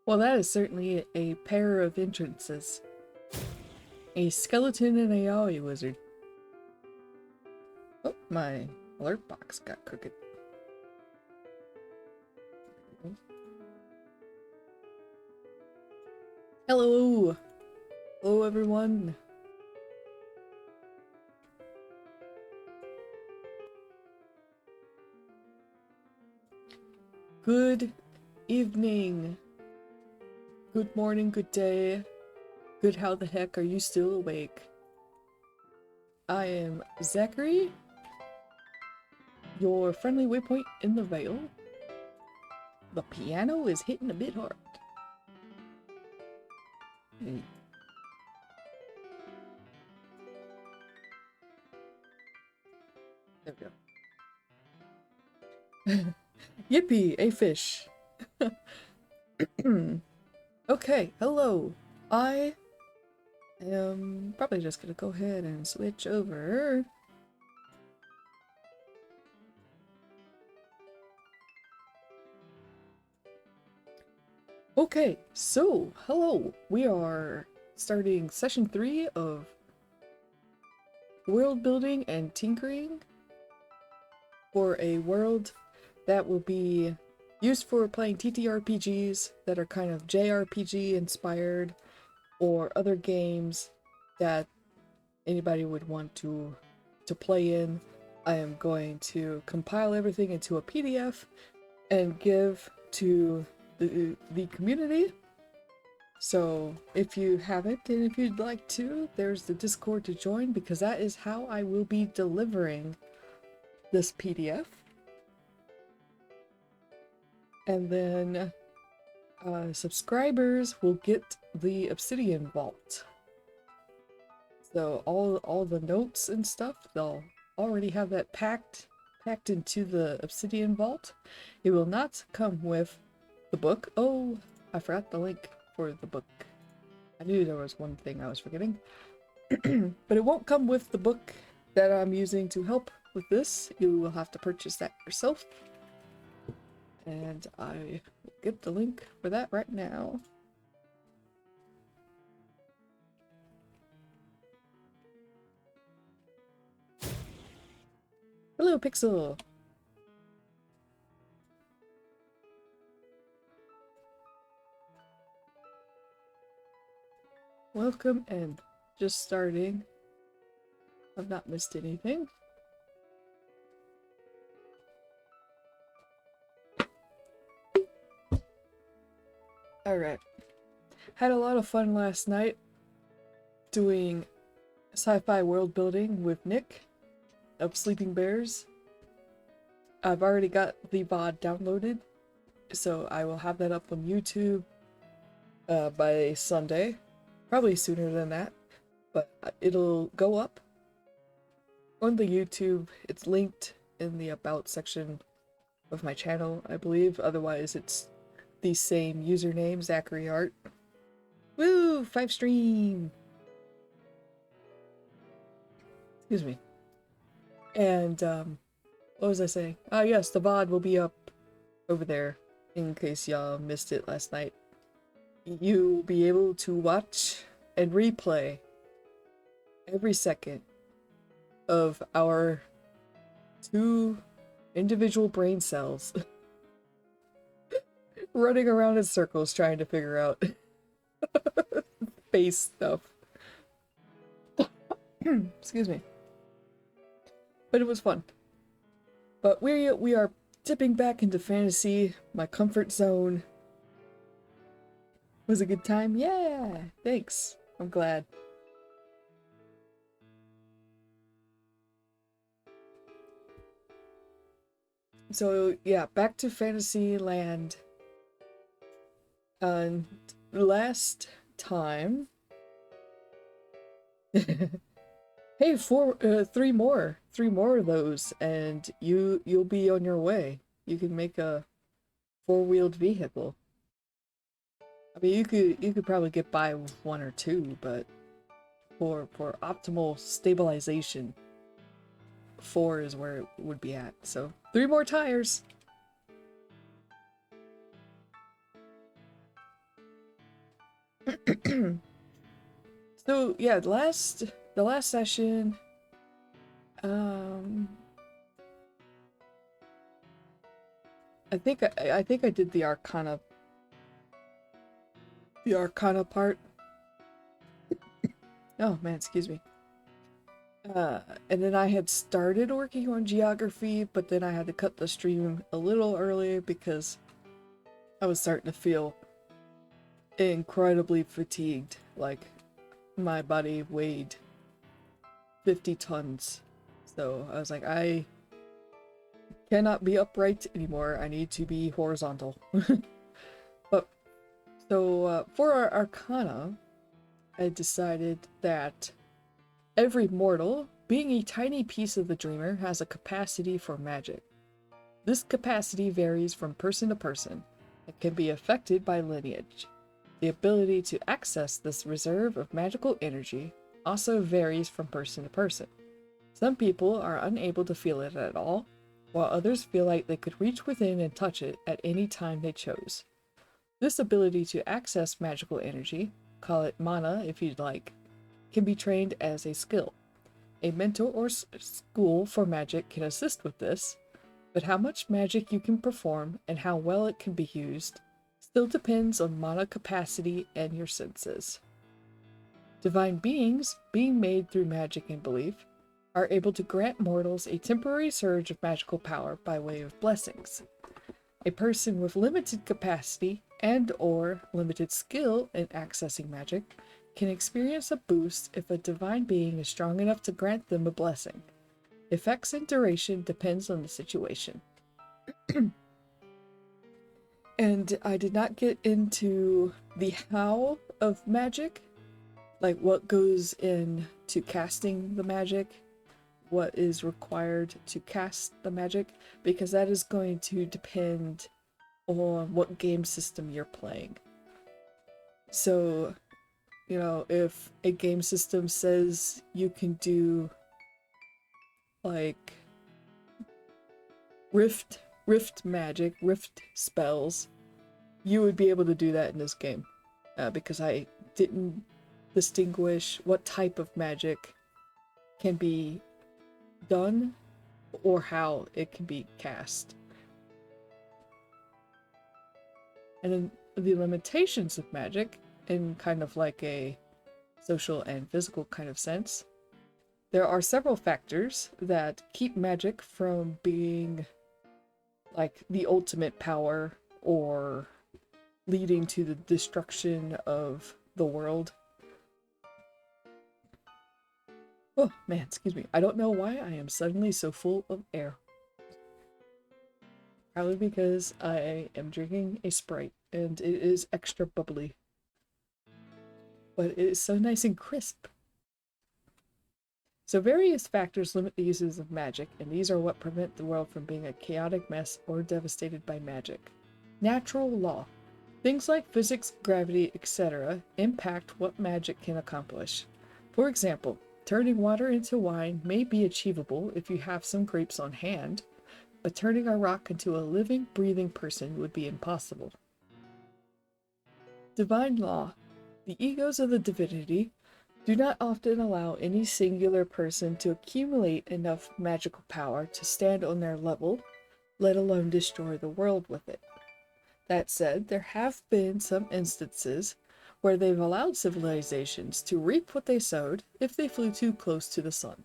Well, that is certainly a pair of entrances. A skeleton and a yaoi wizard. Oh, my alert box got crooked. Hello! Hello, everyone! Good evening. Good morning, good day. Good how the heck are you still awake? I am Zachary, your friendly waypoint in the Vale. The piano is hitting a bit hard. There we go. Yippee, a fish. Okay, hello. I am probably just gonna go ahead and switch over. Okay, so hello. We are starting session 3 of world building and tinkering for a world that will be used for playing TTRPGs that are kind of JRPG inspired, or other games that anybody would want to play in. I am going to compile everything into a PDF and give to the community. So if you haven't, and if you'd like to, there's the Discord to join, because that is how I will be delivering this PDF. And then subscribers will get the Obsidian Vault. So all the notes and stuff, they'll already have that packed into the Obsidian Vault. It will not come with the book. Oh, I forgot the link for the book. I knew there was one thing I was forgetting. But it won't come with the book that I'm using to help with this. You will have to purchase that yourself. And I will get the link for that right now. Hello, Pixel! Welcome, and just starting. I've not missed anything. Alright. Had a lot of fun last night doing sci-fi world building with Nick of Sleeping Bears. I've already got the VOD downloaded, so I will have that up on YouTube by Sunday. Probably sooner than that, but it'll go up on the YouTube. It's linked in the About section of my channel, I believe. Otherwise, it's the same username, zakkariiart. Woo! 5 stream! Excuse me. And, what was I saying? Oh yes, the VOD will be up over there, in case y'all missed it last night. You'll be able to watch and replay every second of our 2 individual brain cells running around in circles trying to figure out space stuff. Excuse me. But it was fun. But we are dipping back into fantasy, my comfort zone. Was a good time? Yeah! Thanks. I'm glad. So yeah, back to Fantasyland. Last time... Hey, 3 more. 3 more of those, and you'll be on your way. You can make a 4-wheeled vehicle. I mean, you could probably get by with 1 or 2, but for optimal stabilization, 4 is where it would be at. So 3 more tires. So yeah, the last session, I think I did the Arcana part. Oh man, excuse me. And then I had started working on geography, but then I had to cut the stream a little earlier because I was starting to feel incredibly fatigued. Like, my body weighed 50 tons. So I was like, I cannot be upright anymore. I need to be horizontal. But, so for our Arcana, I decided that every mortal, being a tiny piece of the dreamer, has a capacity for magic. This capacity varies from person to person. It can be affected by lineage. The ability to access this reserve of magical energy also varies from person to person. Some people are unable to feel it at all, while others feel like they could reach within and touch it at any time they chose. This ability to access magical energy, call it mana if you'd like, can be trained as a skill. A mentor or school for magic can assist with this, but how much magic you can perform and how well it can be used still depends on mana capacity and your senses. Divine beings, being made through magic and belief, are able to grant mortals a temporary surge of magical power by way of blessings. A person with limited capacity and or limited skill in accessing magic can experience a boost if a divine being is strong enough to grant them a blessing. Effects and duration depends on the situation. And I did not get into the how of magic, like what goes into casting the magic, what is required to cast the magic, because that is going to depend on what game system you're playing. So, you know, if a game system says you can do like rift magic, rift spells, you would be able to do that in this game, because I didn't distinguish what type of magic can be done or how it can be cast. And then the limitations of magic, in kind of like a social and physical kind of sense, there are several factors that keep magic from being like the ultimate power or leading to the destruction of the world. Oh man, excuse me. I don't know why I am suddenly so full of air. Probably because I am drinking a Sprite and it is extra bubbly. But it is so nice and crisp. So various factors limit the uses of magic, and these are what prevent the world from being a chaotic mess or devastated by magic. Natural law. Things like physics, gravity, etc. impact what magic can accomplish. For example, turning water into wine may be achievable if you have some grapes on hand, but turning a rock into a living, breathing person would be impossible. Divine law. The egos of the divinity do not often allow any singular person to accumulate enough magical power to stand on their level, let alone destroy the world with it. That said, there have been some instances where they've allowed civilizations to reap what they sowed if they flew too close to the sun.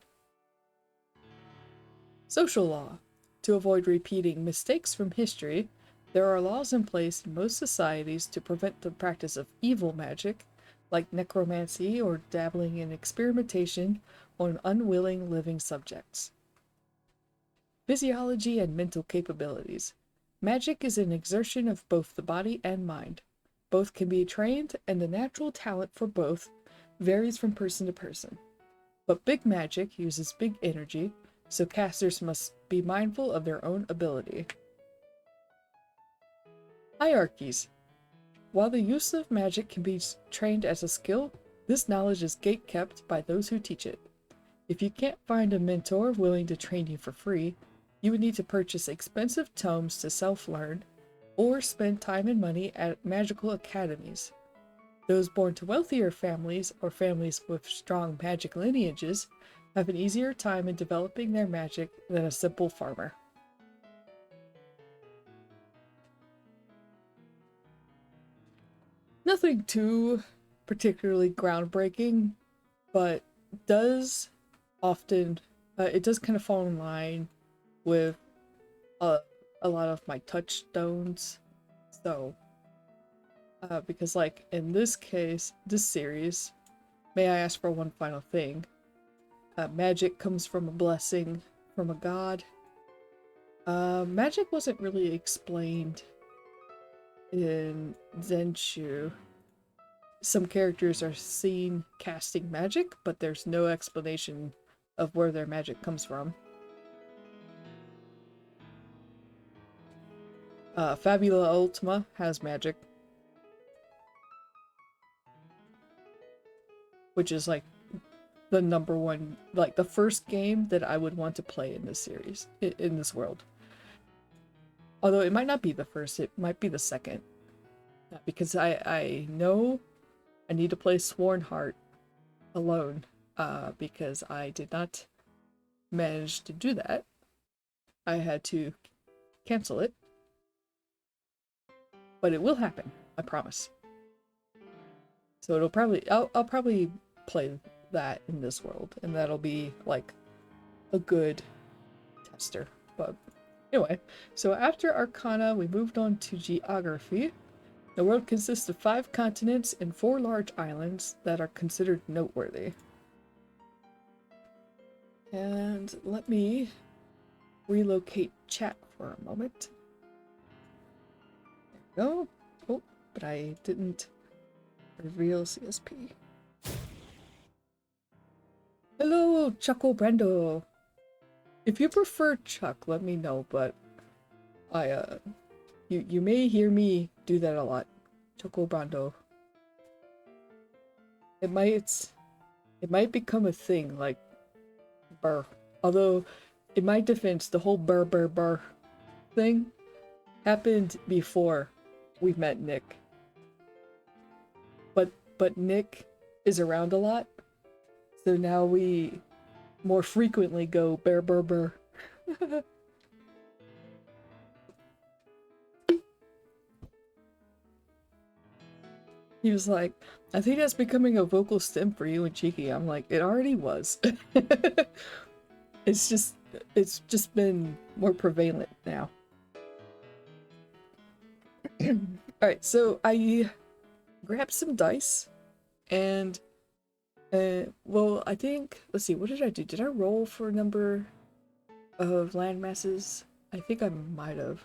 Social law. To avoid repeating mistakes from history, there are laws in place in most societies to prevent the practice of evil magic, like necromancy or dabbling in experimentation on unwilling living subjects. Physiology and mental capabilities. Magic is an exertion of both the body and mind. Both can be trained, and the natural talent for both varies from person to person. But big magic uses big energy, so casters must be mindful of their own ability. Hierarchies. While the use of magic can be trained as a skill, this knowledge is gatekept by those who teach it. If you can't find a mentor willing to train you for free, you would need to purchase expensive tomes to self-learn, or spend time and money at magical academies. Those born to wealthier families or families with strong magic lineages have an easier time in developing their magic than a simple farmer. Nothing too particularly groundbreaking, but does often it does kind of fall in line with a lot of my touchstones. So because like in this case, this series, may I ask for one final thing? Magic comes from a blessing from a god. Magic wasn't really explained in Zenshu. Some characters are seen casting magic, but there's no explanation of where their magic comes from. Fabula Ultima has magic, which is like the number one, like the first game that I would want to play in this series, in this world. Although it might not be the first, it might be the second. Because I know I need to play Sworn Heart alone, because I did not manage to do that. I had to cancel it. But it will happen, I promise. So it'll probably, I'll probably play that in this world, and that'll be like a good tester. But anyway, so after Arcana, we moved on to Geography. The world consists of 5 continents and 4 large islands that are considered noteworthy. And let me relocate chat for a moment. There we go. Oh, but I didn't reveal CSP. Hello, Chuckle Brando. If you prefer Chuck, let me know, but you may hear me do that a lot. Chuckle Brando. It might become a thing, like burr. Although, in my defense, the whole burr thing happened before we met Nick. But Nick is around a lot, so now we more frequently go burr. He was like, I think that's becoming a vocal stem for you and Cheeky. I'm like, it already was. It's just been more prevalent now. Alright, so I grabbed some dice and well, I think, let's see, what did I do? Did I roll for a number of landmasses? I think I might have.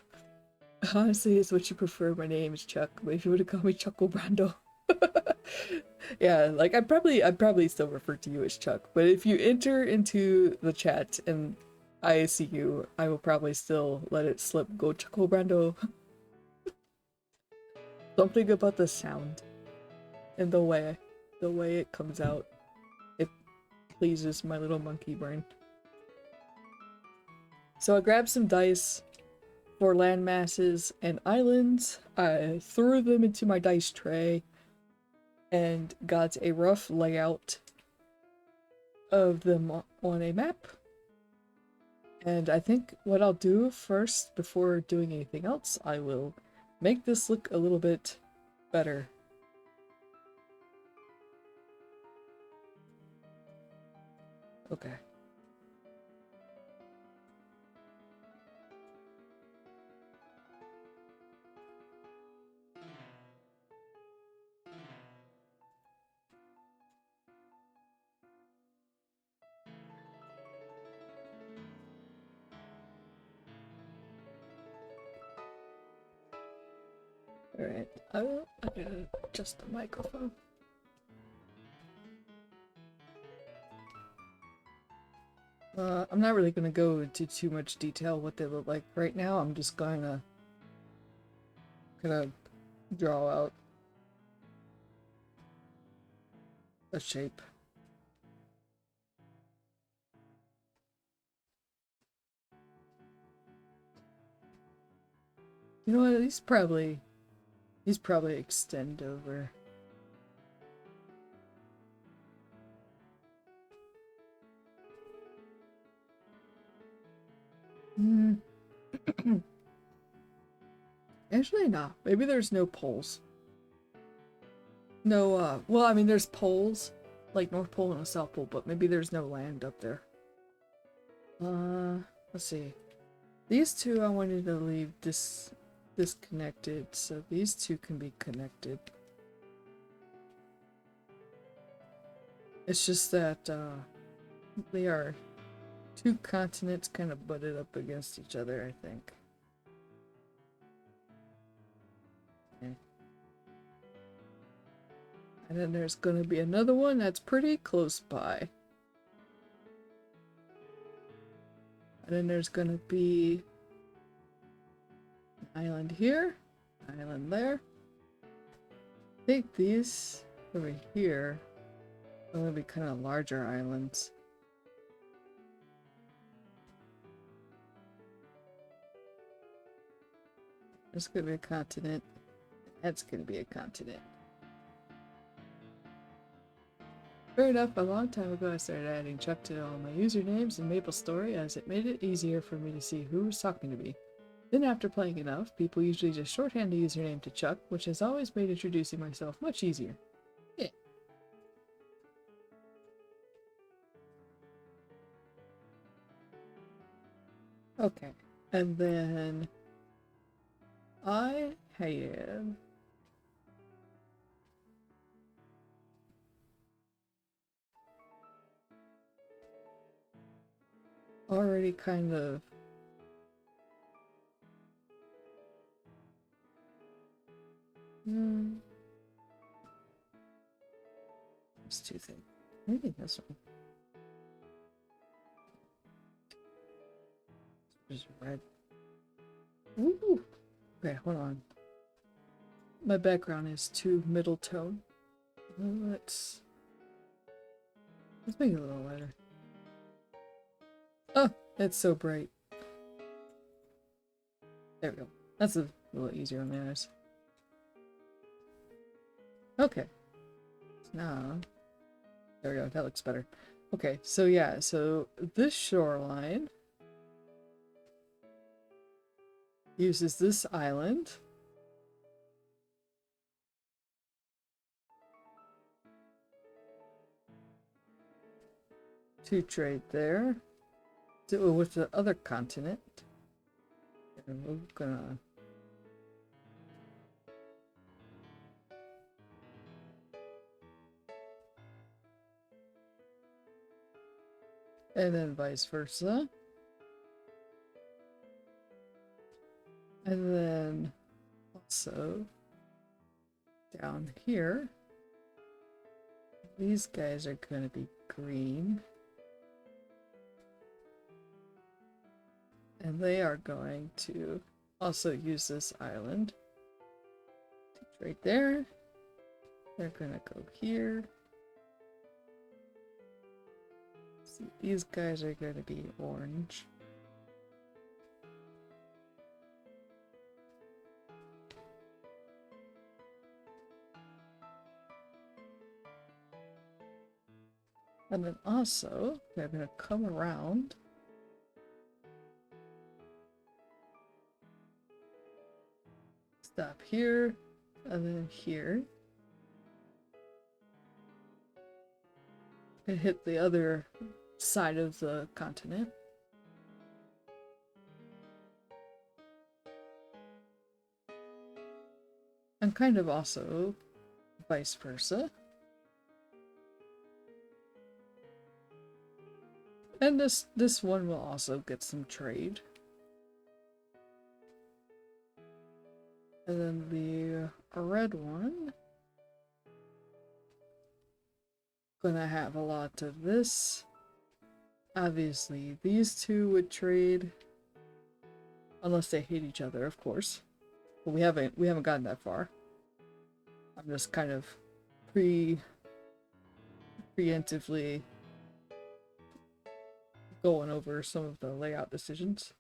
Honestly, it's what you prefer. My name is Chuck, but if you would have called me Chuckle Brando. Yeah, like I'd probably still refer to you as Chuck, but if you enter into the chat and I see you, I will probably still let it slip, go Chuckle Brando. Something about the sound and the way it comes out, it pleases my little monkey brain. So I grabbed some dice for landmasses and islands. I threw them into my dice tray and got a rough layout of them on a map. And I think what I'll do first, before doing anything else, I will make this look a little bit better. Okay. Alright, I gotta adjust the microphone. I'm not really gonna go into too much detail what they look like right now. I'm just gonna draw out a shape. You know what? These probably extend over. Actually, no. Maybe there's no poles. No, well, I mean, there's poles, like North Pole and a South Pole, but maybe there's no land up there. Let's see. These two I wanted to leave disconnected, so these two can be connected. It's just that, they are two continents kind of butted up against each other, I think. Okay. And then there's gonna be another one that's pretty close by. And then there's gonna be an island here, an island there. I think these over here are gonna be kind of larger islands. There's gonna be a continent. That's gonna be a continent. Fair enough, a long time ago I started adding Chuck to all my usernames in MapleStory as it made it easier for me to see who was talking to me. Then after playing enough, people usually just shorthand the username to Chuck, which has always made introducing myself much easier. Yeah. Okay, and then I have already kind of there's two things. Maybe this one. Just red. Ooh. Okay, hold on. My background is too middle tone. Let's make it a little lighter. Oh, it's so bright. There we go. That's a little easier on the eyes. Okay. Now, there we go. That looks better. Okay, so yeah, so this shoreline uses this island. To trade there. With the other continent. And we're gonna... And then vice versa. And then also down here, these guys are going to be green. And they are going to also use this island. Right there. They're going to go here. See, these guys are going to be orange. And then also, they're going to come around. Stop here, and then here. And hit the other side of the continent. And kind of also vice versa. And this one will also get some trade. And then the red one gonna have a lot of this. Obviously, these two would trade unless they hate each other, of course. But we haven't gotten that far. I'm just kind of preemptively going over some of the layout decisions.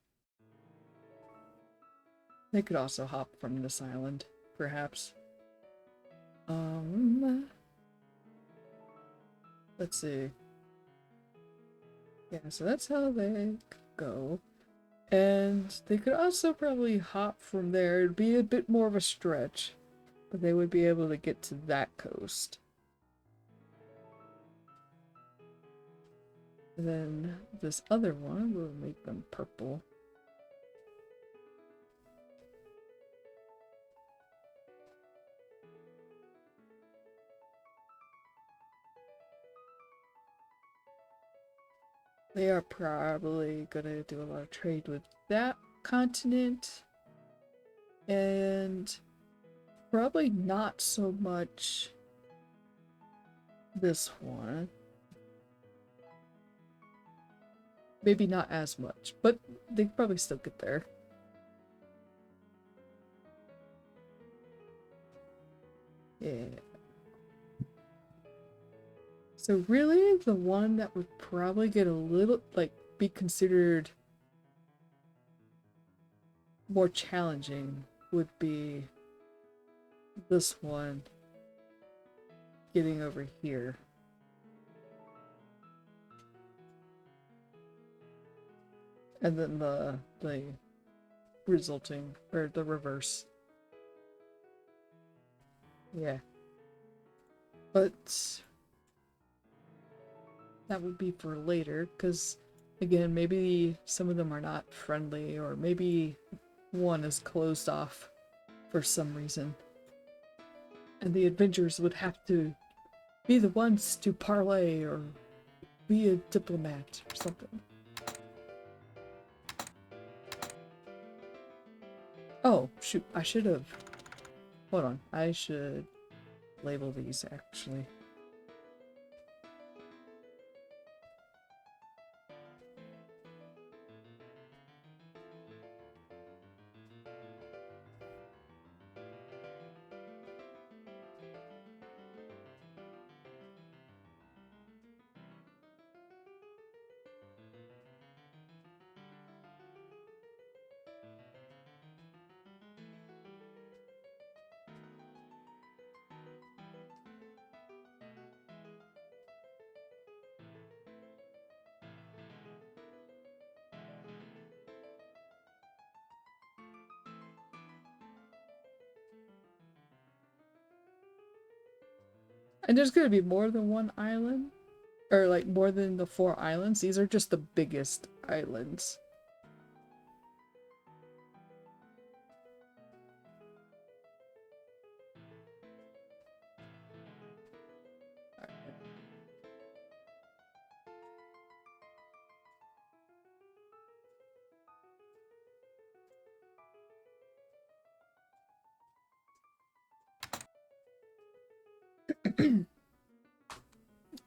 They could also hop from this island, perhaps. Let's see. Yeah, so that's how they go. And they could also probably hop from there. It'd be a bit more of a stretch, but they would be able to get to that coast. And then this other one will make them purple. They are probably gonna do a lot of trade with that continent. And probably not so much this one. Maybe not as much, but they probably still get there. Yeah. So really, the one that would probably get a little, like, be considered more challenging would be this one getting over here. And then the resulting, or the reverse. Yeah. But that would be for later, because again, maybe some of them are not friendly, or maybe one is closed off for some reason. And the adventurers would have to be the ones to parlay or be a diplomat or something. Oh, shoot, I should have. Hold on, I should label these actually. And there's gonna be more than one island, or like more than the 4 islands. These are just the biggest islands.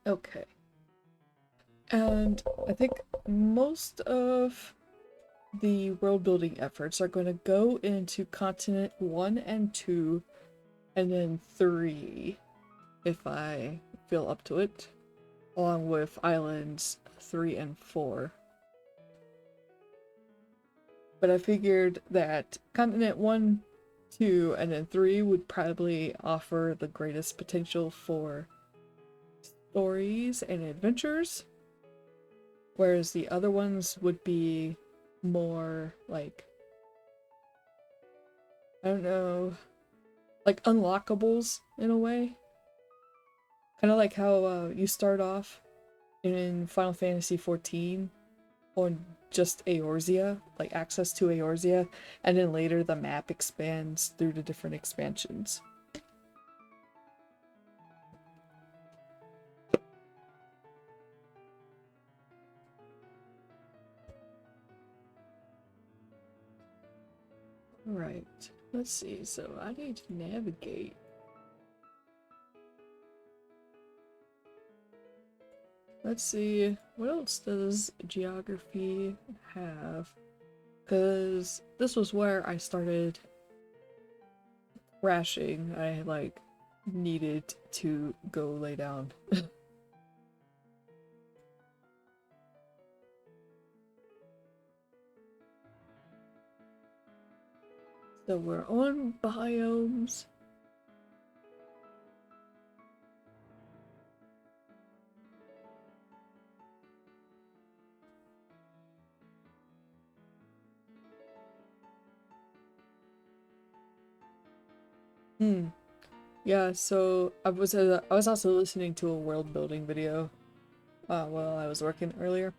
Okay. And I think most of the world building efforts are going to go into continent 1 and 2, and then 3, if I feel up to it, along with islands 3 and 4. But I figured that continent 1, 2, and then 3 would probably offer the greatest potential for stories and adventures, whereas the other ones would be more like, I don't know, like unlockables in a way. Kind of like how you start off in Final Fantasy XIV on just Eorzea, like access to Eorzea, and then later the map expands through the different expansions. Right, let's see, so I need to navigate. Let's see, what else does geography have? Because this was where I started crashing. I, like, needed to go lay down. So we're on biomes. Hmm. Yeah, so I was also listening to a world building video while I was working earlier,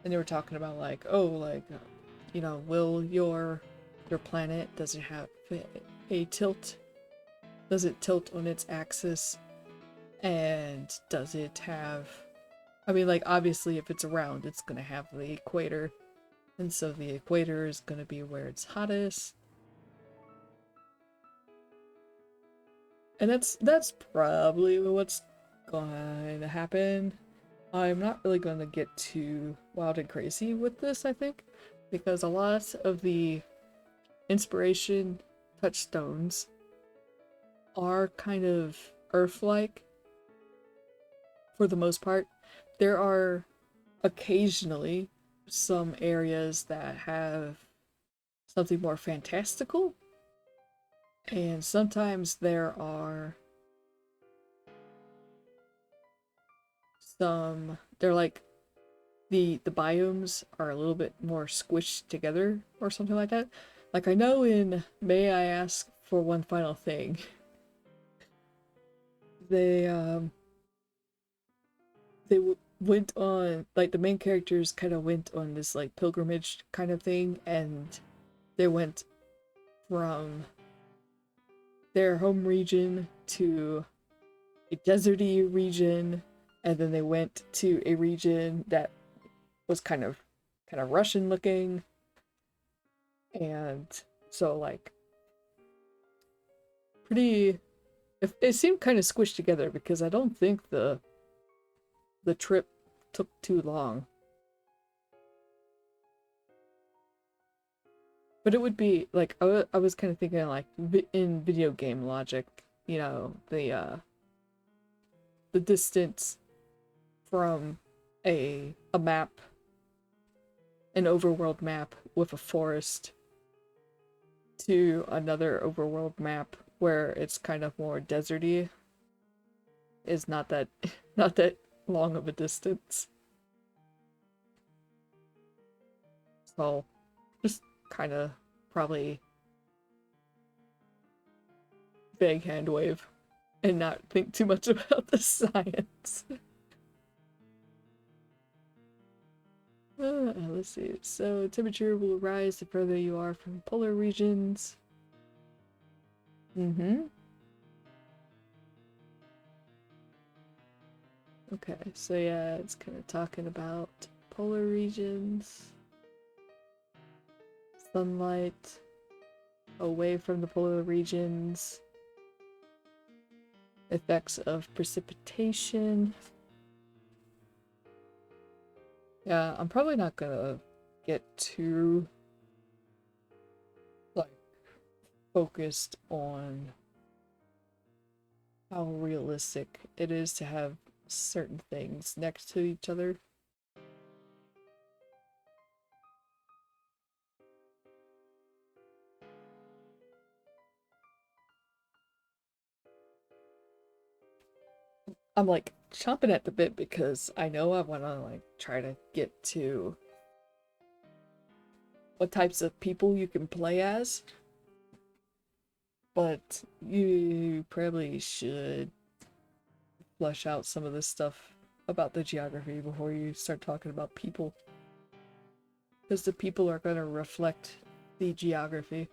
and they were talking about like, oh, like, you know, will your planet, does it have a tilt? Does it tilt on its axis? And does it have, I mean, like, obviously if it's round, it's gonna have the equator, and so the equator is gonna be where it's hottest. And that's probably what's going to happen. I'm not really going to get too wild and crazy with this, I think, because a lot of the inspiration touchstones are kind of Earth-like for the most part. There are occasionally some areas that have something more fantastical, and sometimes there are they're like the biomes are a little bit more squished together or something like that. Like I know in May I Ask for One Final Thing, they went on, like, the main characters kind of went on this like pilgrimage kind of thing, and they went from their home region to a deserty region, and then they went to a region that was kind of Russian looking, and so like pretty, it seemed kind of squished together because I don't think the trip took too long. But it would be like I was kind of thinking like in video game logic, you know, the distance from a map, an overworld map with a forest, to another overworld map where it's kind of more deserty is not that not that long of a distance. So just kind of probably vague hand wave and not think too much about the science. Let's see. So temperature will rise the further you are from polar regions. Mm-hmm. Okay, so yeah, it's kind of talking about polar regions, sunlight away from the polar regions, effects of precipitation. Yeah, I'm probably not gonna get too like focused on how realistic it is to have certain things next to each other. I'm like chomping at the bit because I know I want to like try to get to what types of people you can play as, but you probably should flesh out some of this stuff about the geography before you start talking about people, because the people are going to reflect the geography.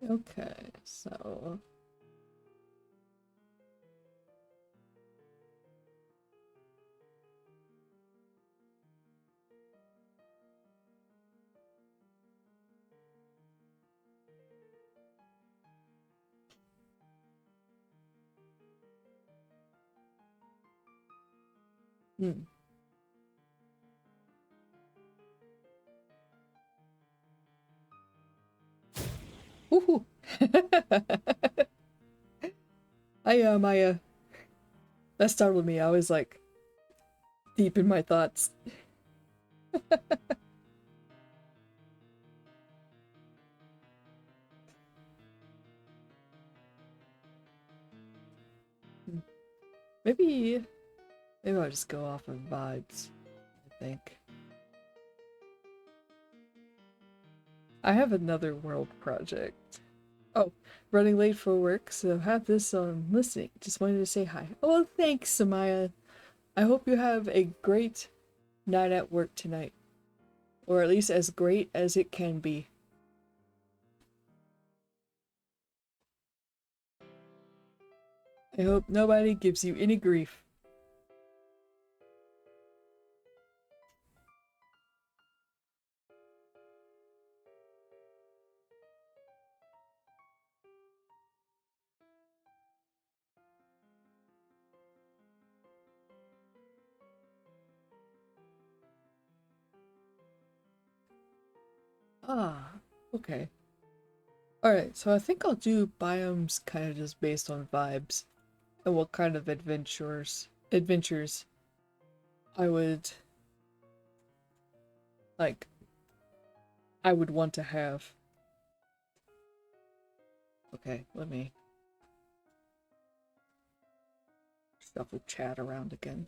Okay, so hmm. Woohoo! That startled me. I was like deep in my thoughts. Maybe, maybe I'll just go off of vibes, I think. I have another world project. Oh, running late for work, so have this on listening. Just wanted to say hi. Oh, thanks, Samaya. I hope you have a great night at work tonight. Or at least as great as it can be. I hope nobody gives you any grief. Ah, okay. Alright, so I think I'll do biomes kind of just based on vibes and what kind of adventures I would like I would want to have. Okay, let me shuffle chat around again.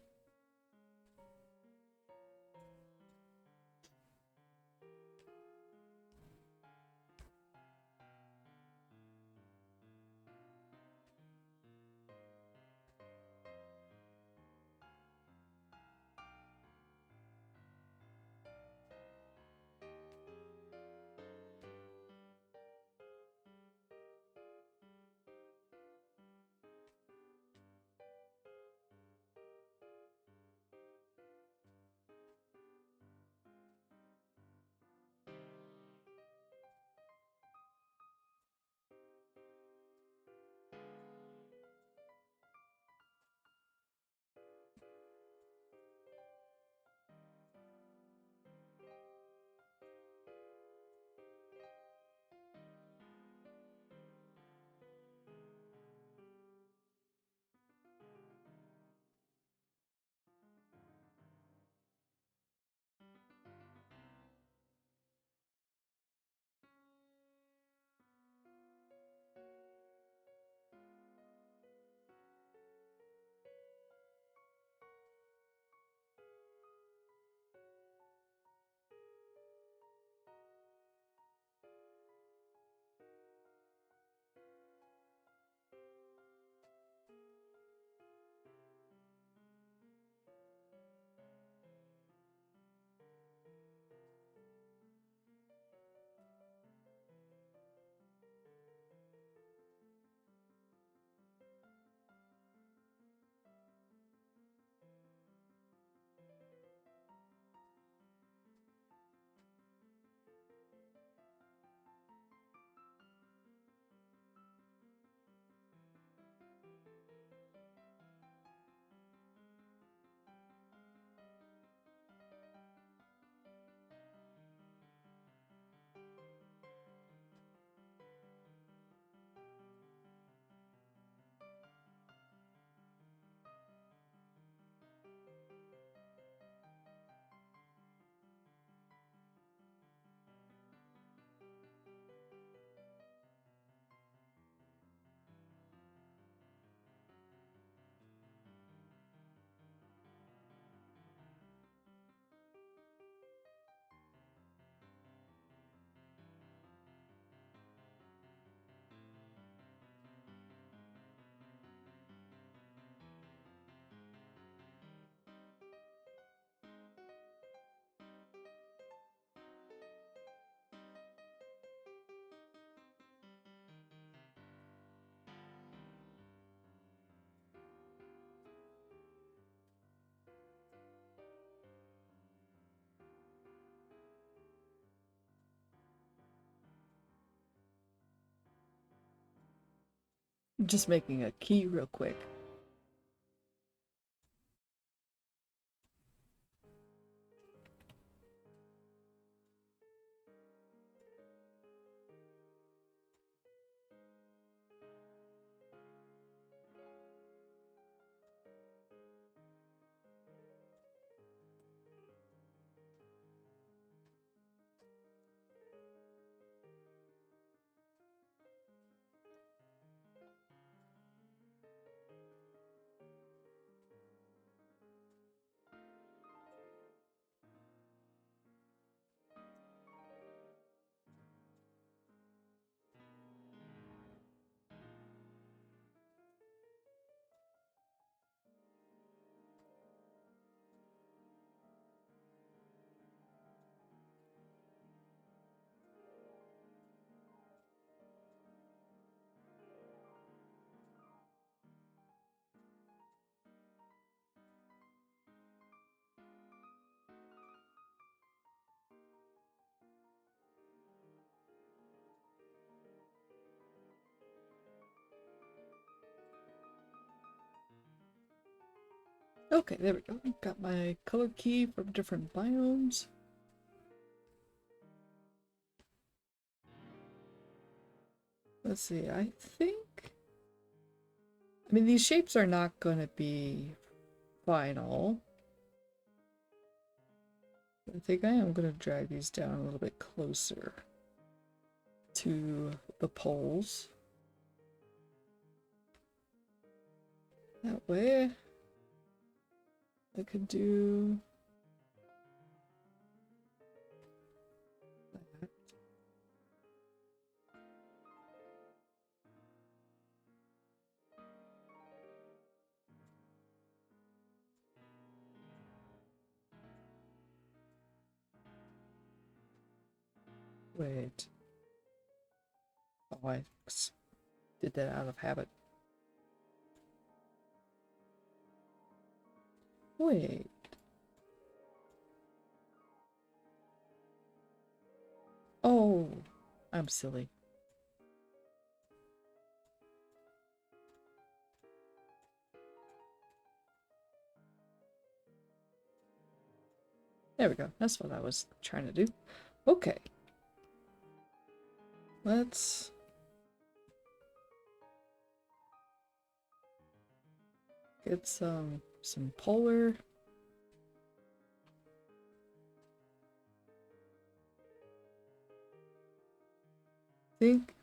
I'm just making a key real quick. Okay, there we go. Got my color key from different biomes. Let's see, I mean, these shapes are not going to be final. I think I am going to drag these down a little bit closer to the poles. That way, I could do that. Wait. Oh, I did that out of habit. Wait. Oh, I'm silly. There we go. That's what I was trying to do. Okay. Let's get some polar. Think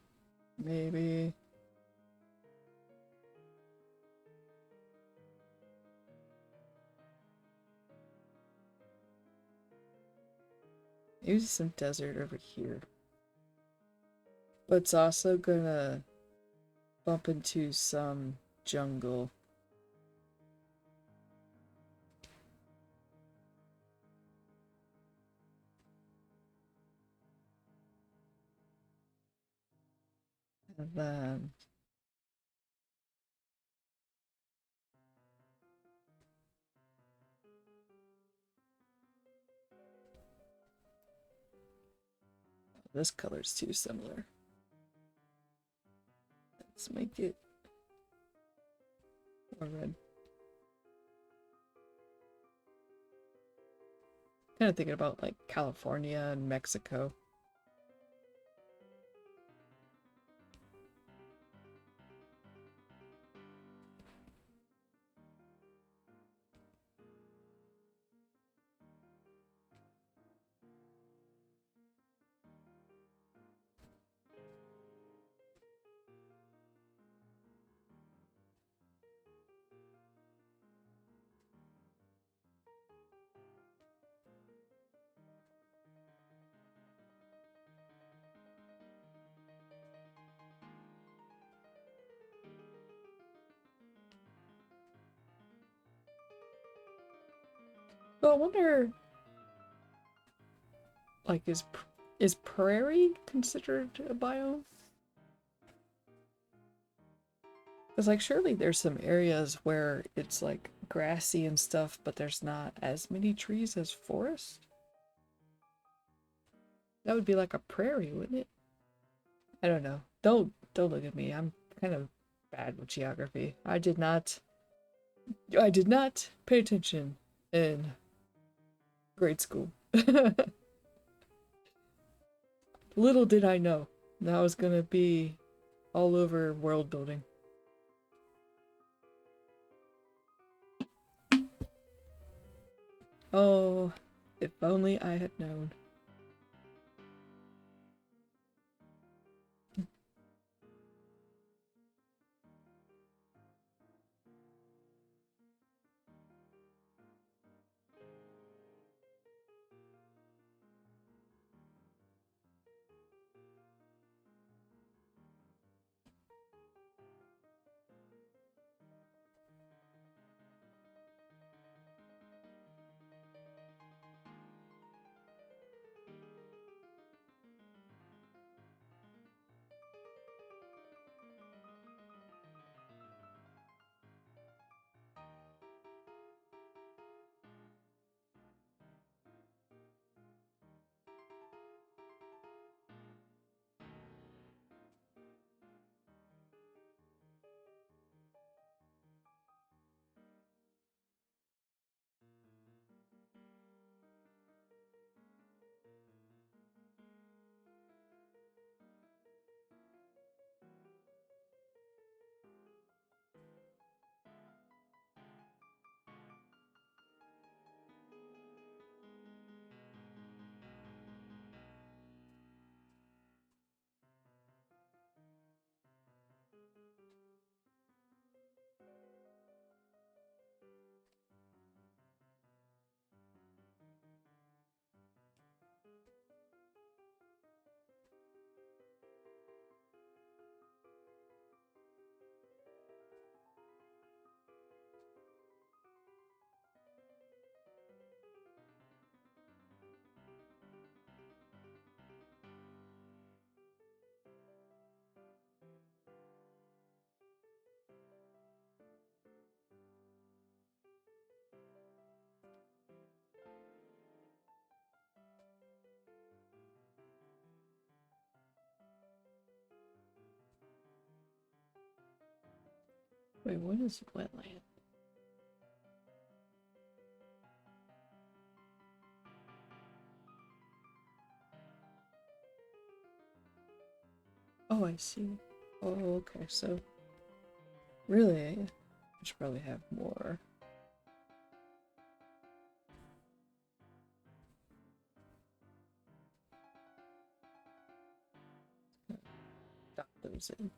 maybe some desert over here. But it's also gonna bump into some jungle. And then this color's too similar. Let's make it more red. Kind of thinking about like California and Mexico. Well, I wonder, like, is prairie considered a biome? Because, like, surely there's some areas where it's, like, grassy and stuff, but there's not as many trees as forest? That would be like a prairie, wouldn't it? I don't know. Don't look at me. I'm kind of bad with geography. I did not pay attention in grade school. Little did I know that was gonna be all over world building. Oh, if only I had known. Wait, what is wetland? Oh, I see. Oh, okay, so really, I should probably have more. Dot those in.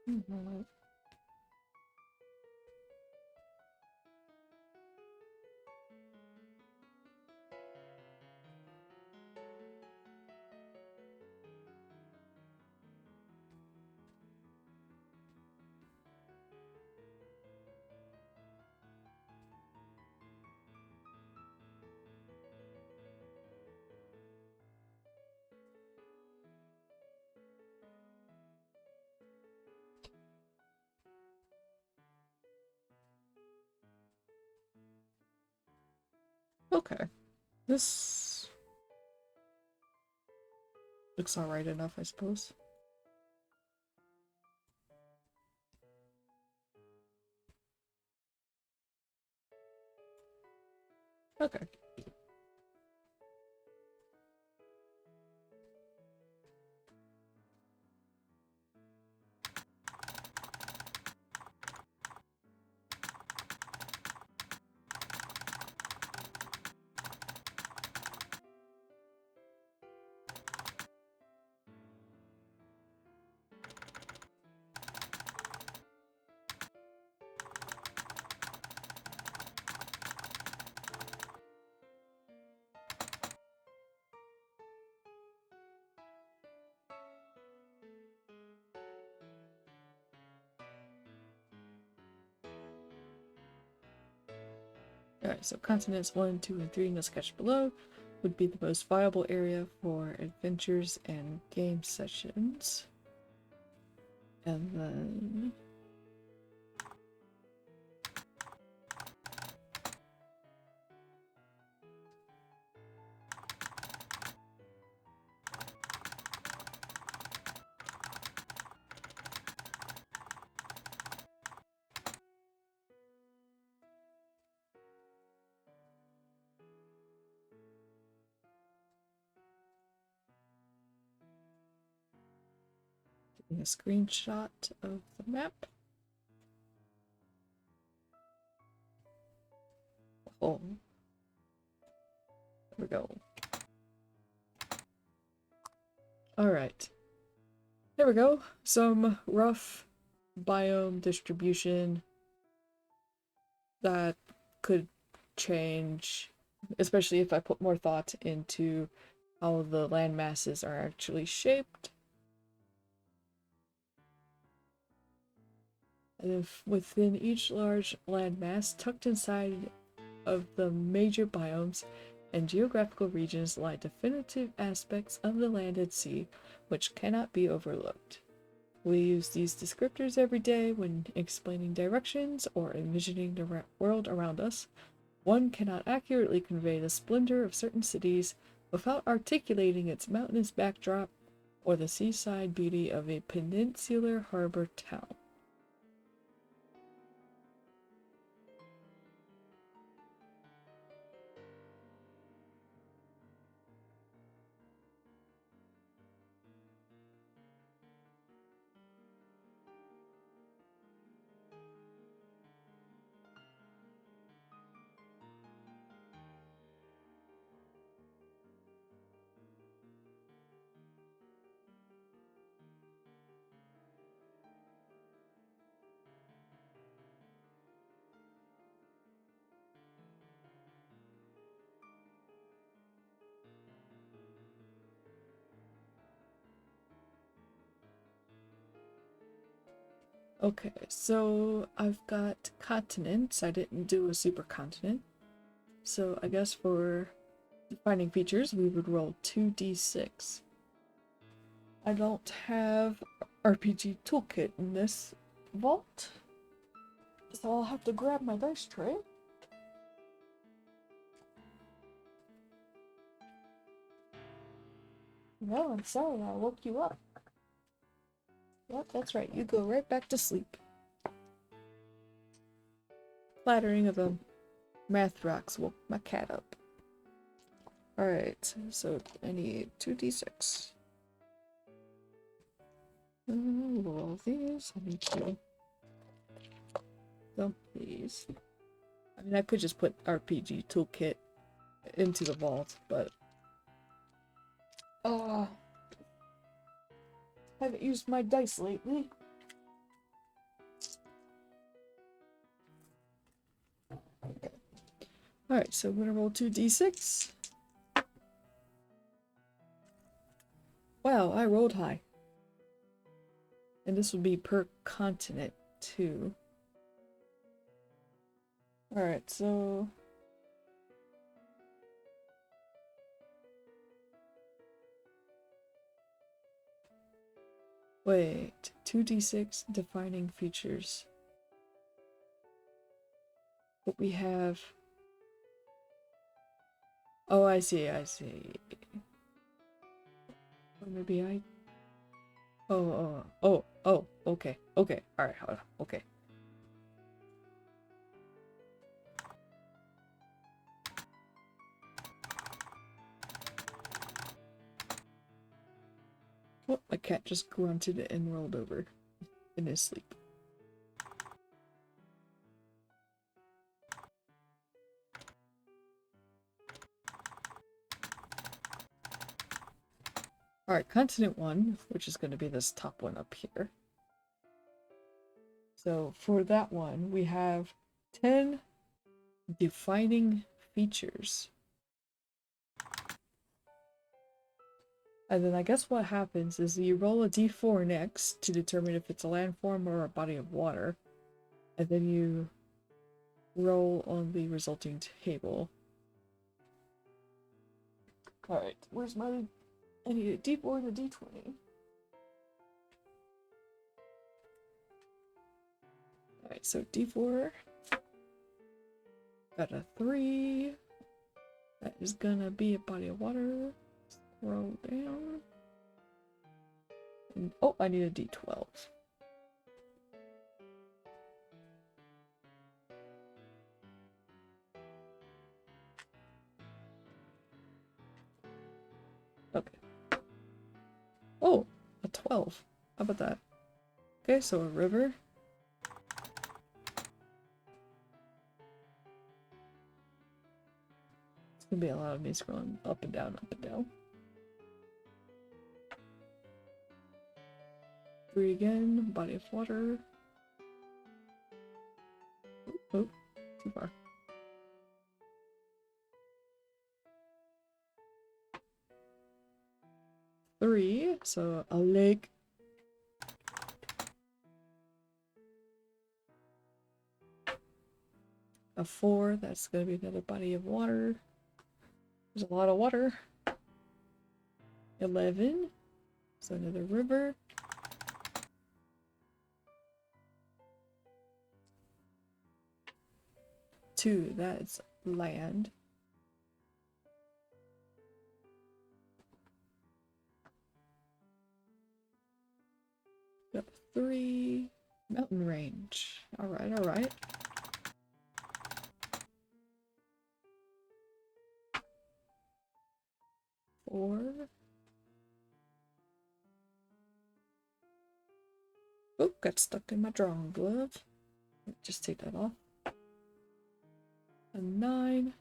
Mm-hmm. Okay. This looks alright enough, I suppose. Okay. Alright, so continents 1, 2, and 3 in the sketch below would be the most viable area for adventures and game sessions. And then... a screenshot of the map. Oh. There we go. Alright. There we go. Some rough biome distribution that could change, especially if I put more thought into how the land masses are actually shaped. And if within each large landmass, tucked inside of the major biomes and geographical regions lie definitive aspects of the land and sea which cannot be overlooked. We use these descriptors every day when explaining directions or envisioning the world around us. One cannot accurately convey the splendor of certain cities without articulating its mountainous backdrop or the seaside beauty of a peninsular harbor town. Okay, so I've got continents. I didn't do a supercontinent. So I guess for defining features, we would roll 2d6. I don't have RPG toolkit in this vault, so I'll have to grab my dice tray. No, I'm sorry, I woke you up. Yep, that's right, you go right back to sleep. Clattering of the math rocks woke my cat up. Alright, so I need 2d6. All these, I need to dump these. I mean, I could just put RPG toolkit into the vault, but haven't used my dice lately. Okay. Alright, so I'm gonna roll 2d6. Wow, I rolled high. And this would be per continent, too. Alright, so... Wait, 2d6 defining features. But we have... Oh, I see. Or maybe I... okay. Alright, hold on. Okay. Oh, my cat just grunted and rolled over in his sleep. Alright, continent 1, which is going to be this top one up here. So for that one, we have 10 defining features. And then I guess what happens is you roll a d4 next to determine if it's a landform or a body of water. And then you roll on the resulting table. Alright, where's my... I need a d4 and a d20. Alright, so d4. Got a 3. That is gonna be a body of water. Scroll down. And, oh, I need a d12. Okay. Oh, a 12. How about that? Okay, so a river. It's gonna be a lot of me scrolling up and down, up and down. 3 again, body of water. Oh, too far. Three, so a lake. A 4, that's gonna be another body of water. There's a lot of water. 11, so another river. 2, that's land. Got 3, mountain range. Alright, alright. 4. Oh, got stuck in my drawing glove. Just take that off. A 9.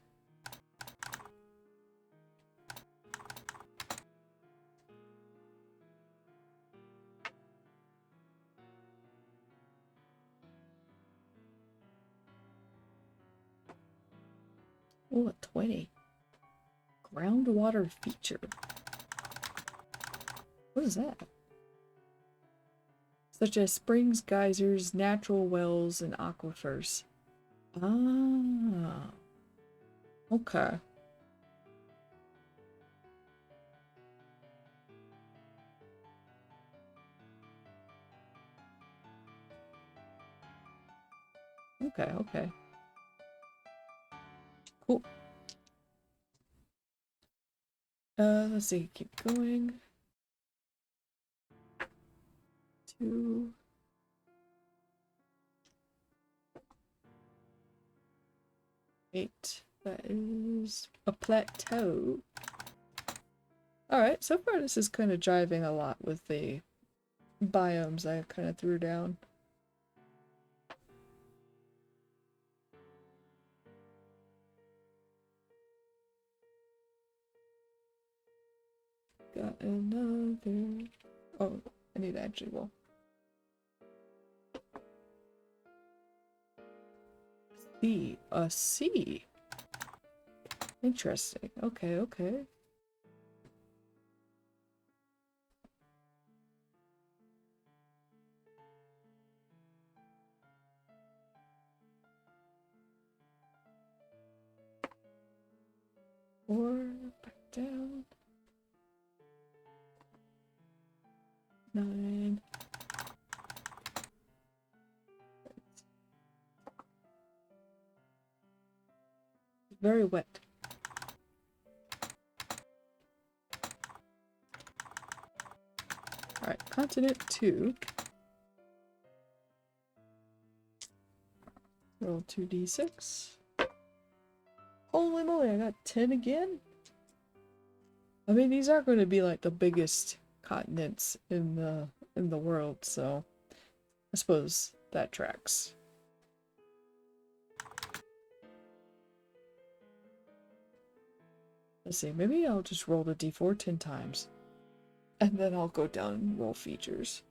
Oh, a 20. Groundwater feature. What is that? Such as springs, geysers, natural wells, and aquifers. Ah. Okay. Okay, okay. Cool. Let's see, keep going. 2. 8. That is a plateau. Alright, so far this is kind of driving a lot with the biomes I kind of threw down. Got another... Oh, I need to actually roll. C. A C. Interesting. Okay, okay. Four, back down. 9. Very wet. Alright, continent 2. Roll 2d6. Holy moly, I got 10 again? I mean, these are going to be like the biggest continents in the world, so I suppose that tracks. Let's see, maybe I'll just roll the d4 10 times. And then I'll go down and roll features.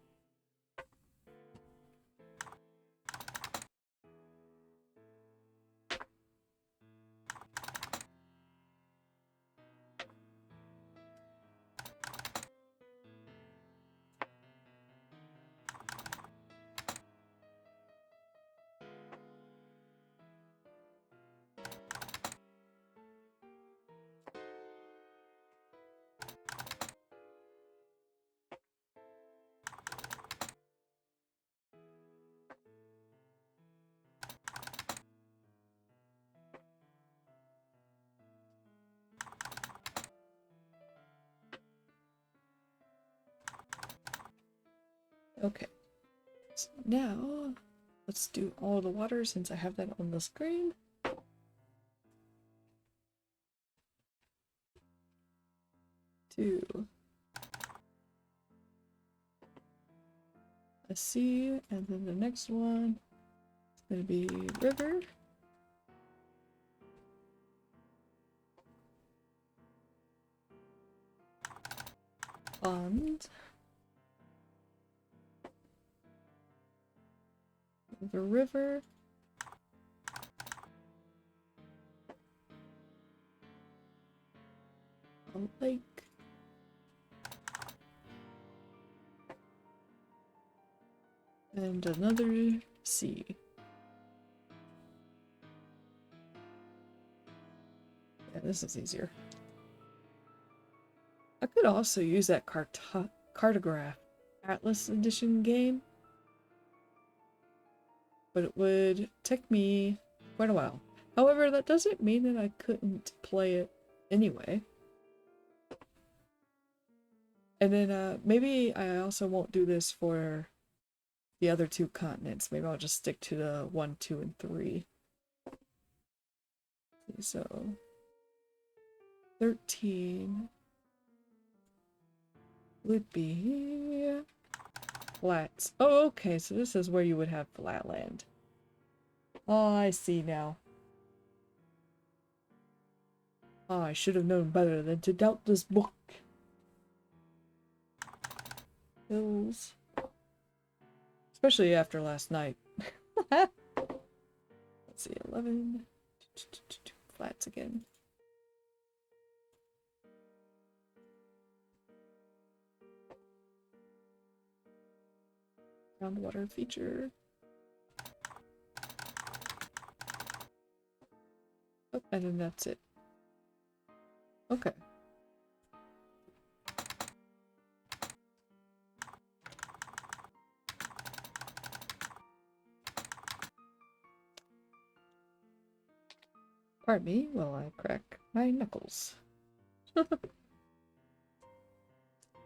Okay, so now let's do all the water since I have that on the screen. Two. A sea, and then the next one is going to be river. Pond. The river. A lake. And another sea. Yeah, this is easier. I could also use that cartograph Atlas Edition game, but it would take me quite a while. However, that doesn't mean that I couldn't play it anyway. And then maybe I also won't do this for the other two continents. Maybe I'll just stick to the 1, 2, and 3. So 13 would be flats. Oh, okay, so this is where you would have flat land. Oh, I see now. Oh, I should have known better than to doubt this book. Hills. Especially after last night. Let's see, 11. Flats again. Groundwater feature. Oh, and then that's it. Okay. Pardon me while I crack my knuckles.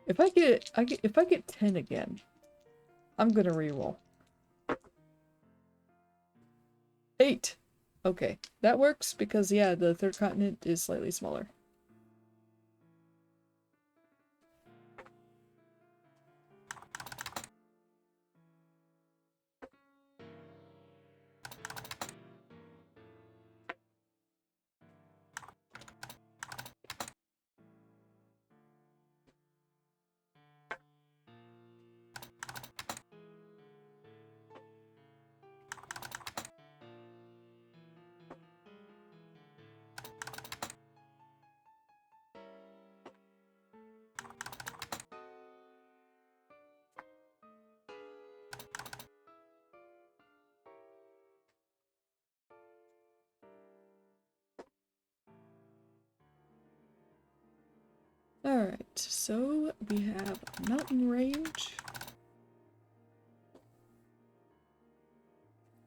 If I get 10 again, I'm gonna reroll. 8! Okay, that works because, yeah, the third continent is slightly smaller. Alright, so we have a mountain range.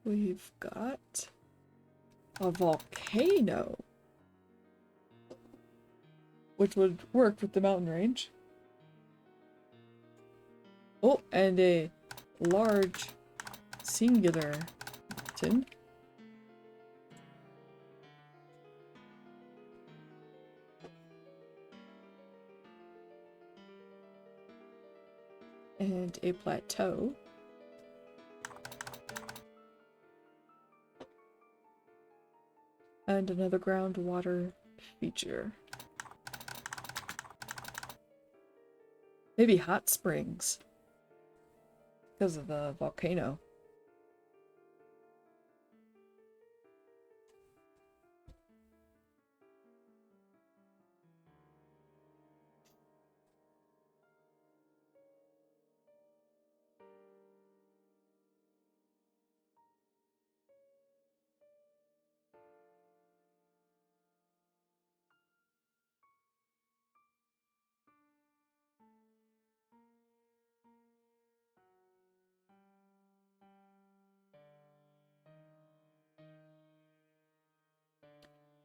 We've got a volcano, which would work with the mountain range. Oh, and a large singular mountain. And a plateau. And another groundwater feature. Maybe hot springs. Because of the volcano.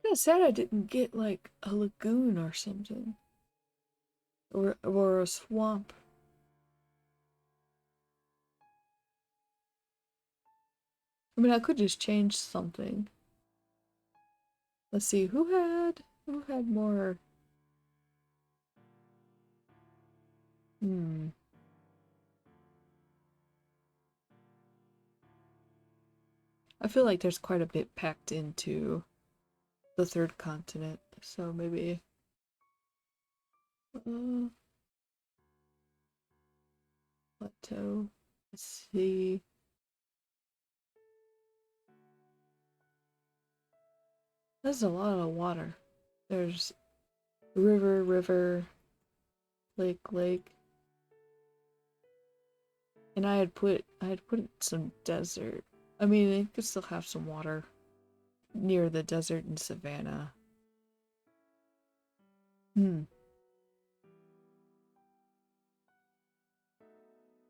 Kinda sad I didn't get like a lagoon or something. Or a swamp. I mean, I could just change something. Let's see, who had more? I feel like there's quite a bit packed into the third continent, so maybe plateau. Let's see. There's a lot of water. There's River, river, lake, lake. And I had put some desert. I mean, it could still have some water near the desert and savanna.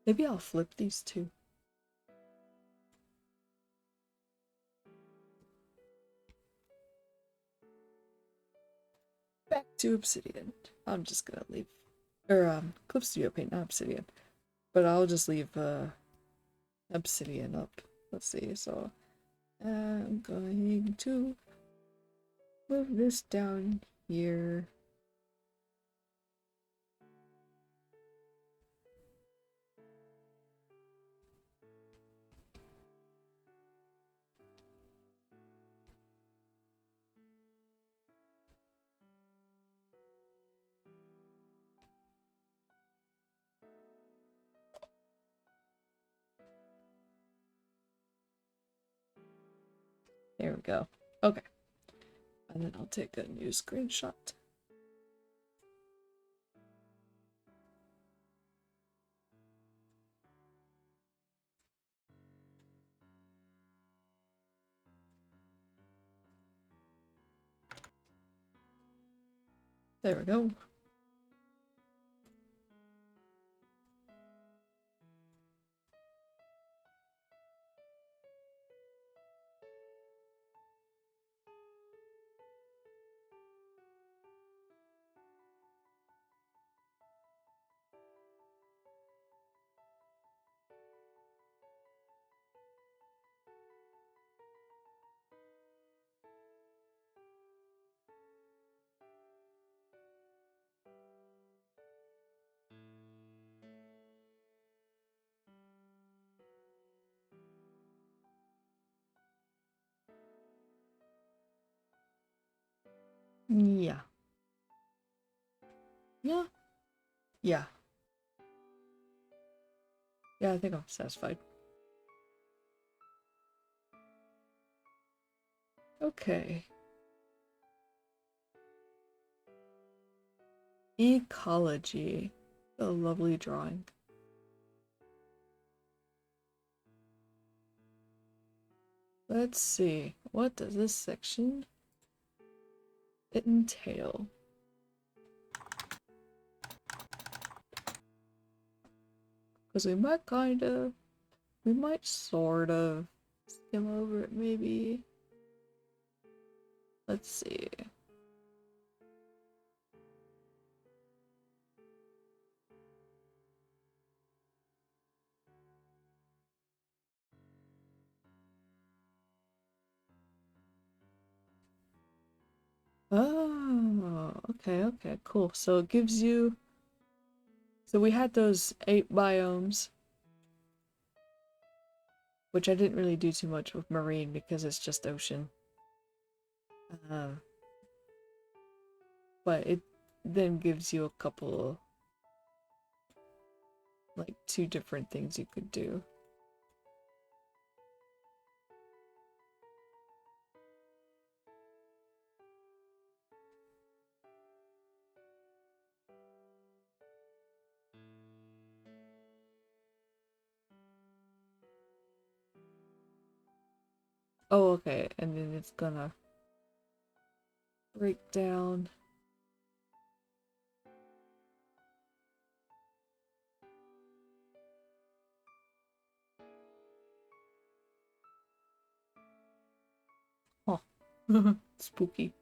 Maybe I'll flip these two. Back to obsidian. I'm just gonna leave, or Clip Studio Paint, not obsidian. But I'll just leave obsidian up. Let's see. So I'm going to move this down here. There we go. Okay. And then I'll take a new screenshot. There we go. Yeah. Yeah. Yeah. Yeah, I think I'm satisfied. Okay. Ecology. A lovely drawing. Let's see. What does this section entail? Because we might sort of skim over it maybe. Let's see. Oh, okay, cool. So it gives you, so we had those 8 biomes, which I didn't really do too much with marine because it's just ocean. Uh, but it then gives you a couple, like 2 different things you could do. Oh, okay, and then it's gonna break down. Huh. Spooky.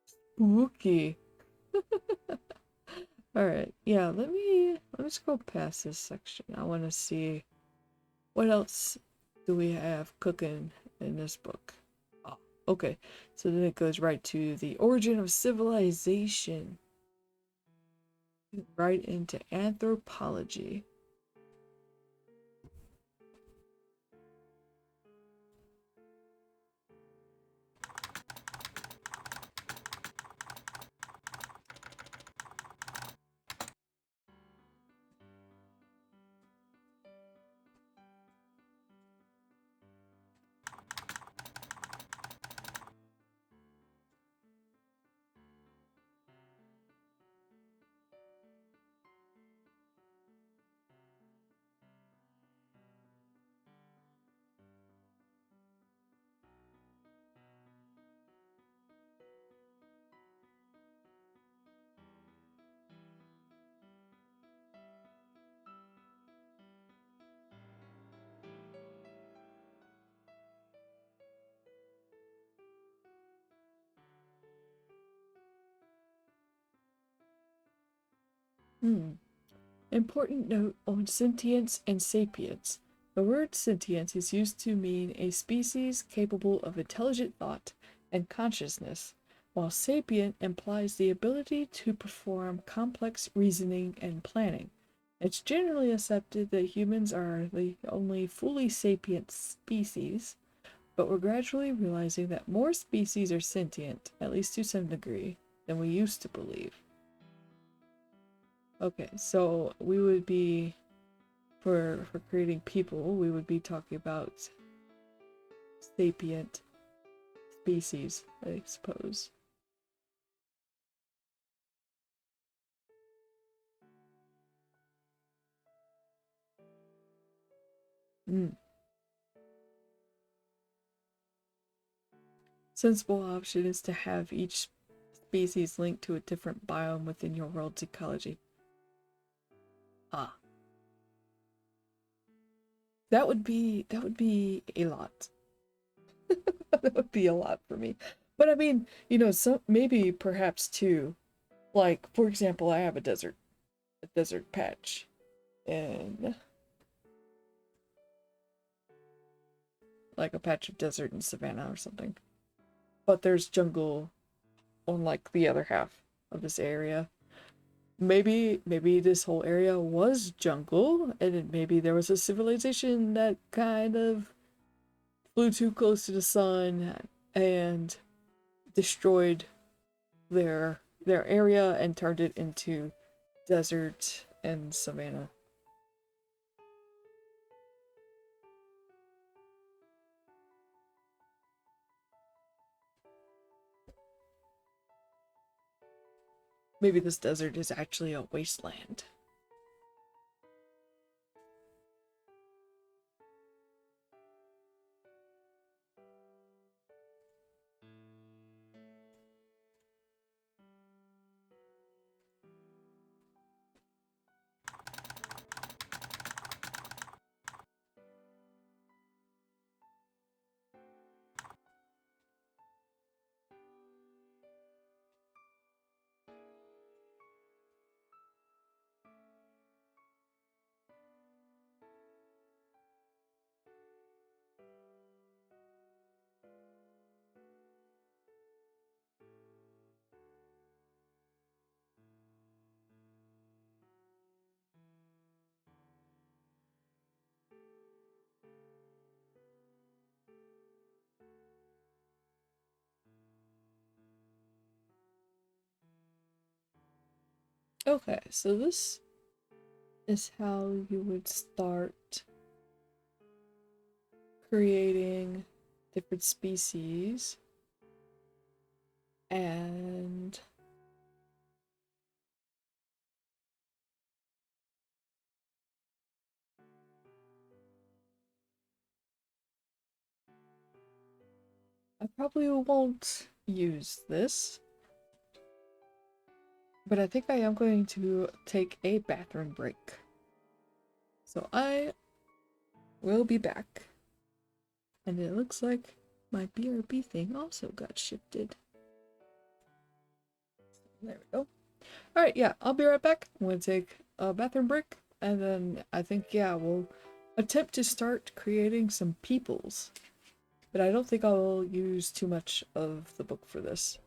Spooky. Alright, yeah, let me scroll past this section. I wanna see what else do we have cooking in this book. Oh, okay. So then it goes right to the origin of civilization. Right into anthropology. Hmm. Important note on sentience and sapience. The word sentience is used to mean a species capable of intelligent thought and consciousness, while sapient implies the ability to perform complex reasoning and planning. It's generally accepted that humans are the only fully sapient species, but we're gradually realizing that more species are sentient, at least to some degree, than we used to believe. Okay, so we would be for creating people, we would be talking about sapient species, I suppose. Mm. Sensible option is to have each species linked to a different biome within your world's ecology. Ah, that would be a lot. That would be a lot for me. But I mean, so maybe perhaps too, like for example, I have a desert patch, and like a patch of desert in savannah or something. But there's jungle on like the other half of this area. Maybe this whole area was jungle, and maybe there was a civilization that kind of flew too close to the sun and destroyed their area and turned it into desert and savannah. Maybe this desert is actually a wasteland. Okay, so this is how you would start creating different species, and I probably won't use this, but I think I am going to take a bathroom break. So I will be back. And it looks like my BRB thing also got shifted. There we go. Alright, yeah, I'll be right back. I'm gonna take a bathroom break, and then I think, yeah, we'll attempt to start creating some peoples. But I don't think I'll use too much of the book for this.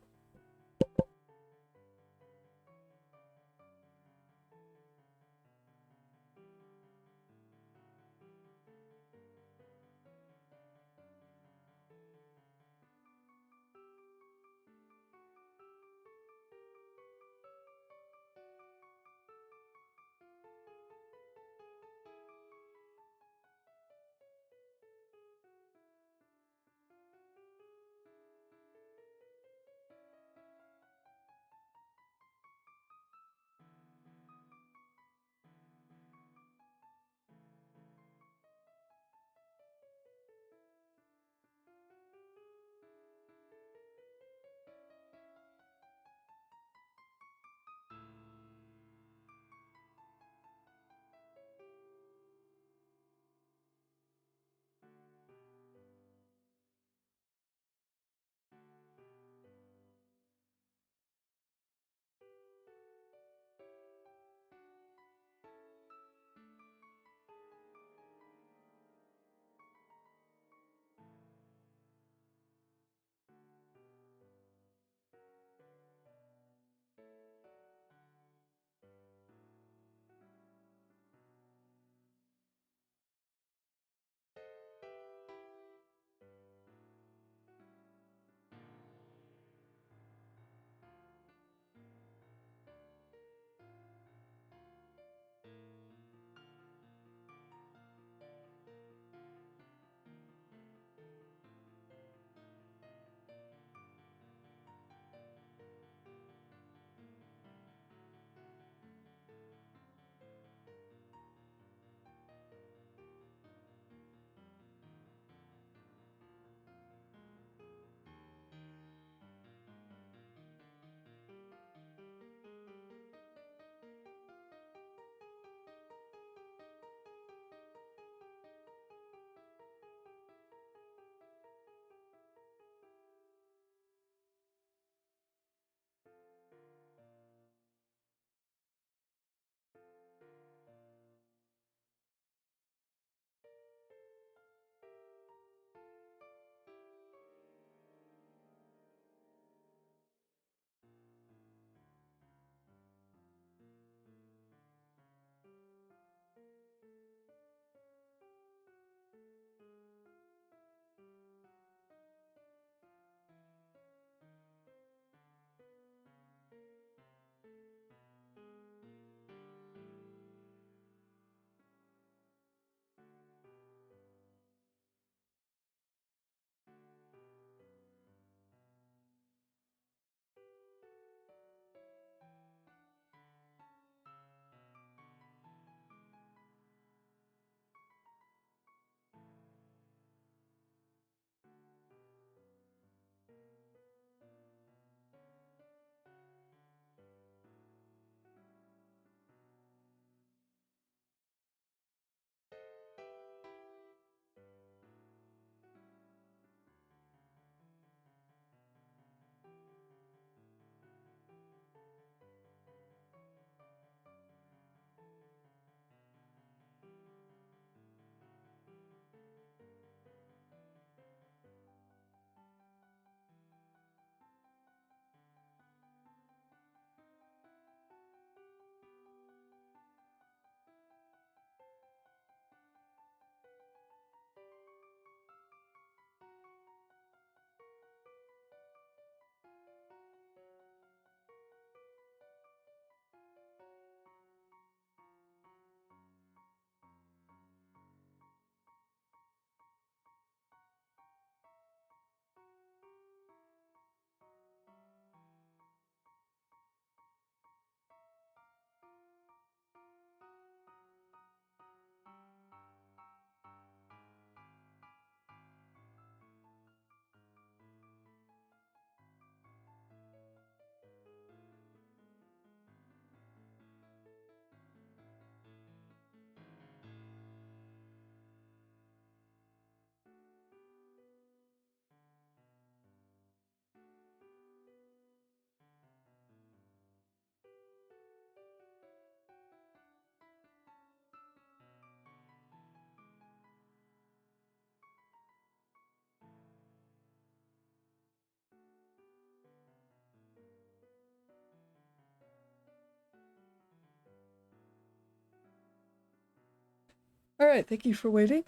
Alright, thank you for waiting.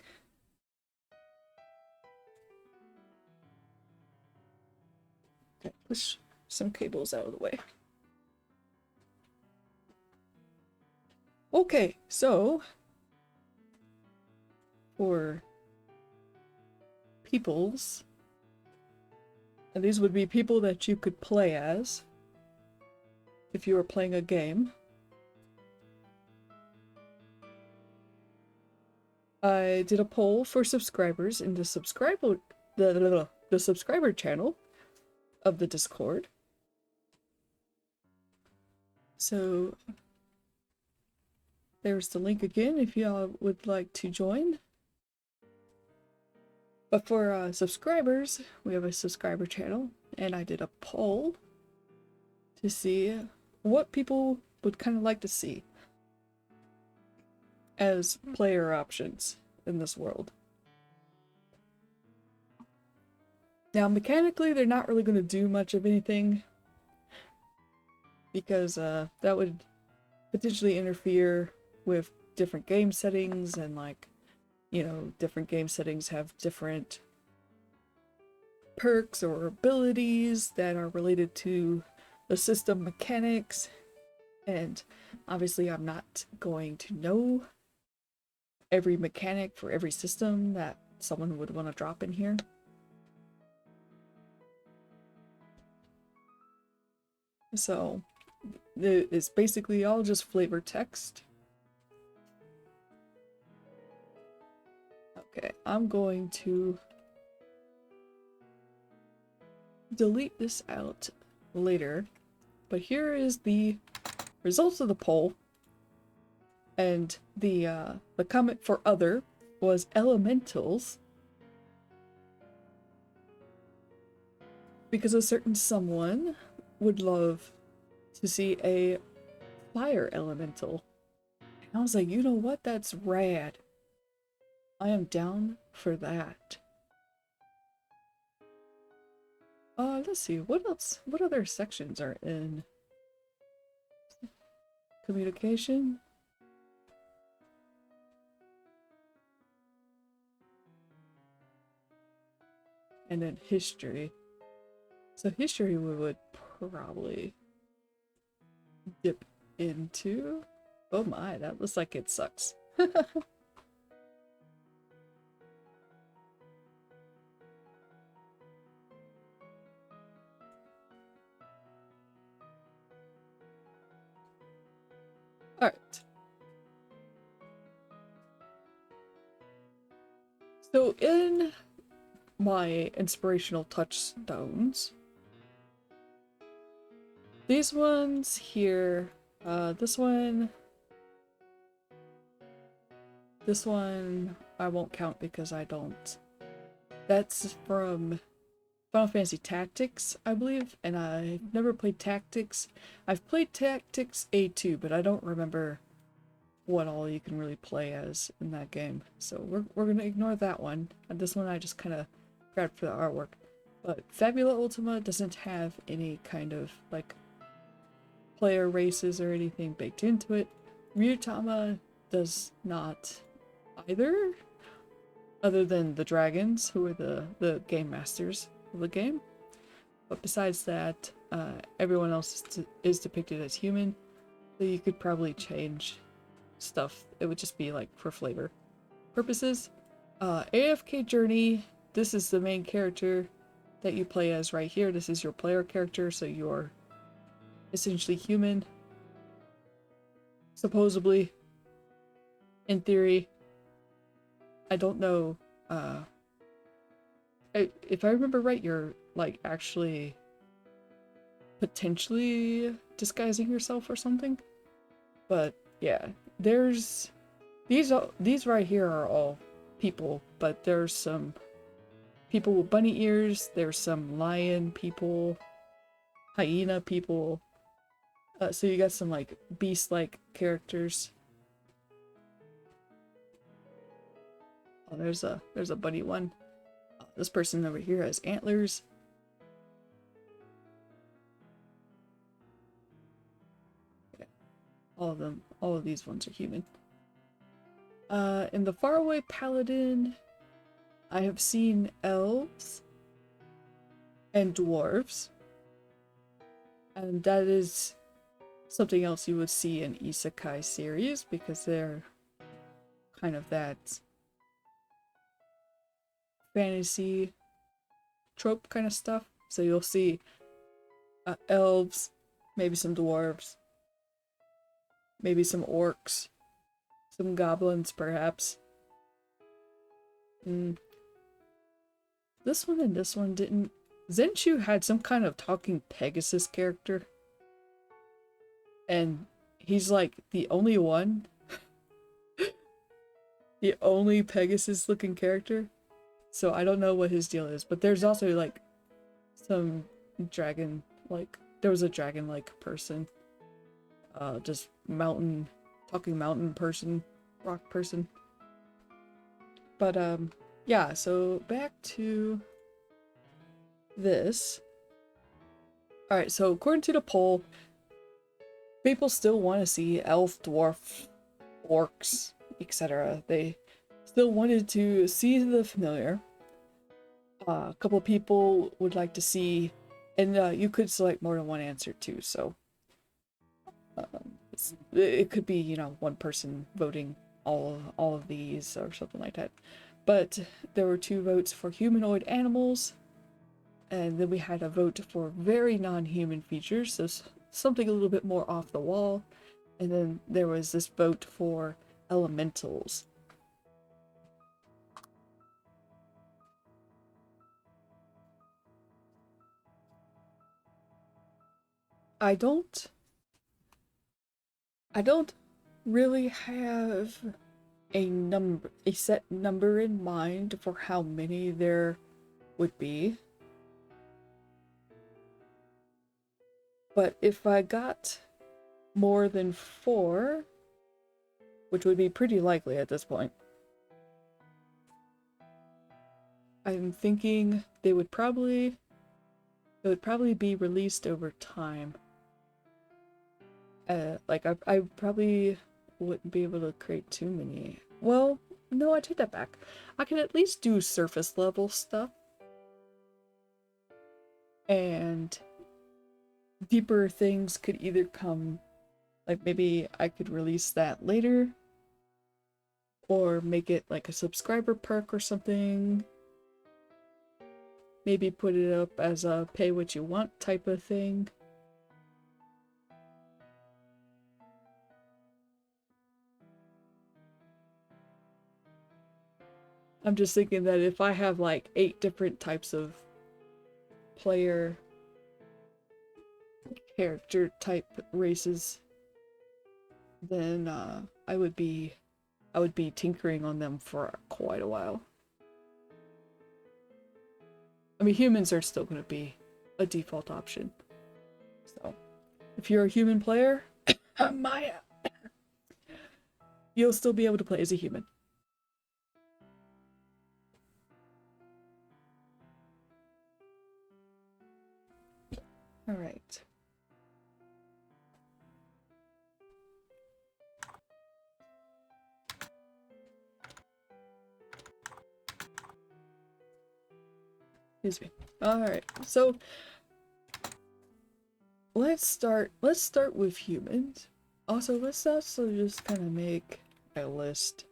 Okay, push some cables out of the way. Okay, so for peoples, and these would be people that you could play as if you were playing a game. I did a poll for subscribers in the subscriber channel of the Discord. So there's the link again if y'all would like to join. But for subscribers, we have a subscriber channel, and I did a poll to see what people would kind of like to see as player options in this world. Now, mechanically, they're not really going to do much of anything because that would potentially interfere with different game settings, and like, you know, different game settings have different perks or abilities that are related to the system mechanics, and obviously I'm not going to know every mechanic for every system that someone would want to drop in here. So it's basically all just flavor text. Okay, I'm going to delete this out later, but here is the results of the poll, and the comment for other was elementals, because a certain someone would love to see a fire elemental. And I was like, you know what? That's rad. I am down for that. Let's see, what else? What other sections are in communication? And then history. So history we would probably dip into. Oh my, that looks like it sucks. Alright. So in my inspirational touchstones, these ones here, this one I won't count because I don't. That's from Final Fantasy Tactics, I believe, and I've never played Tactics. I've played Tactics A2, but I don't remember what all you can really play as in that game. So we're gonna ignore that one. And this one I just kind of grabbed for the artwork. But Fabula Ultima doesn't have any kind of like player races or anything baked into it. Ryutama does not either, other than the dragons, who are the game masters of the game. But besides that, everyone else is depicted as human, so you could probably change stuff. It would just be like for flavor purposes. AFK Journey, this is the main character that you play as right here. This is your player character, so you're essentially human. Supposedly. In theory. I don't know, if I remember right, you're like actually potentially disguising yourself or something. But yeah, there's these right here are all people, but there's some people with bunny ears, there's some lion people, hyena people, so you got some like beast-like characters. Oh, there's a bunny one. This person over here has antlers. Yeah. All of these ones are human. In the Faraway Paladin, I have seen elves and dwarves. And that is something else you would see in isekai series because they're kind of that fantasy trope kind of stuff. So you'll see elves, maybe some dwarves, maybe some orcs, some goblins perhaps. This one and this one didn't. Zenshu had some kind of talking Pegasus character. And he's like the only one. The only Pegasus looking character. So I don't know what his deal is. But there's also like some dragon, like there was a dragon like person. Just mountain, talking mountain person, rock person. But yeah, so back to this. Alright, so according to the poll, people still want to see elf, dwarf, orcs, etc. They still wanted to see the familiar. A couple people would like to see, and you could select more than one answer too, so it could be, you know, one person voting all of these or something like that. But there were 2 votes for humanoid animals, and then we had a vote for very non-human features, so something a little bit more off the wall, and then there was this vote for elementals. I don't really have a set number in mind for how many there would be. But if I got more than 4, which would be pretty likely at this point, I'm thinking it would probably be released over time. Like I probably wouldn't be able to create too many. Well, no, I take that back. I can at least do surface level stuff. And deeper things could either come, like maybe I could release that later, or make it like a subscriber perk or something. Maybe put it up as a pay what you want type of thing. I'm just thinking that if I have like 8 different types of player character type races, then I would be tinkering on them for quite a while. I mean, humans are still going to be a default option. So, if you're a human player, Maya, you'll still be able to play as a human. All right. Excuse me. All right. So let's start with humans. Also, let's also just kind of make a list.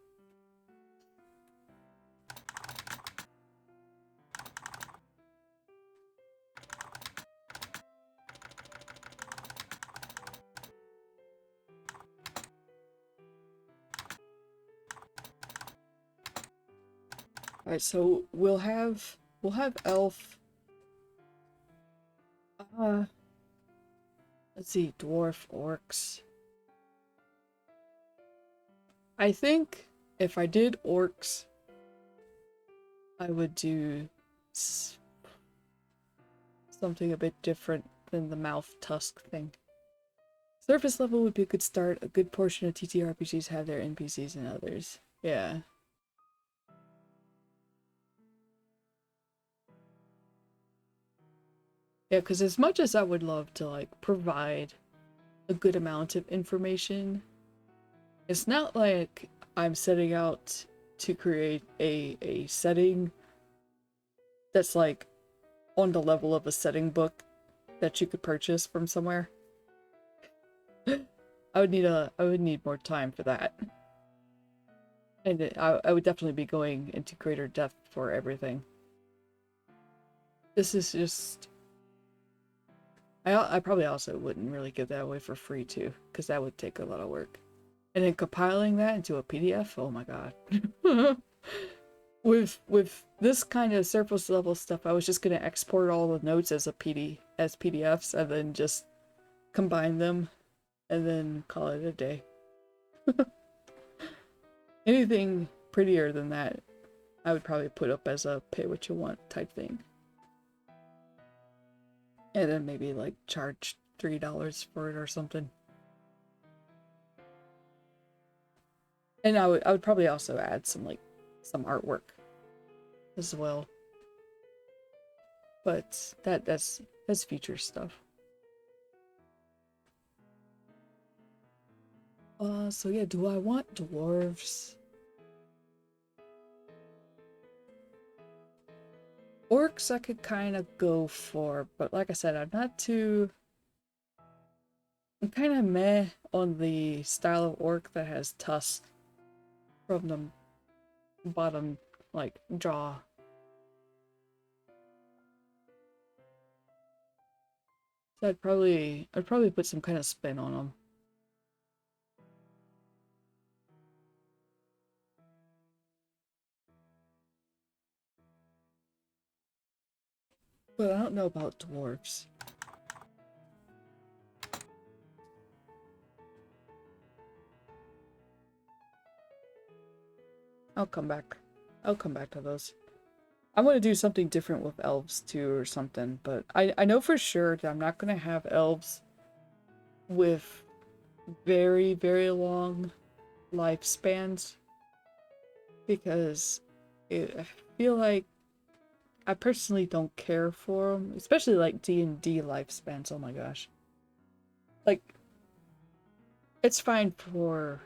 All right, so we'll have elf. Let's see, dwarf, orcs. I think if I did orcs, I would do something a bit different than the mouth tusk thing. Surface level would be a good start. A good portion of TTRPGs have their NPCs and others. Yeah. Yeah, because as much as I would love to, like, provide a good amount of information, it's not like I'm setting out to create a setting that's like on the level of a setting book that you could purchase from somewhere. I would need more time for that. And I would definitely be going into greater depth for everything. This is just... I probably also wouldn't really give that away for free too, because that would take a lot of work. And then compiling that into a PDF, oh my god. With this kind of surface level stuff, I was just gonna export all the notes as as PDFs and then just combine them and then call it a day. Anything prettier than that, I would probably put up as a pay what you want type thing. And then maybe like charge $3 for it or something. And I would probably also add some artwork as well. But that's future stuff. So yeah, do I want dwarves? Orcs I could kind of go for, but like I said, I'm kind of meh on the style of orc that has tusks from the bottom, like, jaw. So I'd probably put some kind of spin on them. But I don't know about dwarves. I'll come back. I'll come back to those. I'm gonna do something different with elves too or something, but I know for sure that I'm not gonna have elves with very, very long lifespans because I feel like I personally don't care for them, especially like D&D lifespans. Oh my gosh. Like, it's fine for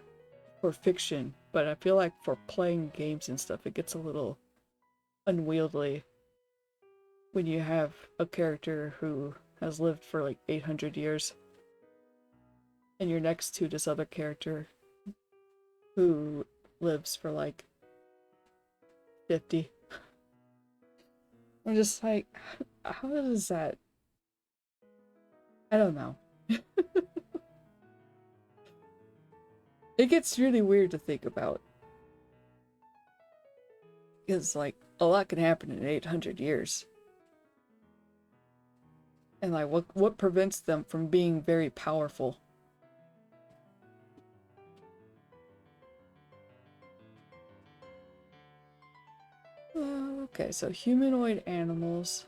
fiction, but I feel like for playing games and stuff, it gets a little unwieldy when you have a character who has lived for like 800 years and you're next to this other character who lives for like 50. I'm just like, how is that? I don't know. It gets really weird to think about. Because, like, a lot can happen in 800 years. And, like, what prevents them from being very powerful? Okay, so humanoid animals.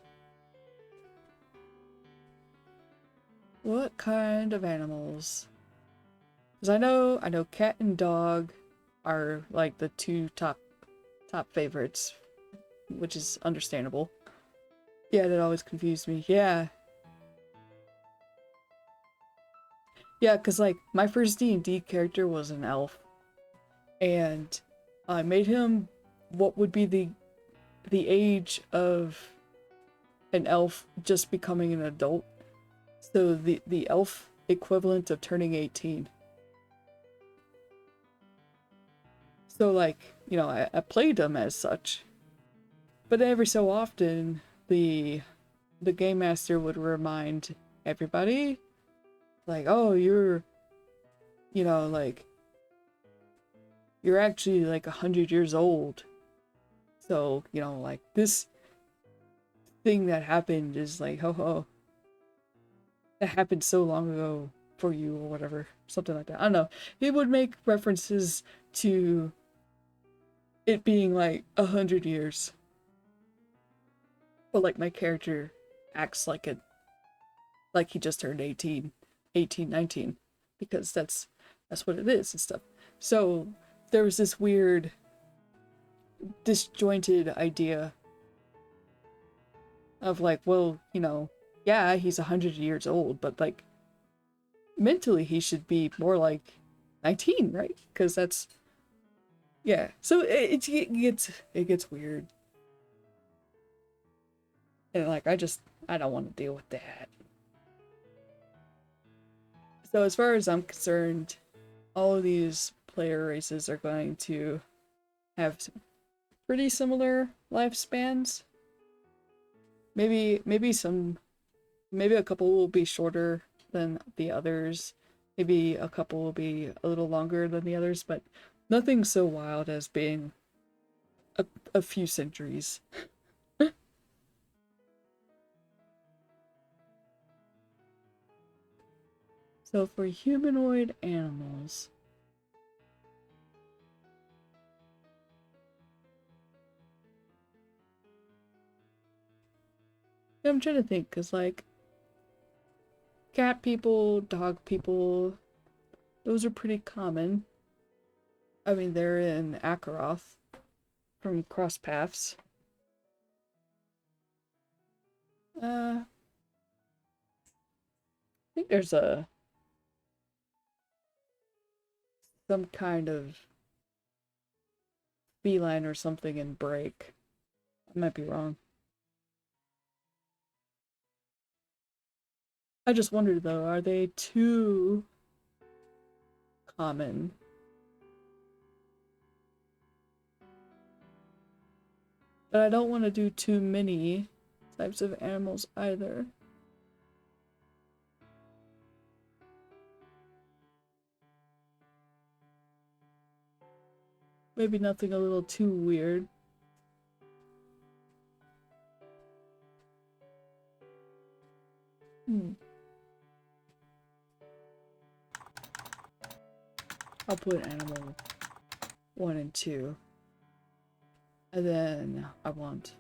What kind of animals? Because I know cat and dog are like the two top favorites, which is understandable. Yeah, that always confused me. Yeah. Yeah, because like my first D&D character was an elf. And I made him what would be the age of an elf just becoming an adult. So the elf equivalent of turning 18. So like, you know, I played him as such. But every so often the game master would remind everybody like, oh, you're, you know, like, you're actually like 100 years old. So, you know, like, this thing that happened is like, ho ho, that happened so long ago for you or whatever. Something like that. I don't know. He would make references to it being like 100 years. But like my character acts like he just turned 18, 19, because that's what it is and stuff. So there was this weird disjointed idea of like, well, you know, yeah, he's 100 years old, but like mentally he should be more like 19, right? Because that's Yeah, so it gets weird. And like I don't want to deal with that. So as far as I'm concerned, all of these player races are going to have pretty similar lifespans. Maybe a couple will be shorter than the others. Maybe a couple will be a little longer than the others, but nothing so wild as being a few centuries. So for humanoid animals, I'm trying to think, because like cat people, dog people, those are pretty common. I mean, they're in Akaroth from Cross Paths. I think there's some kind of feline or something in Break. I might be wrong. I just wondered though, are they too common? But I don't want to do too many types of animals either. Maybe nothing a little too weird. I'll put animal 1 and 2. And then I want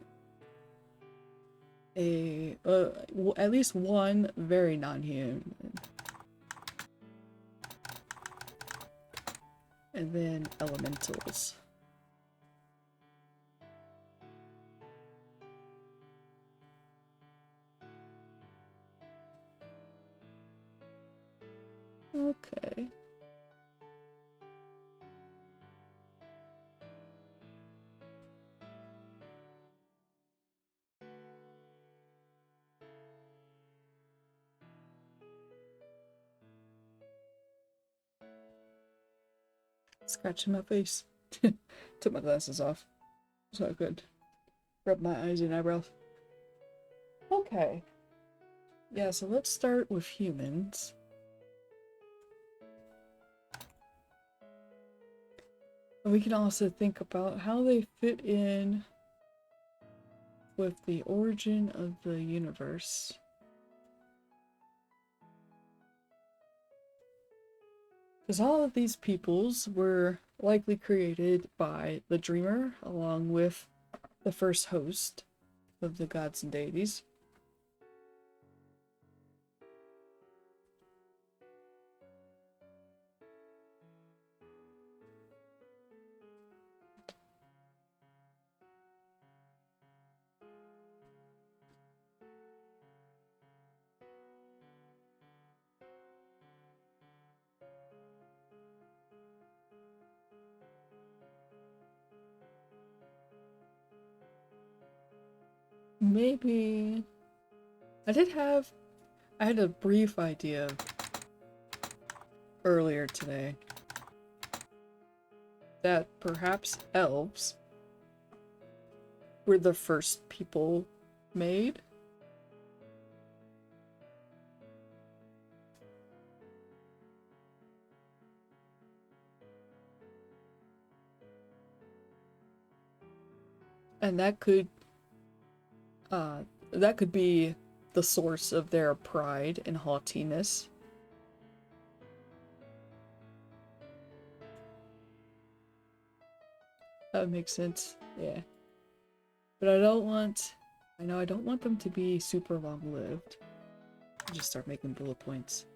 at least one very non-human. And then elementals. Okay. Scratching my face. Took my glasses off so I could rub my eyes and eyebrows. Okay. Yeah, so let's start with humans. We can also think about how they fit in with the origin of the universe. Because all of these peoples were likely created by the Dreamer, along with the first host of the gods and deities. Maybe I had a brief idea earlier today that perhaps elves were the first people made. And that could be the source of their pride and haughtiness. That would make sense, yeah. But I don't want them to be super long-lived. I'll just start making bullet points.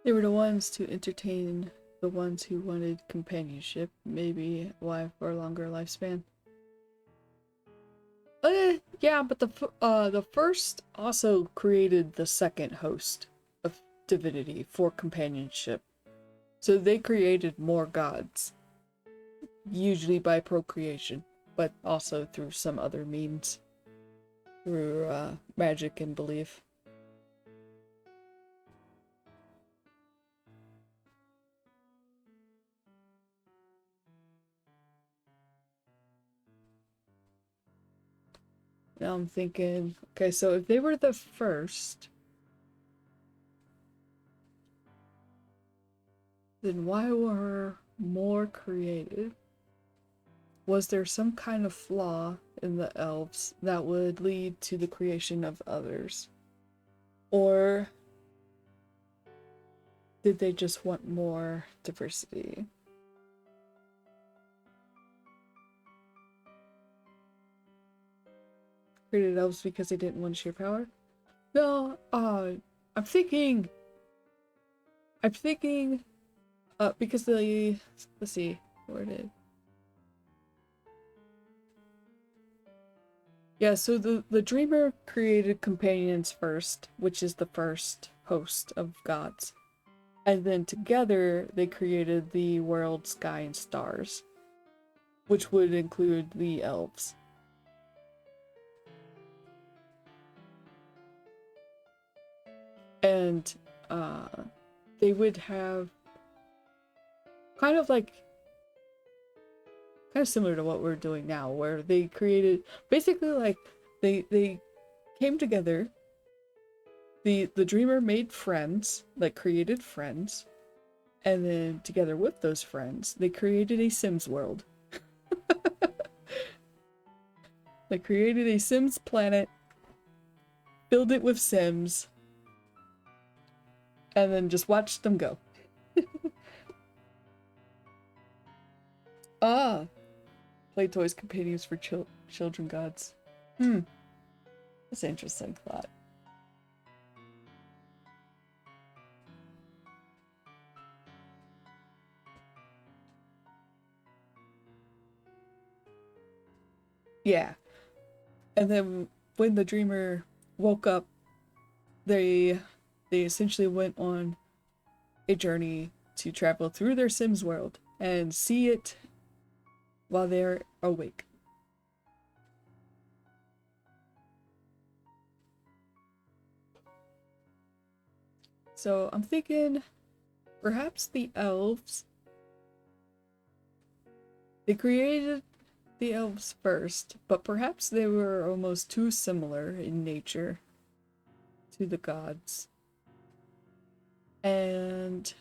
They were the ones to entertain the ones who wanted companionship, maybe a wife or a longer lifespan. Yeah, but the first also created the second host of divinity for companionship. So they created more gods, usually by procreation, but also through some other means, through magic and belief. Now I'm thinking, okay, so if they were the first, then why were more created? Was there some kind of flaw in the elves that would lead to the creation of others? Or did they just want more diversity? Created elves because they didn't want sheer power? No, I'm thinking, because the, let's see, where did, yeah, so the dreamer created companions first, which is the first host of gods. And then together they created the world, sky, and stars, which would include the elves. And they would have kind of similar to what we're doing now, where they created basically like they came together. The dreamer made friends, like created friends, and then together with those friends, they created a Sims world. They created a Sims planet, filled it with Sims, and then just watched them go. Ah, play toys companions for children gods. That's an interesting thought. Yeah. And then when the dreamer woke up, they essentially went on a journey to travel through their Sims world and see it while they're awake. So I'm thinking perhaps the elves, they created the elves first, but perhaps they were almost too similar in nature to the gods. And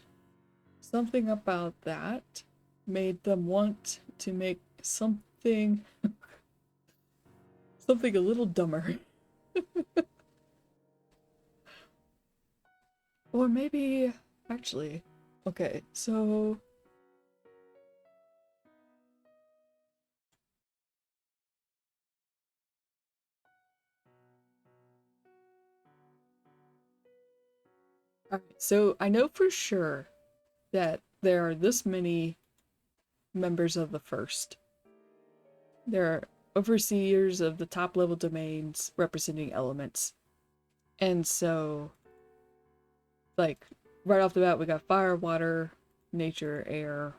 something about that made them want to make something a little dumber. Or maybe actually, okay, so so I know for sure that there are this many members of the first. There are overseers of the top level domains representing elements. And so, like, right off the bat, we got fire, water, nature, air,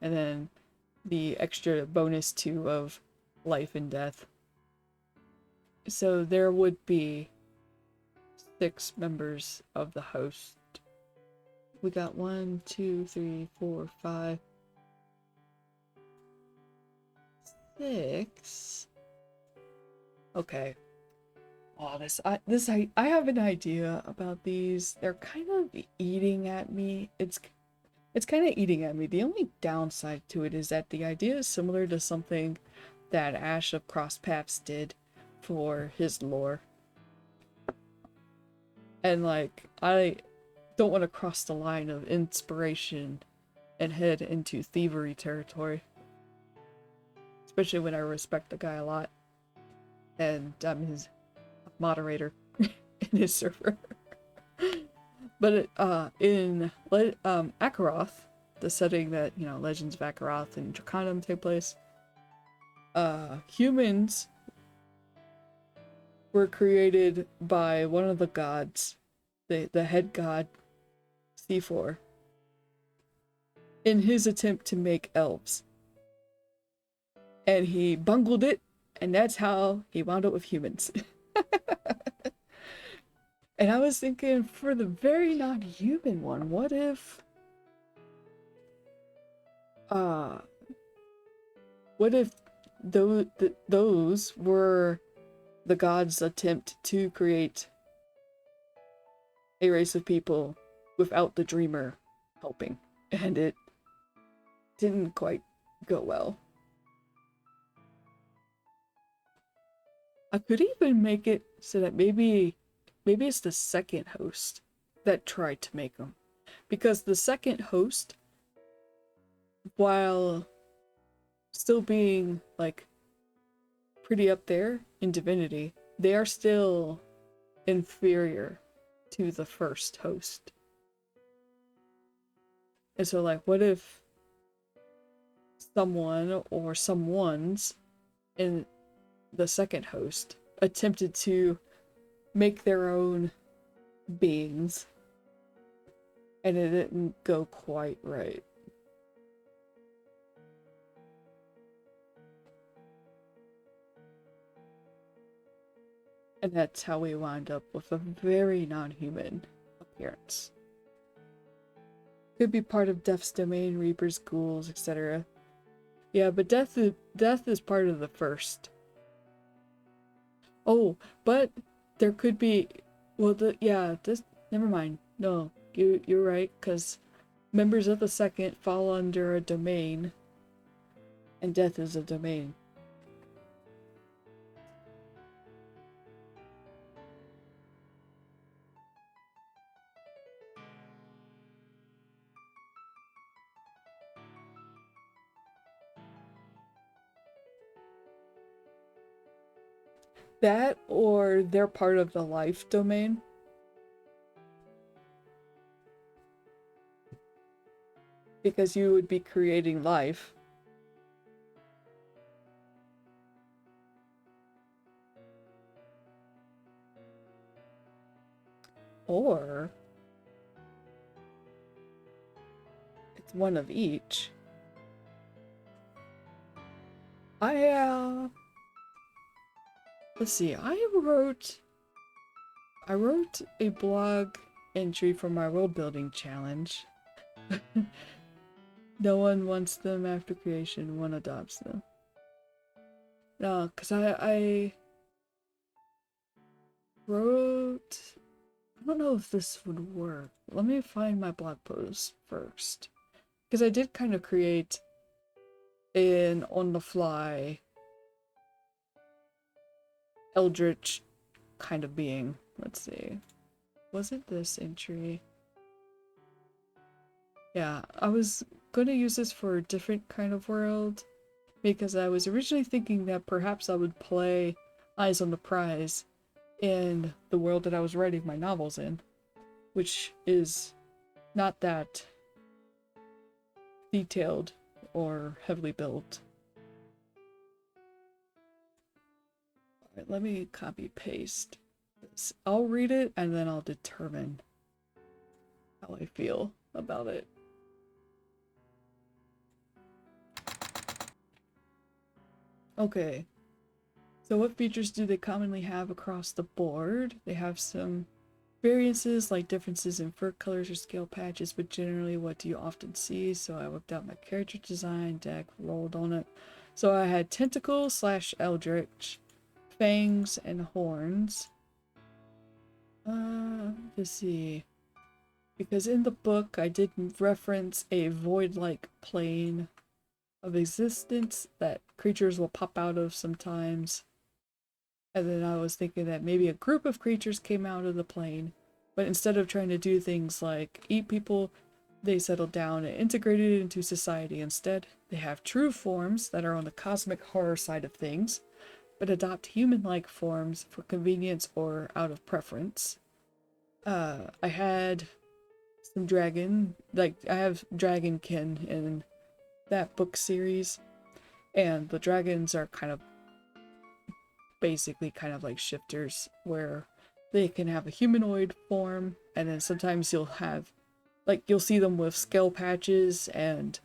and then the extra bonus two of life and death. So there would be 6 members of the host. We got 1, 2, 3, 4, 5, 6. Okay. Oh, I have an idea about these. They're kind of eating at me. It's kind of eating at me. The only downside to it is that the idea is similar to something that Ash of Cross Paths did for his lore. And like, I don't want to cross the line of inspiration and head into thievery territory. Especially when I respect the guy a lot. And I'm his moderator in his server. But in Akaroth, the setting that, you know, Legends of Akaroth and Draconum take place, humans were created by one of the gods, the head god, C4, in his attempt to make elves. And he bungled it, and that's how he wound up with humans. And I was thinking, for the very non-human one, what if... what if those were the gods' attempt to create a race of people without the dreamer helping, and it didn't quite go well. I could even make it so that maybe it's the second host that tried to make them, because the second host, while still being like pretty up there in divinity, they are still inferior to the first host. And so, like, what if someone or someone's in the second host attempted to make their own beings and it didn't go quite right? And that's how we wound up with a very non-human appearance. Could be part of Death's domain, Reapers, ghouls, etc. Yeah, but death is part of the first. Oh, but there could be, well, never mind. No, you're right, because members of the second fall under a domain, and death is a domain. That, or they're part of the life domain. Because you would be creating life. Or it's one of each. Let's see, I wrote a blog entry for my world building challenge. No one wants them after creation, one adopts them. No, because I wrote... I don't know if this would work. Let me find my blog post first. Because I did kind of create an on-the-fly eldritch kind of being. Let's see. Was it this entry? Yeah, I was going to use this for a different kind of world, because I was originally thinking that perhaps I would play Eyes on the Prize in the world that I was writing my novels in, which is not that detailed or heavily built. Alright, let me copy paste this. I'll read it and then I'll determine how I feel about it. Okay, so what features do they commonly have across the board? They have some variances like differences in fur colors or scale patches, but generally what do you often see? So I whipped out my character design deck, rolled on it. So I had tentacle / eldritch, fangs, and horns. Let's see. Because in the book I did reference a void-like plane of existence that creatures will pop out of sometimes. And then I was thinking that maybe a group of creatures came out of the plane, but instead of trying to do things like eat people, they settled down and integrated into society instead. They have true forms that are on the cosmic horror side of things, but adopt human-like forms for convenience or out of preference. I had some dragon. Like, I have Dragonkin in that book series, and the dragons are kind of basically kind of like shifters, where they can have a humanoid form, and then sometimes you'll have, like, you'll see them with scale patches and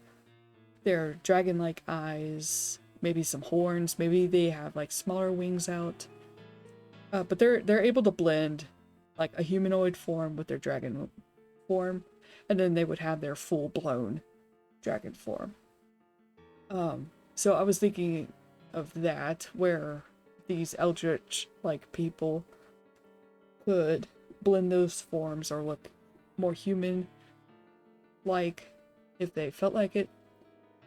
their dragon-like eyes, maybe some horns, maybe they have like smaller wings out. But they're able to blend like a humanoid form with their dragon form, and then they would have their full-blown dragon form. So I was thinking of that, where these eldritch like people could blend those forms or look more human like if they felt like it.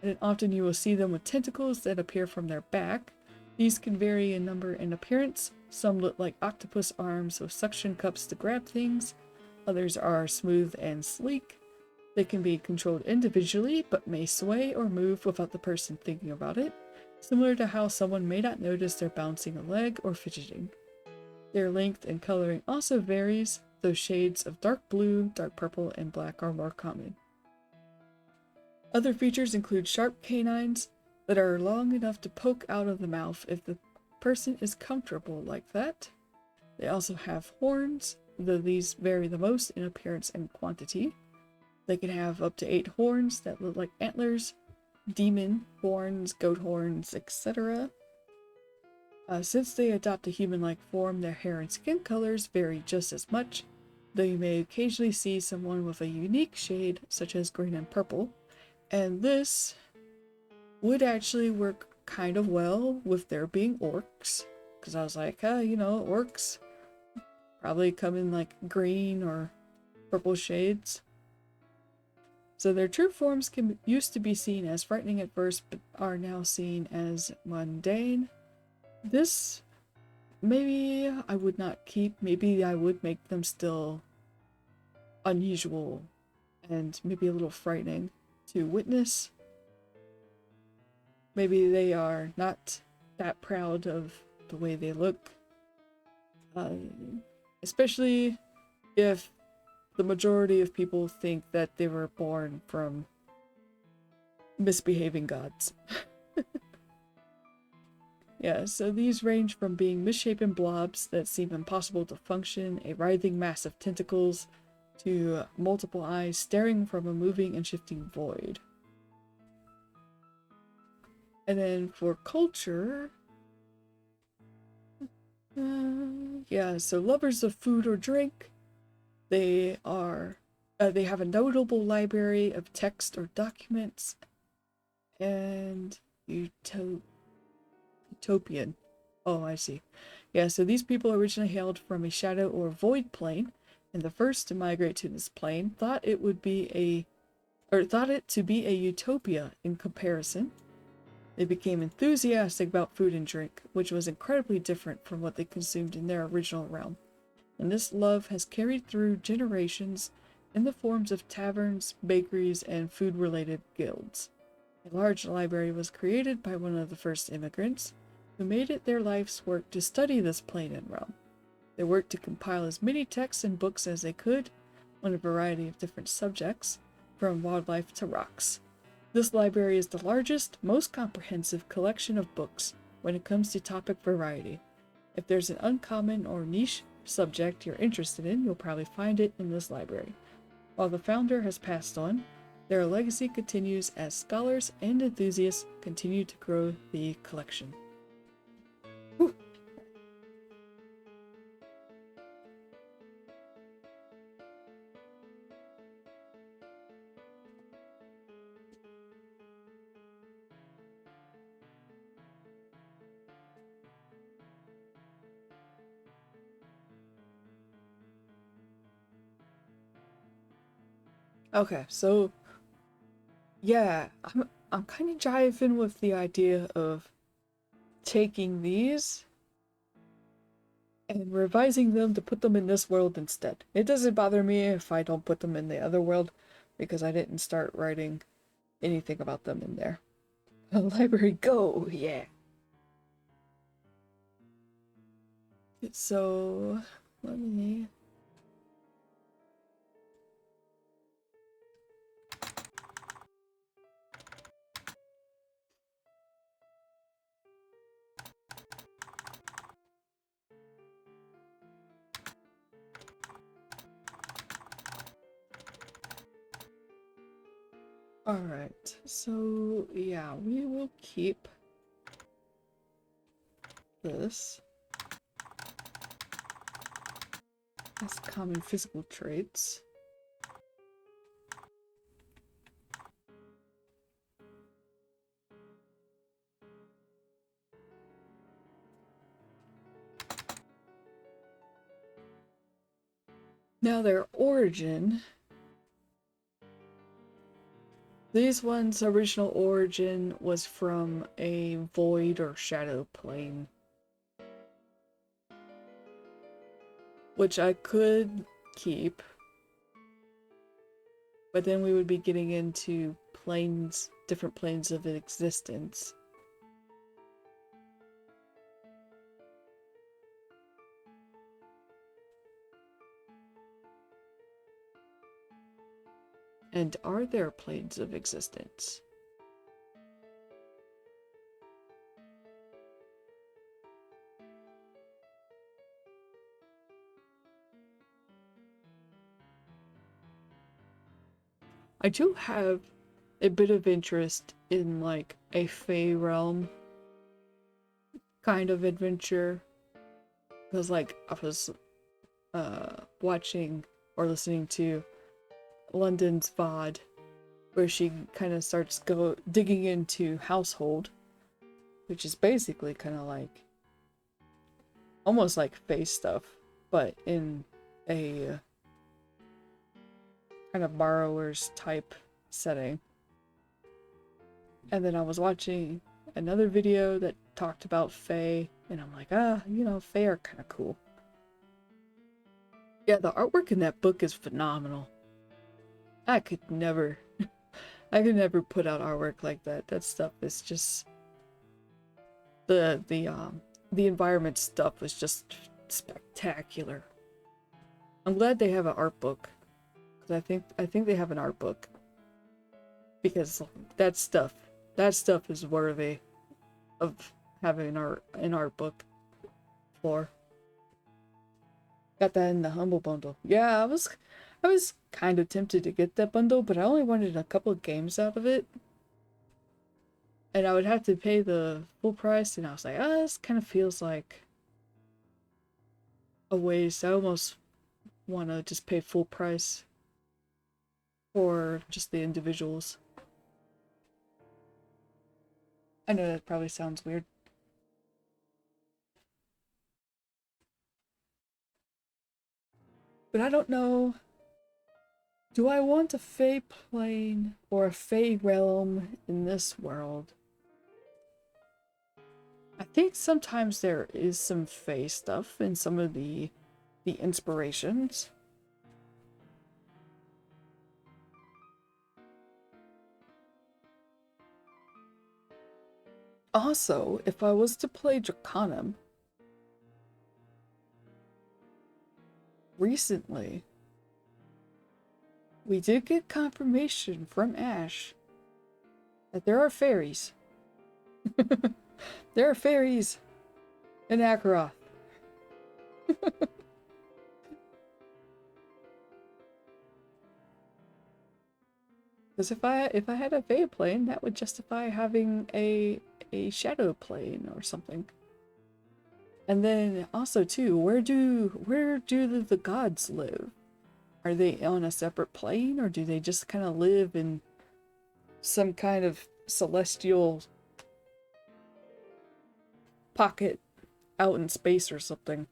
And often you will see them with tentacles that appear from their back. These can vary in number and appearance. Some look like octopus arms with suction cups to grab things. Others are smooth and sleek. They can be controlled individually, but may sway or move without the person thinking about it, similar to how someone may not notice they're bouncing a leg or fidgeting. Their length and coloring also varies, though shades of dark blue, dark purple, and black are more common. Other features include sharp canines that are long enough to poke out of the mouth if the person is comfortable like that. They also have horns, though these vary the most in appearance and quantity. They can have up to 8 horns that look like antlers, demon horns, goat horns, etc. Since they adopt a human-like form, their hair and skin colors vary just as much, though you may occasionally see someone with a unique shade, such as green and purple. And this would actually work kind of well with there being orcs, because I was like, orcs probably come in like green or purple shades. So their true forms used to be seen as frightening at first, but are now seen as mundane. This, maybe I would not keep. Maybe I would make them still unusual and maybe a little frightening to witness. Maybe they are not that proud of the way they look. Especially if the majority of people think that they were born from misbehaving gods. Yeah, so these range from being misshapen blobs that seem impossible to function, a writhing mass of tentacles, to multiple eyes staring from a moving and shifting void. And then for culture, so lovers of food or drink, they have a notable library of text or documents, and utopian. Oh, I see. Yeah, so these people originally hailed from a shadow or void plane, and the first to migrate to this plane thought it to be a utopia in comparison. They became enthusiastic about food and drink, which was incredibly different from what they consumed in their original realm. And this love has carried through generations in the forms of taverns, bakeries, and food-related guilds. A large library was created by one of the first immigrants, who made it their life's work to study this plane and realm. They worked to compile as many texts and books as they could on a variety of different subjects, from wildlife to rocks. This library is the largest, most comprehensive collection of books when it comes to topic variety. If there's an uncommon or niche subject you're interested in, you'll probably find it in this library. While the founder has passed on, their legacy continues as scholars and enthusiasts continue to grow the collection. Whew. Okay, so yeah, I'm kind of jiving with the idea of taking these and revising them to put them in this world instead. It doesn't bother me if I don't put them in the other world, because I didn't start writing anything about them in there. Library go, yeah. So let me Alright, so yeah, we will keep this as common physical traits. Now their origin. These ones' original origin was from a void or shadow plane, which I could keep, but then we would be getting into planes, different planes of existence. And are there planes of existence? I do have a bit of interest in like a Fey realm kind of adventure, because like I was watching or listening to London's VOD where she kind of starts digging into household, which is basically kind of like almost like Fey stuff, but in a kind of borrowers type setting. And then I was watching another video that talked about Fae, and I'm like, you know, Fae are kind of cool. Yeah, the artwork in that book is phenomenal. I could never put out artwork like that. That stuff is just the environment stuff was just spectacular. I'm glad they have an art book, because I think they have an art book, because that stuff is worthy of having an art book for. Got that in the Humble Bundle. Yeah, I was kind of tempted to get that bundle, but I only wanted a couple of games out of it. And I would have to pay the full price, and I was like, this kind of feels like a waste. I almost want to just pay full price for just the individuals. I know that probably sounds weird. But I don't know. Do I want a Fey plane or a Fey realm in this world? I think sometimes there is some Fey stuff in some of the inspirations. Also, if I was to play Draconum recently, we did get confirmation from Ash that there are fairies. There are fairies in Azeroth. Because if I had a Fey plane, that would justify having a shadow plane or something. And then also too, where do the gods live? Are they on a separate plane, or do they just kind of live in some kind of celestial pocket out in space or something?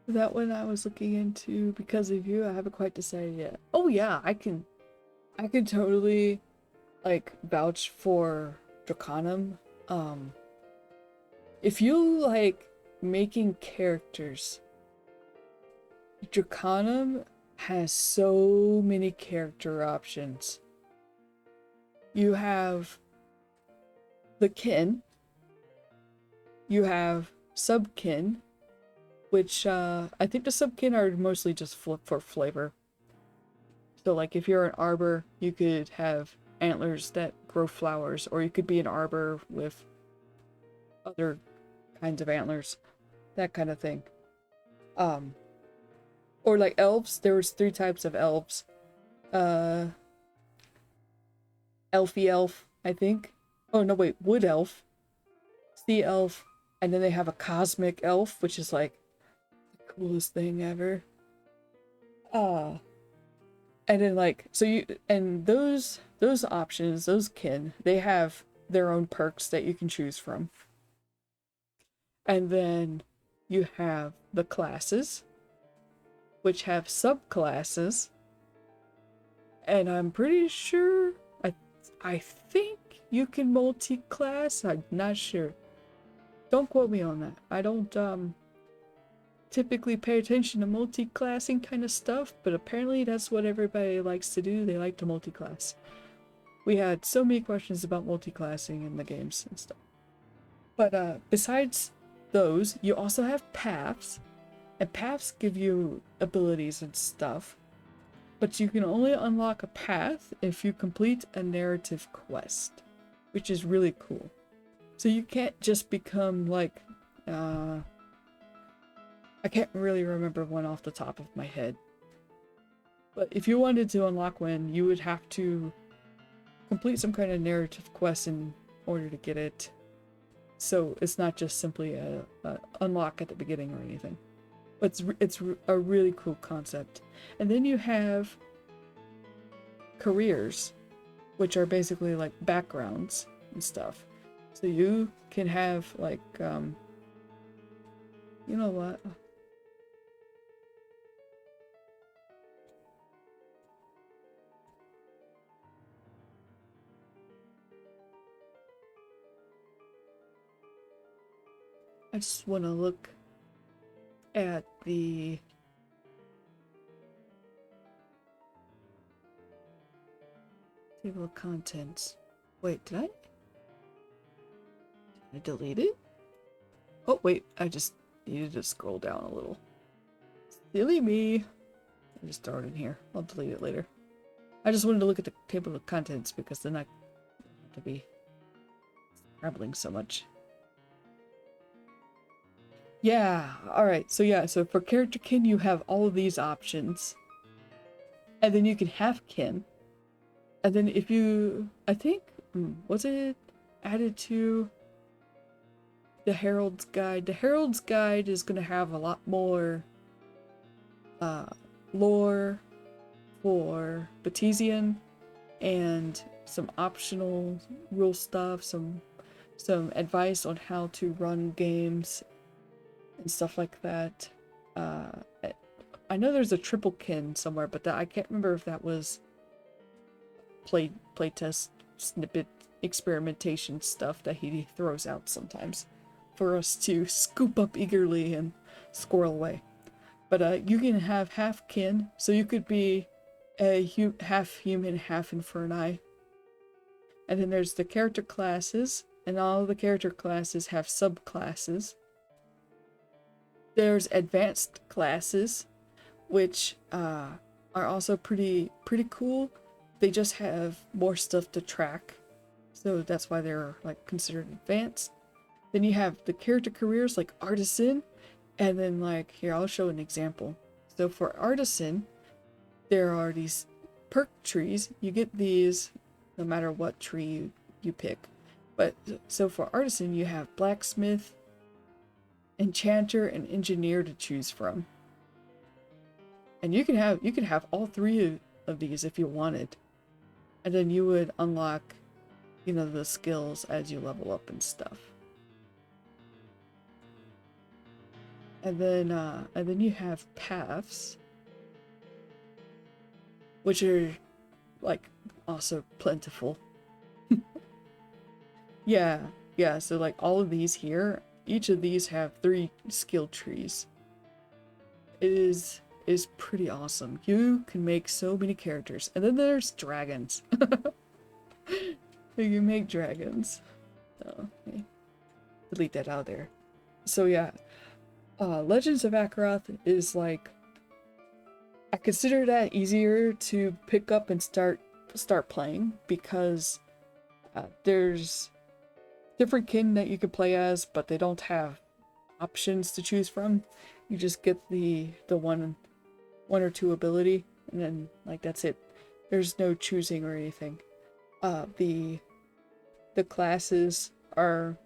That one I was looking into because of you. I haven't quite decided yet. Oh yeah, I can totally like vouch for Draconum. If you like making characters, Draconum has so many character options. You have the kin, you have subkin, which I think the subkin are mostly just for flavor. So like if you're an arbor, you could have antlers that grow flowers, or you could be an arbor with other kinds of antlers, that kind of thing. Or like elves, there was 3 types of elves. Uh, Elfie elf, I think. Oh no, wait, wood elf, sea elf, and then they have a cosmic elf, which is like the coolest thing ever. Uh, and then like so you and those options, those kin, they have their own perks that you can choose from. And then you have the classes, which have subclasses. And I'm pretty sure I think you can multi-class. I'm not sure. Don't quote me on that. I don't typically pay attention to multi-classing kind of stuff, but apparently that's what everybody likes to do. They like to multi-class. We had so many questions about multi-classing in the games and stuff. But besides those, you also have paths, and paths give you abilities and stuff. But you can only unlock a path if you complete a narrative quest, which is really cool. So you can't just become like, I can't really remember one off the top of my head. But if you wanted to unlock one, you would have to complete some kind of narrative quest in order to get it. So it's not just simply a unlock at the beginning or anything. But it's a really cool concept. And then you have careers, which are basically like backgrounds and stuff. So you can have like, you know what? I just want to look at the table of contents. Wait, did I delete it? Oh, wait, I just needed to scroll down a little. Silly me. I just throw it in here. I'll delete it later. I just wanted to look at the table of contents because then I don't have to be scrabbling so much. Yeah, alright, so for character kin you have all of these options. And then you can have kin. And then if you, I think, was it added to the Herald's Guide? The Herald's Guide is going to have a lot more lore for Batesian and some optional rule stuff, some advice on how to run games and stuff like that. I know there's a triple kin somewhere, but I can't remember if that was playtest snippet experimentation stuff that he throws out sometimes for us to scoop up eagerly and squirrel away. But you can have half kin, so you could be a half human, half inferni. And then there's the character classes, and all the character classes have subclasses. There's advanced classes, which are also pretty cool. They just have more stuff to track, so that's why they're like considered advanced. Then you have the character careers like artisan, and then like here I'll show an example. So for artisan, there are these perk trees. You get these no matter what tree you pick. But so for artisan, you have blacksmith, enchanter, and engineer to choose from. And you can have all 3 of these if you wanted. And then you would unlock, you know, the skills as you level up and stuff. And then you have paths, which are like also plentiful. Yeah, so like all of these here, each of these have 3 skill trees. It is pretty awesome. You can make so many characters. And then there's dragons. You can make dragons. let me delete that out of there. So yeah, Legends of Zakkariiart is like, I consider that easier to pick up and start playing because there's different kin that you can play as, but they don't have options to choose from. You just get the one or two ability, and then like that's it. There's no choosing or anything. The classes are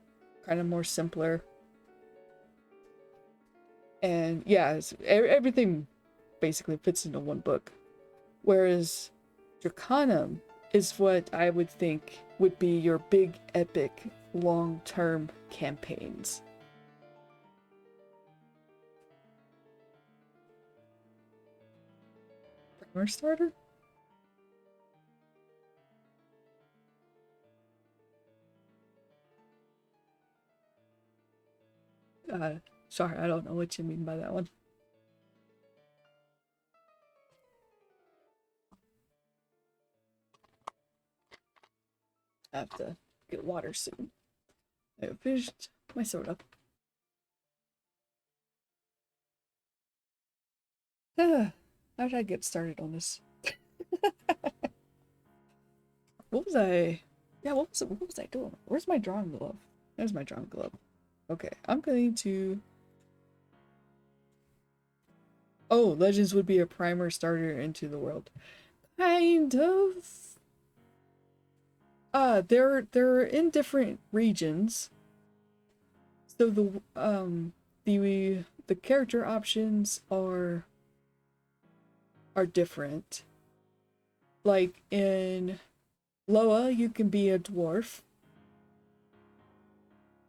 kind of more simpler, and yeah, everything basically fits into one book. Whereas Draconum is what I would think would be your big epic long-term campaigns. Primer starter? Sorry, I don't know what you mean by that one. I have to get water soon. I finished my soda. How did I get started on this? What was I? Yeah, what was I doing? Where's my drawing glove? There's my drawing glove. Okay, I'm going to... Oh, Legends would be a primer starter into the world. Kind of. They're in different regions. So the character options are different. Like in Loa, you can be a dwarf,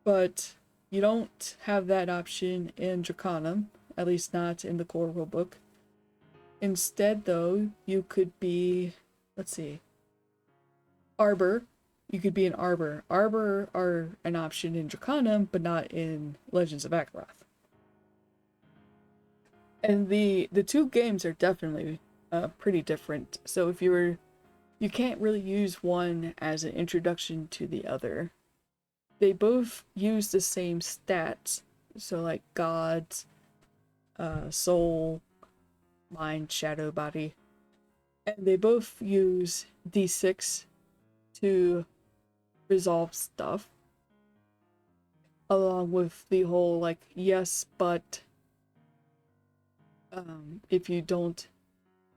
but you don't have that option in Draconum, at least not in the core rulebook. Instead, though, you could be, let's see, Arbor. You could be an Arbor. Arbor are an option in Draconum, but not in Legends of Zakkariiart. And the two games are definitely pretty different. So if you can't really use one as an introduction to the other. They both use the same stats. So like gods, soul, mind, shadow, body. And they both use D6 to resolve stuff. Along with the whole like, yes, but if you don't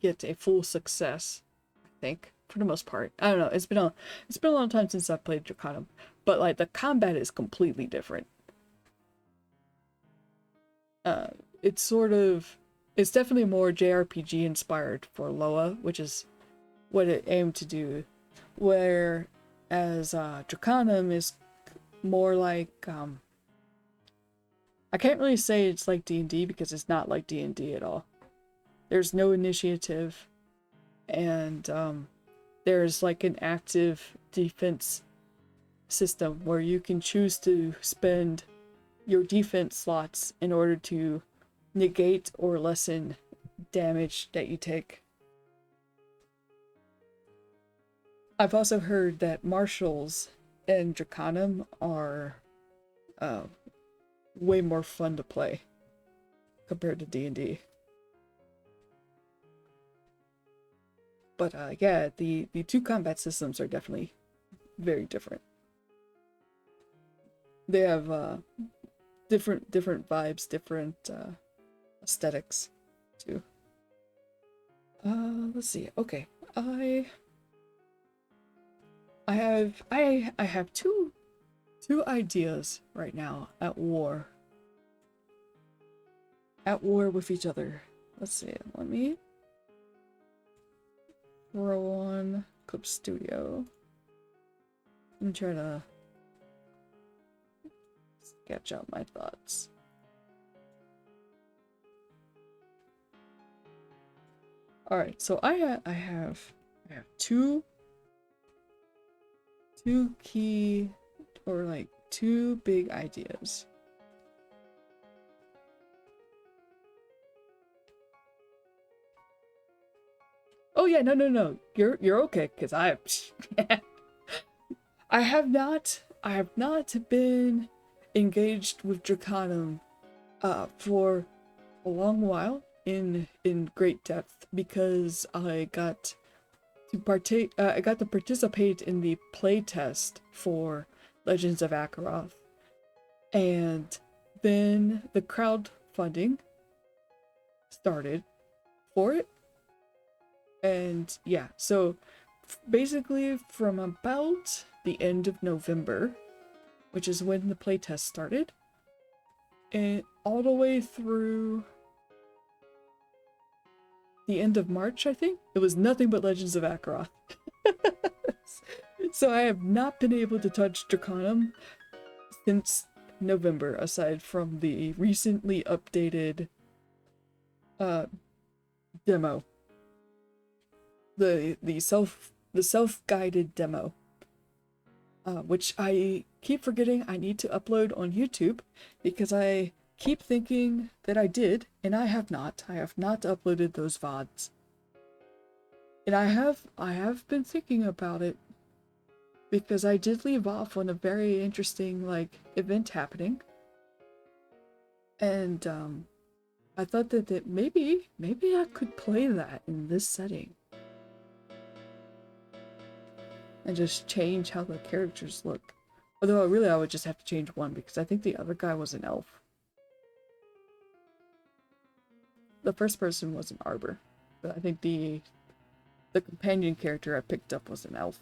get a full success, I think, for the most part. I don't know, it's been a long time since I've played Draconum, but like the combat is completely different. It's definitely more JRPG inspired for Loa, which is what it aimed to do. Whereas Draconum is more like I can't really say it's like D&D because it's not like D&D at all. There's no initiative, and there's like an active defense system where you can choose to spend your defense slots in order to negate or lessen damage that you take. I've also heard that martials in Draconum are way more fun to play compared to D&D. But yeah, the two combat systems are definitely very different. They have different vibes, different aesthetics too. Let's see. Okay, I have two ideas right now at war with each other. Let's see. Let me throw on Clip Studio. Let me try to sketch out my thoughts. All right, so I have two key, or like two big ideas. Oh yeah, no. You're okay, because I have not I have not been engaged with Dracanum for a long while in great depth because I got to participate in the playtest for Legends of Akaroth, and then the crowdfunding started for it, and yeah, so basically from about the end of November, which is when the playtest started, and all the way through the end of March, I think, it was nothing but Legends of Akaroth. So I have not been able to touch Dracanum since November, aside from the recently updated demo. The self-guided demo. Which I keep forgetting I need to upload on YouTube because I keep thinking that I did, and I have not. I have not uploaded those VODs. And I have been thinking about it because I did leave off on a very interesting, like, event happening. And, I thought that maybe I could play that in this setting. And just change how the characters look. Although really I would just have to change one because I think the other guy was an elf. The first person was an arbor, but I think the companion character I picked up was an elf.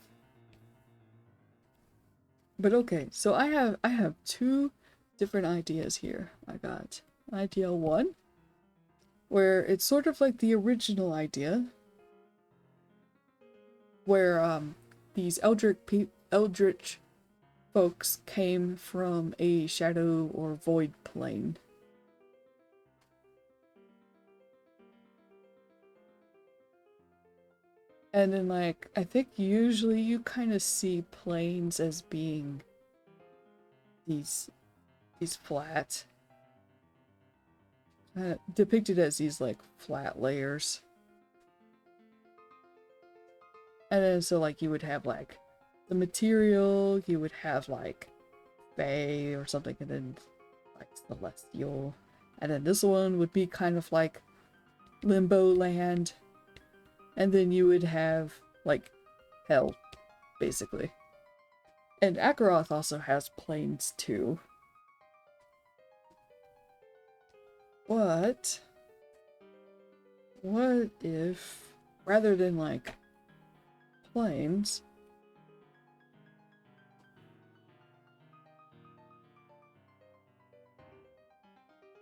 But okay, so I have two different ideas here. I got idea one, where it's sort of like the original idea, where these eldritch folks came from a shadow or void plane. And then, like, I think usually you kind of see planes as being these flat, depicted as these, like, flat layers. And then, so, like, you would have, like, the material, you would have, like, Fae or something, and then, like, Celestial. And then this one would be kind of like Limbo Land. And then you would have, like, Hell, basically. And Akaroth also has planes, too. What if, rather than, like, planes,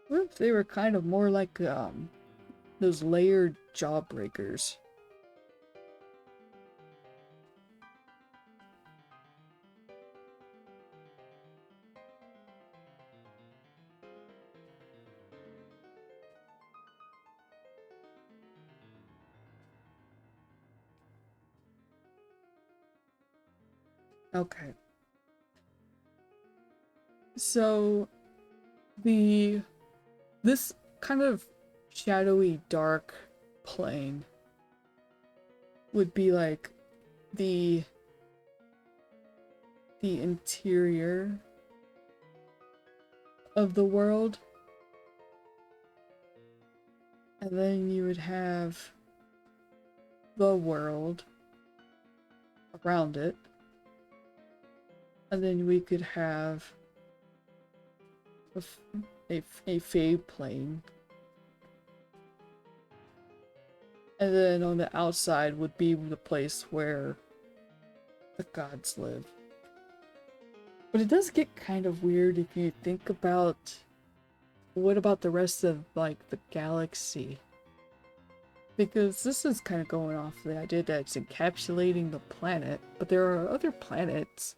what if they were kind of more like, those layered jawbreakers? Okay. So, this kind of shadowy dark plane would be like the interior of the world, and then you would have the world around it, and then we could have a Fae plane, and then on the outside would be the place where the gods live. But it does get kind of weird if you think about what about the rest of, like, the galaxy? Because this is kind of going off the idea that it's encapsulating the planet, but there are other planets.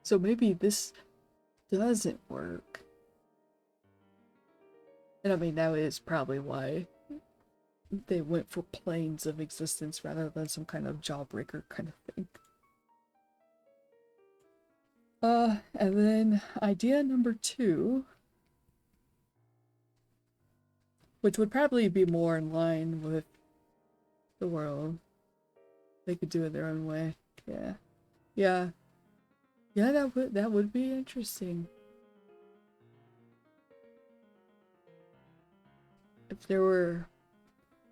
So maybe this doesn't work. And I mean, that is probably why they went for planes of existence rather than some kind of jawbreaker kind of thing. And then idea number two, which would probably be more in line with the world, They could do it their own way. Yeah. Yeah. Yeah, that would be interesting. If there were,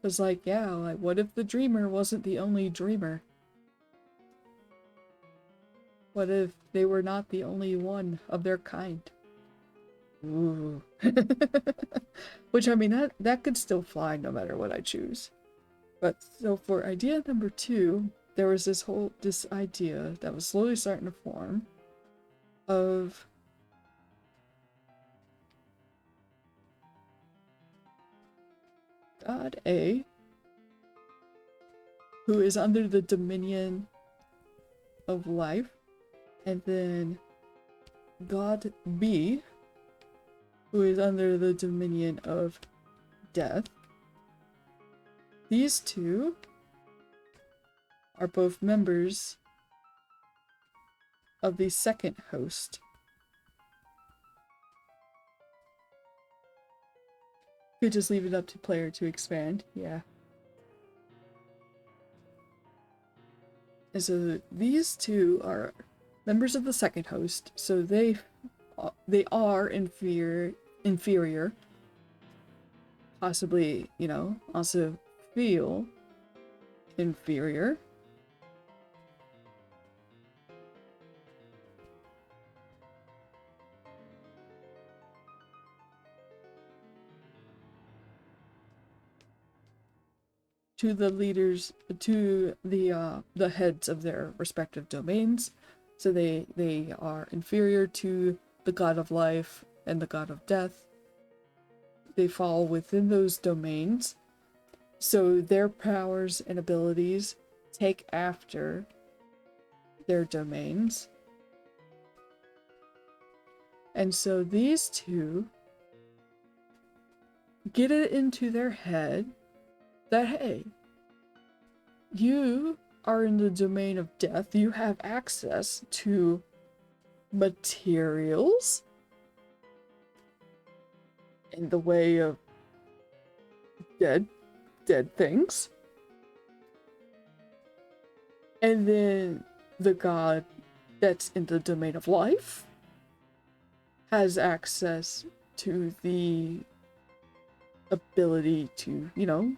cause like, yeah, like what if the dreamer wasn't the only dreamer? What if they were not the only one of their kind? Ooh. Which, I mean, that could still fly no matter what I choose. But so for idea number 2, there was this idea that was slowly starting to form of God A, who is under the dominion of life, and then God B, who is under the dominion of death. These two are both members of the second host. Could just leave it up to player to expand, yeah. And so these two are members of the second host, so they are inferior, possibly, you know, also feel inferior. To the leaders, to the heads of their respective domains. So they are inferior to the god of life and the god of death. They fall within those domains, so their powers and abilities take after their domains. And so these two get it into their head that, hey, you are in the domain of death, you have access to materials in the way of dead things. And then the god that's in the domain of life has access to the ability to, you know,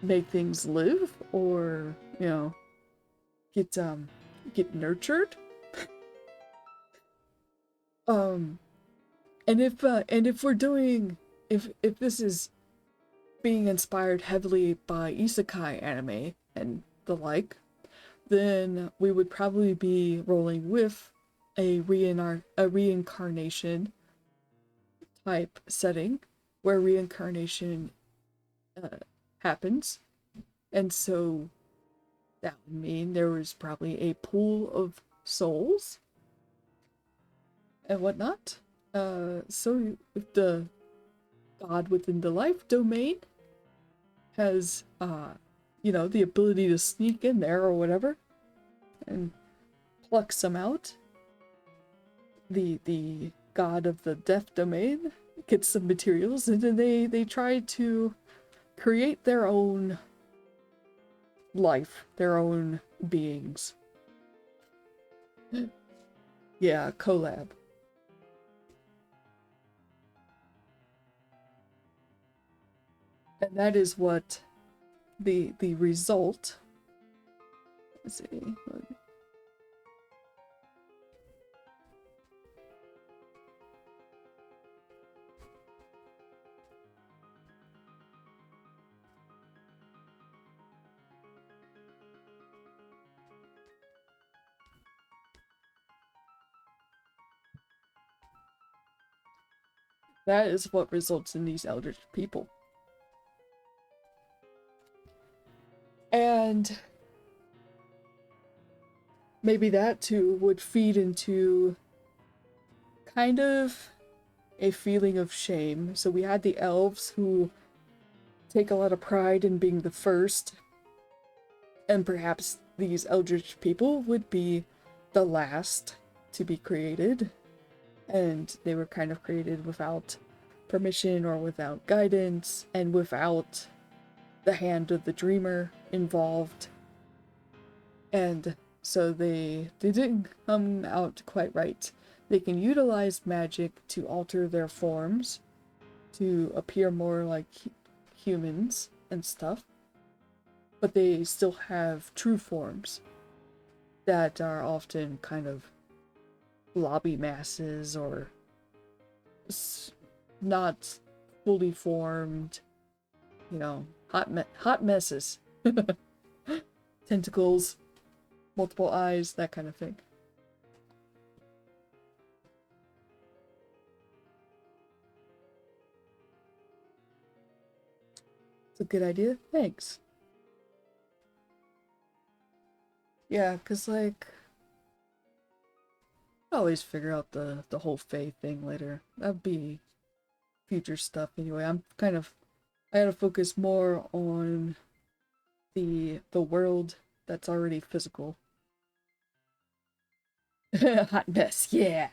make things live, or, you know, get nurtured. And if we're doing, if this is being inspired heavily by isekai anime and the like, then we would probably be rolling with a reincarnation type setting where reincarnation happens. And so that would mean there was probably a pool of souls and whatnot. So if the god within the life domain has, you know, the ability to sneak in there or whatever and pluck some out, the god of the death domain gets some materials, and then they try to create their own life, their own beings. Yeah, collab. And that is what the result. Let's see. That is what results in these eldritch people. And maybe that too would feed into kind of a feeling of shame. So we had the elves who take a lot of pride in being the first, and perhaps these eldritch people would be the last to be created, and they were kind of created without permission or without guidance and without the hand of the dreamer involved. And so they didn't come out quite right. They can utilize magic to alter their forms to appear more like humans and stuff, but they still have true forms that are often kind of blobby masses or not fully formed, you know, hot messes. Tentacles, multiple eyes, that kind of thing. It's a good idea. Thanks. Yeah, cause like I always figure out the whole Fae thing later. That'd be future stuff anyway. I gotta focus more on the world that's already physical. Hot mess, yeah.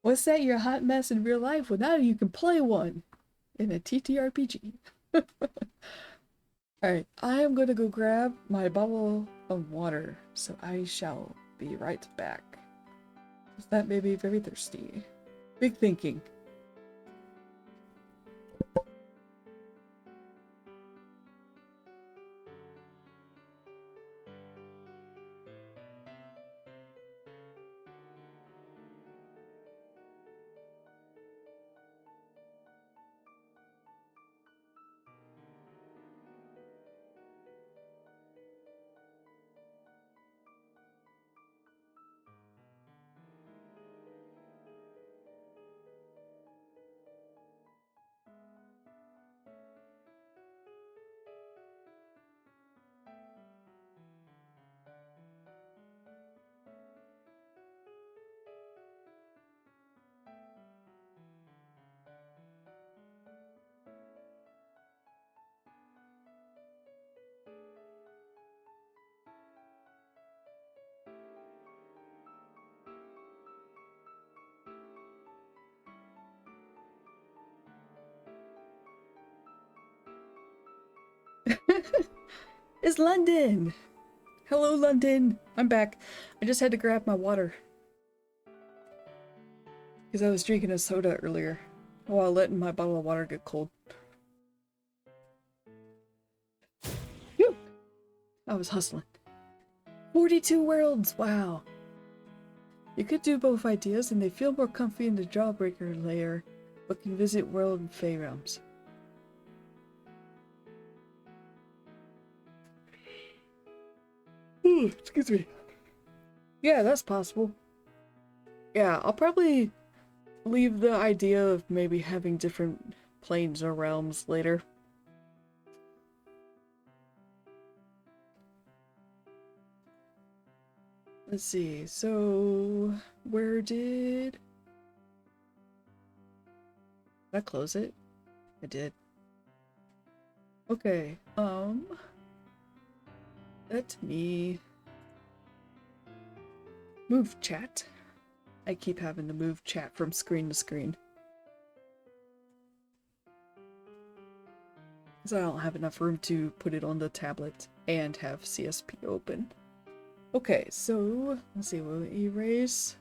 What's that? You're a hot mess in real life? Well, now you can play one in a TTRPG. Alright, I am gonna go grab my bottle of water, so I shall be right back. That made me very thirsty. Big thinking. It's London! Hello, London! I'm back. I just had to grab my water. Because I was drinking a soda earlier while letting my bottle of water get cold. Phew! I was hustling. 42 worlds! Wow! You could do both ideas, and they feel more comfy in the Jawbreaker layer, but can visit world and Fae realms. Ooh, excuse me. Yeah, that's possible. Yeah, I'll probably leave the idea of maybe having different planes or realms later. Let's see, so where did I close it? I did. Okay, let me move chat. I keep having to move chat from screen to screen. Because I don't have enough room to put it on the tablet and have CSP open. Okay, so let's see, we'll erase.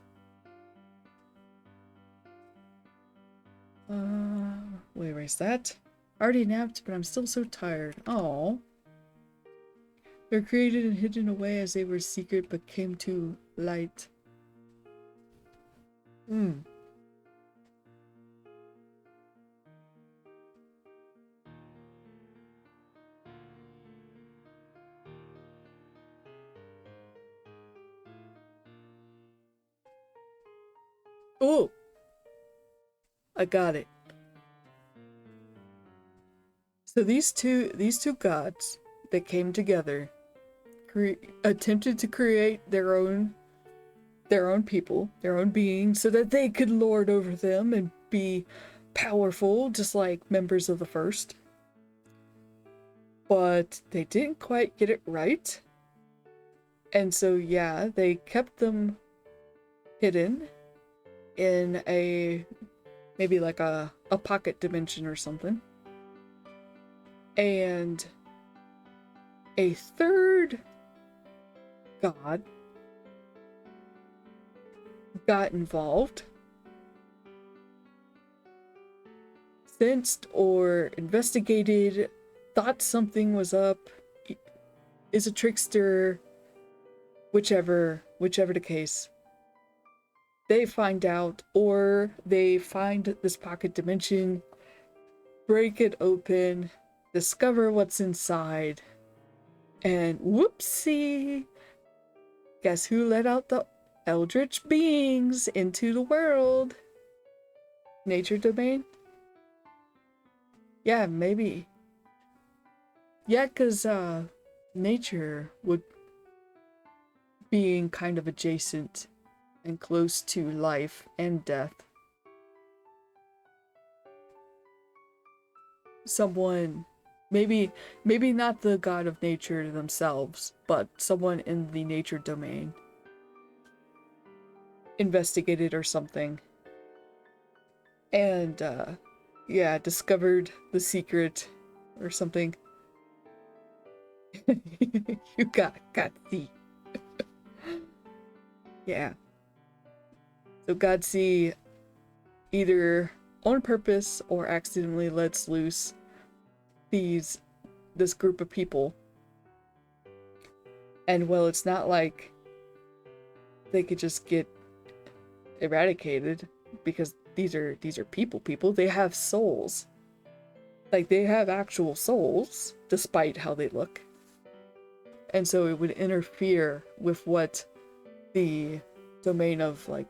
We'll erase that. I already napped, but I'm still so tired. Oh. They're created and hidden away as they were secret but came to light. Hmm. Oh! I got it. So these two gods that came together attempted to create their own people, their own beings, so that they could lord over them and be powerful, just like members of the first. But they didn't quite get it right. And so, yeah, they kept them hidden in maybe like a pocket dimension or something. And a third God got involved, sensed or investigated, thought something was up, is a trickster, whichever the case. They find out, or they find this pocket dimension, break it open, discover what's inside, and whoopsie! Guess who let out the eldritch beings into the world? Nature domain? Yeah, maybe. Yeah, because nature would being kind of adjacent and close to life and death. Someone, maybe not the god of nature themselves, but someone in the nature domain investigated or something. And yeah, discovered the secret or something. You got the yeah. So Godsey either on purpose or accidentally lets loose this group of people. And well, it's not like they could just get eradicated, because these are people. They have souls. Like, they have actual souls, despite how they look. And so it would interfere with what the domain of, like,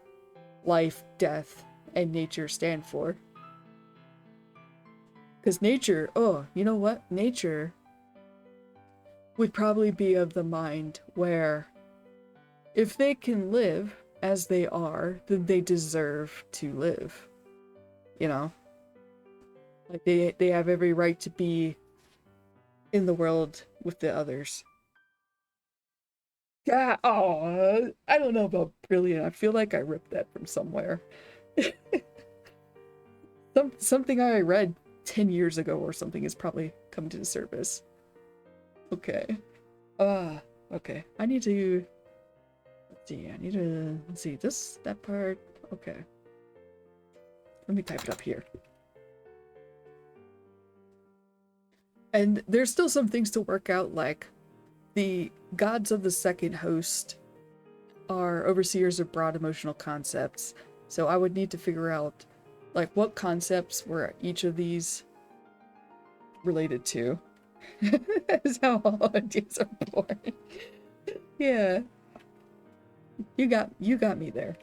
life, death, and nature stand for. Because nature, oh, you know what? Nature would probably be of the mind where if they can live as they are, then they deserve to live. You know? Like, they have every right to be in the world with the others. Yeah, oh, I don't know about brilliant. I feel like I ripped that from somewhere. Something I read 10 years ago or something is probably come to the surface. Okay. Okay. I need to... Let's see, let's see, that part... Okay. Let me type it up here. And there's still some things to work out, like the gods of the second host are overseers of broad emotional concepts. So I would need to figure out, like, what concepts were each of these related to. That's how all ideas are born. Yeah. You got me there.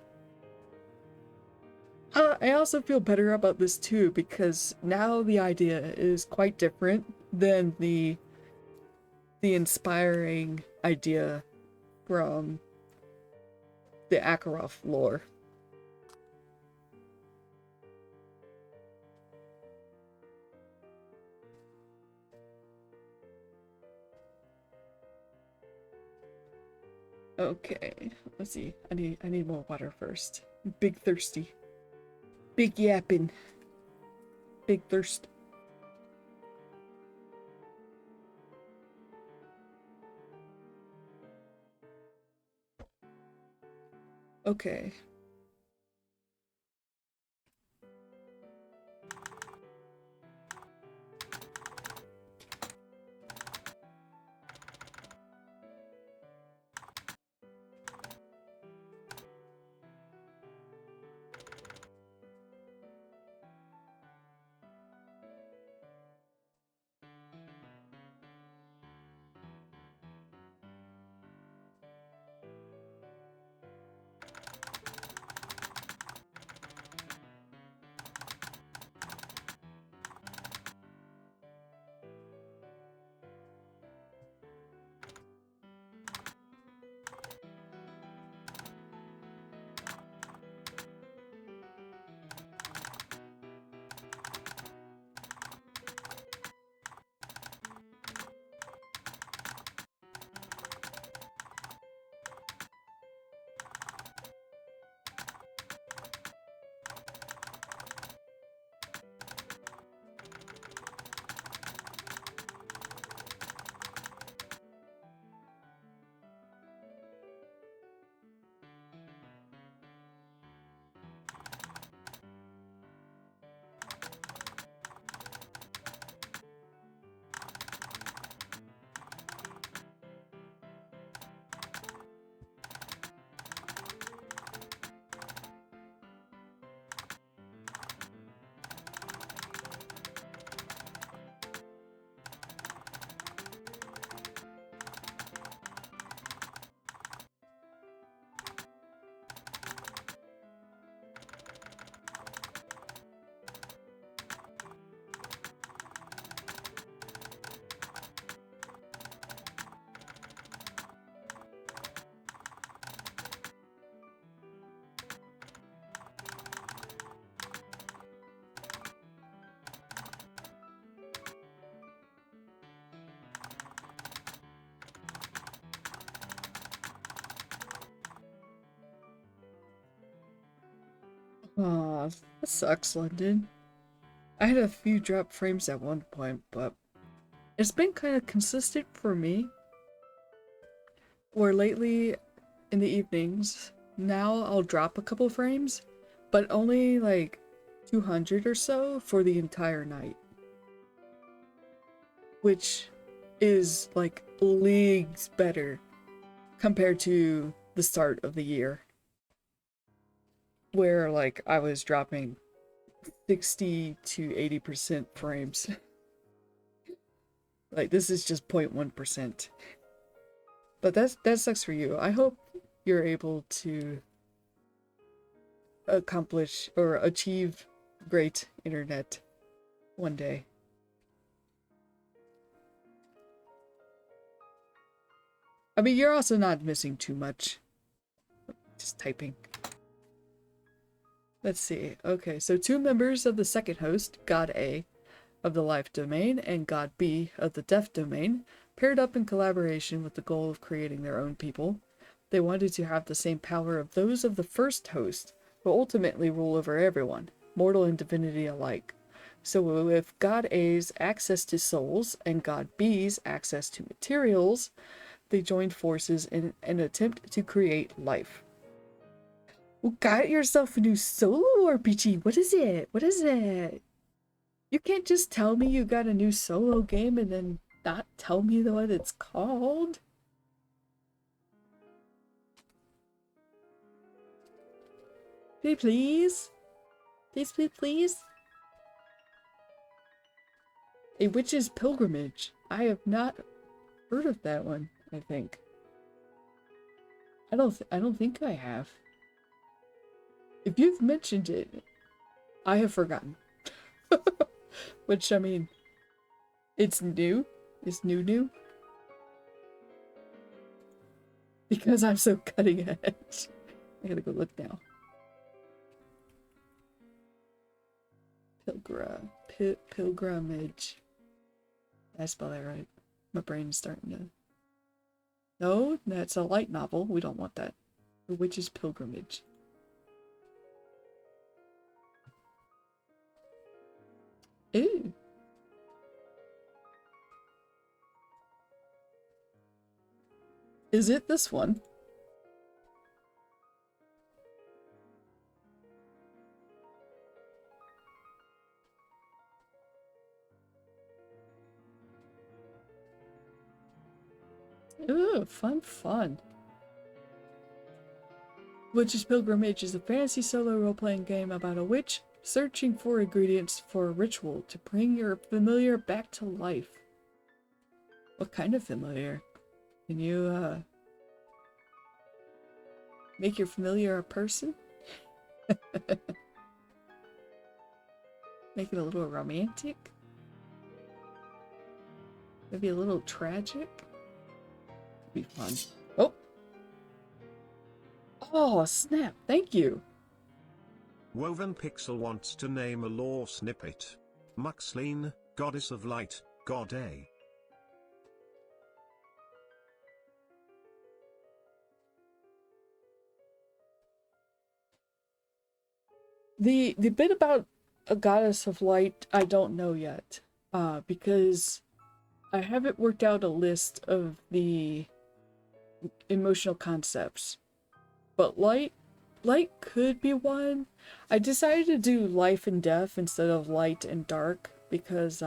I also feel better about this too, because now the idea is quite different than the inspiring idea from the Zakkariiart lore. Okay, let's see. I need more water first. Big thirsty. Big yapping. Big thirst. Okay. Aw, that sucks, London. I had a few drop frames at one point, but it's been kind of consistent for me. Where lately, in the evenings, now I'll drop a couple frames, but only like 200 or so for the entire night. Which is like leagues better compared to the start of the year. Where like I was dropping 60 to 80% frames. Like this is just 0.1%. But that sucks for you. I hope you're able to accomplish or achieve great internet one day. I mean, you're also not missing too much. Just typing. Let's see. Okay, so 2 members of the second host, God A, of the life domain, and God B of the death domain, paired up in collaboration with the goal of creating their own people. They wanted to have the same power of those of the first host, but ultimately rule over everyone, mortal and divinity alike. So with God A's access to souls and God B's access to materials, they joined forces in an attempt to create life. Well, got yourself a new solo RPG. What is it? What is it? You can't just tell me you got a new solo game and then not tell me what it's called. Please, please. Please, please, please. A Witch's Pilgrimage. I have not heard of that one, I think. I don't think I have. If you've mentioned it, I have forgotten. Which, I mean, it's new. It's new. Because I'm so cutting edge. I gotta go look now. Pilgrimage. Did I spell that right? My brain's starting to... No, that's a light novel. We don't want that. The Witch's Pilgrimage. Ew. Is it this one? Ooh, fun. Witch's Pilgrimage is a fantasy solo role-playing game about a witch searching for ingredients for a ritual to bring your familiar back to life. What kind of familiar? Can you, make your familiar a person? Make it a little romantic? Maybe a little tragic? It'd be fun. Oh! Oh, snap! Thank you! Woven Pixel wants to name a lore snippet. Muxline, Goddess of Light, God A. The bit about a goddess of light, I don't know yet. Because I haven't worked out a list of the emotional concepts. But light could be one. I decided to do life and death instead of light and dark because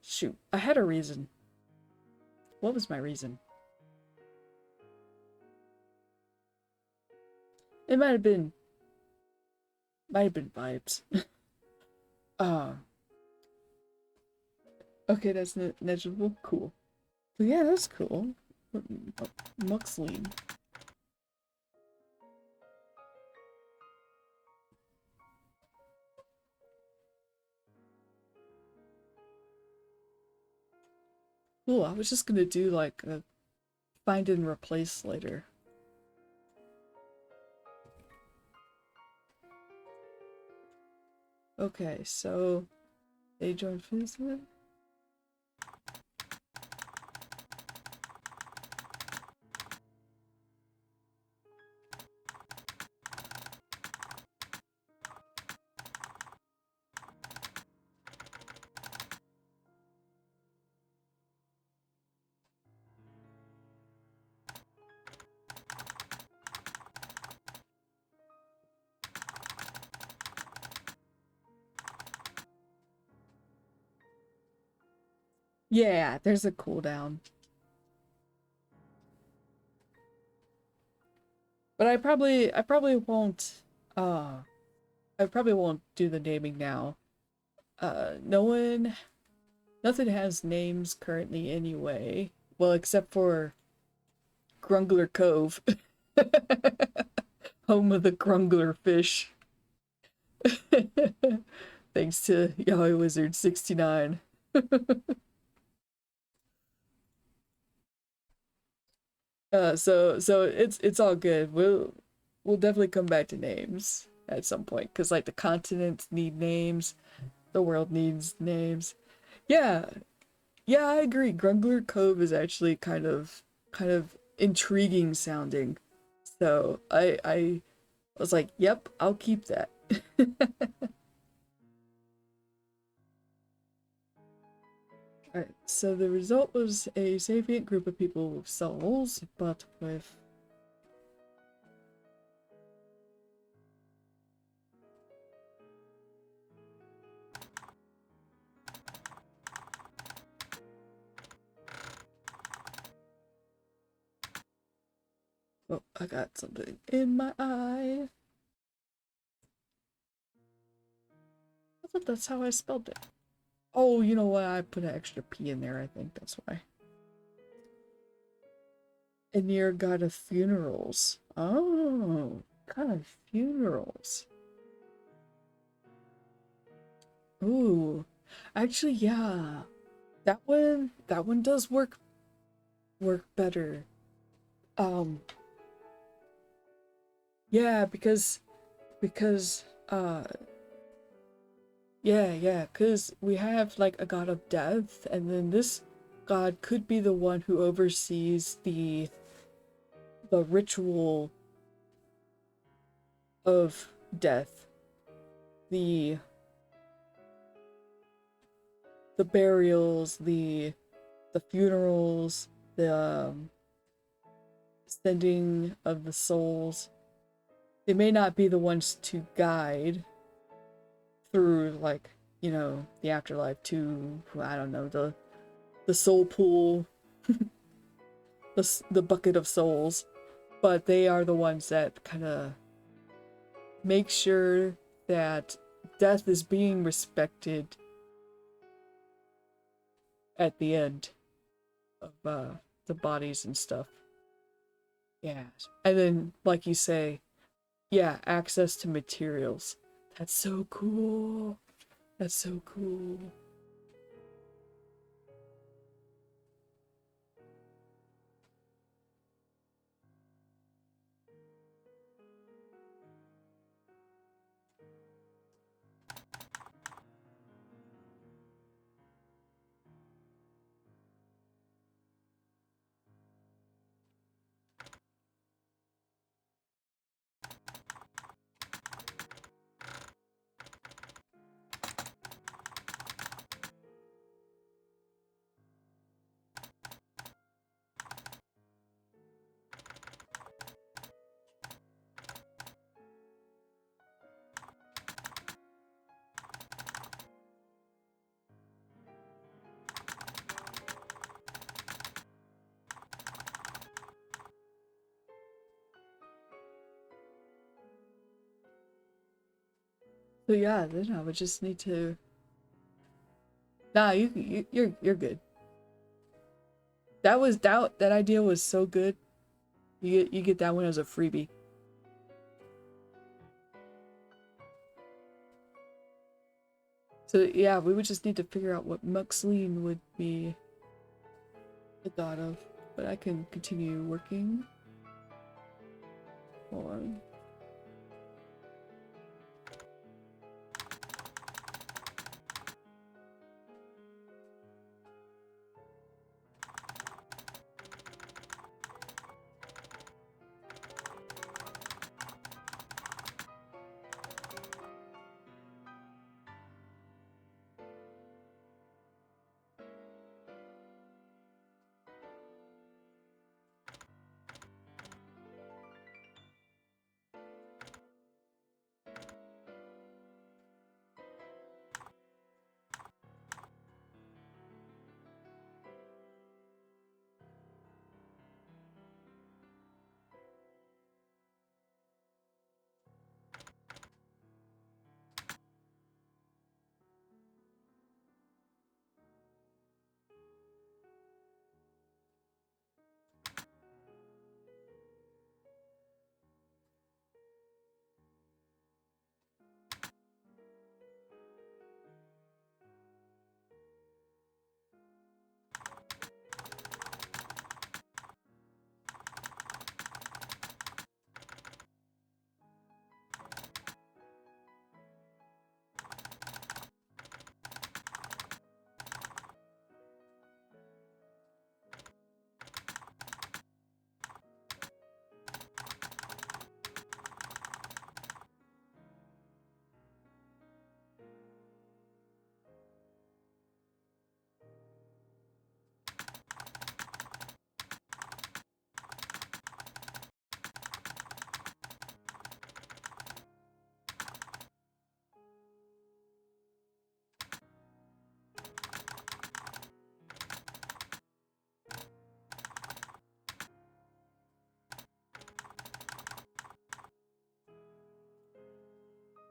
shoot, I had a reason. What was my reason? It might have been vibes. Okay, that's negligible. Cool. But yeah, that's cool. Muxline. Cool, I was just gonna do like a find and replace later. Okay, so they joined Fizzman. Yeah, there's a cooldown. But I probably won't I probably won't do the naming now. No one nothing has names currently anyway. Well, except for Grungler Cove. Home of the Grungler fish. Thanks to Yahweh Wizard 69. So it's all good. We'll definitely come back to names at some point because like the continents need names, the world needs names. Yeah, yeah, I agree. Grungler Cove is actually kind of intriguing sounding. So I was like, yep, I'll keep that. Alright, so the result was a sapient group of people with souls, but with oh, I got something in my eye. I thought that's how I spelled it. Oh, you know what? I put an extra P in there, I think that's why. And you're god of funerals. Oh, god of funerals. Ooh. Actually, yeah. That one does work better. Um, yeah, because yeah, because we have like a god of death, and then this god could be the one who oversees the ritual of death, the the burials, the funerals, the sending of the souls. They may not be the ones to guide through like, the afterlife to, I don't know, the soul pool, the bucket of souls, but they are the ones that kind of make sure that death is being respected at the end of the bodies and stuff. Yeah. And then, like you say, yeah, access to materials. That's so cool. That's so cool. So yeah, then I would just need to. Nah, you're good. That idea was so good. You get that one as a freebie. So yeah, we would just need to figure out what Muxline would be the god of. But I can continue working on.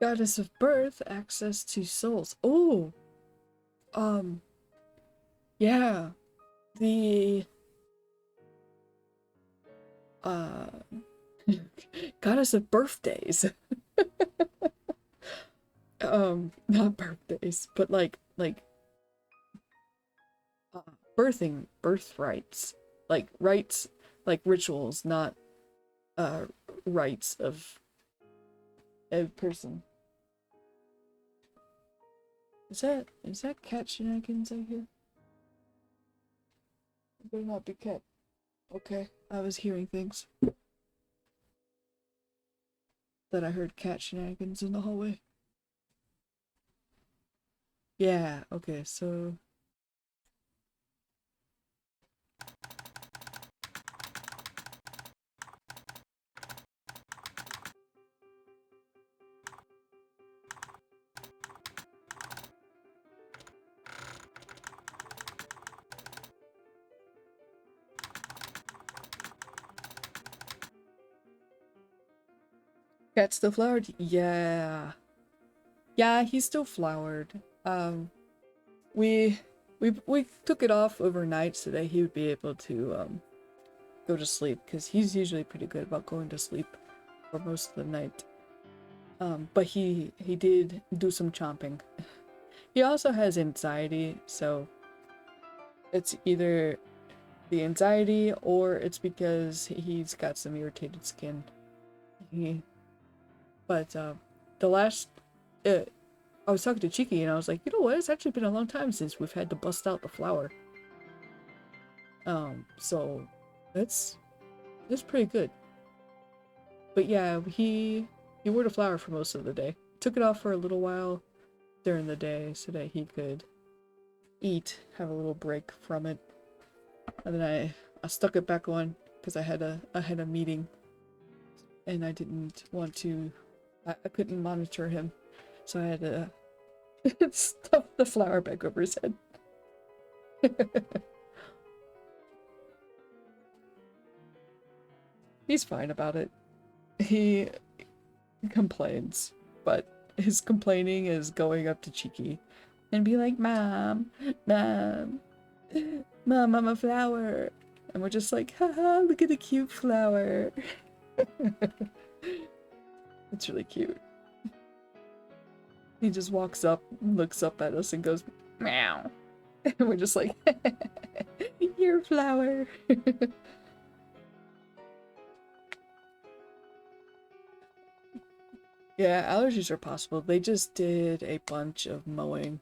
Goddess of birth, access to souls. Oh, yeah. The uh goddess of birthdays. Not birthdays, but uh, birthrights. Like rights, like rituals, not uh rights of a person. Is that cat shenanigans I hear? It better not be cat. Okay, I was hearing things. That I heard cat shenanigans in the hallway. Yeah, okay, so cat's still flowered? Yeah. Yeah, he's still flowered. We we took it off overnight so that he would be able to go to sleep because he's usually pretty good about going to sleep for most of the night. But he did do some chomping. He also has anxiety, so it's either the anxiety or it's because he's got some irritated skin. He, but the last I was talking to Cheeky and I was like, you know what? It's actually been a long time since we've had to bust out the flower. So that's pretty good. But yeah, he wore the flower for most of the day. Took it off for a little while during the day so that he could eat, have a little break from it. And then I stuck it back on because I had a meeting and I didn't want to I couldn't monitor him. So I had to stuff the flower back over his head. He's fine about it. He complains, but his complaining is going up to Cheeky and be like, Mom, Mom, Mom, I'm a flower. And we're just like, haha, look at the cute flower. It's really cute. He just walks up, looks up at us and goes, meow. And we're just like, you're a flower. Yeah, allergies are possible. They just did a bunch of mowing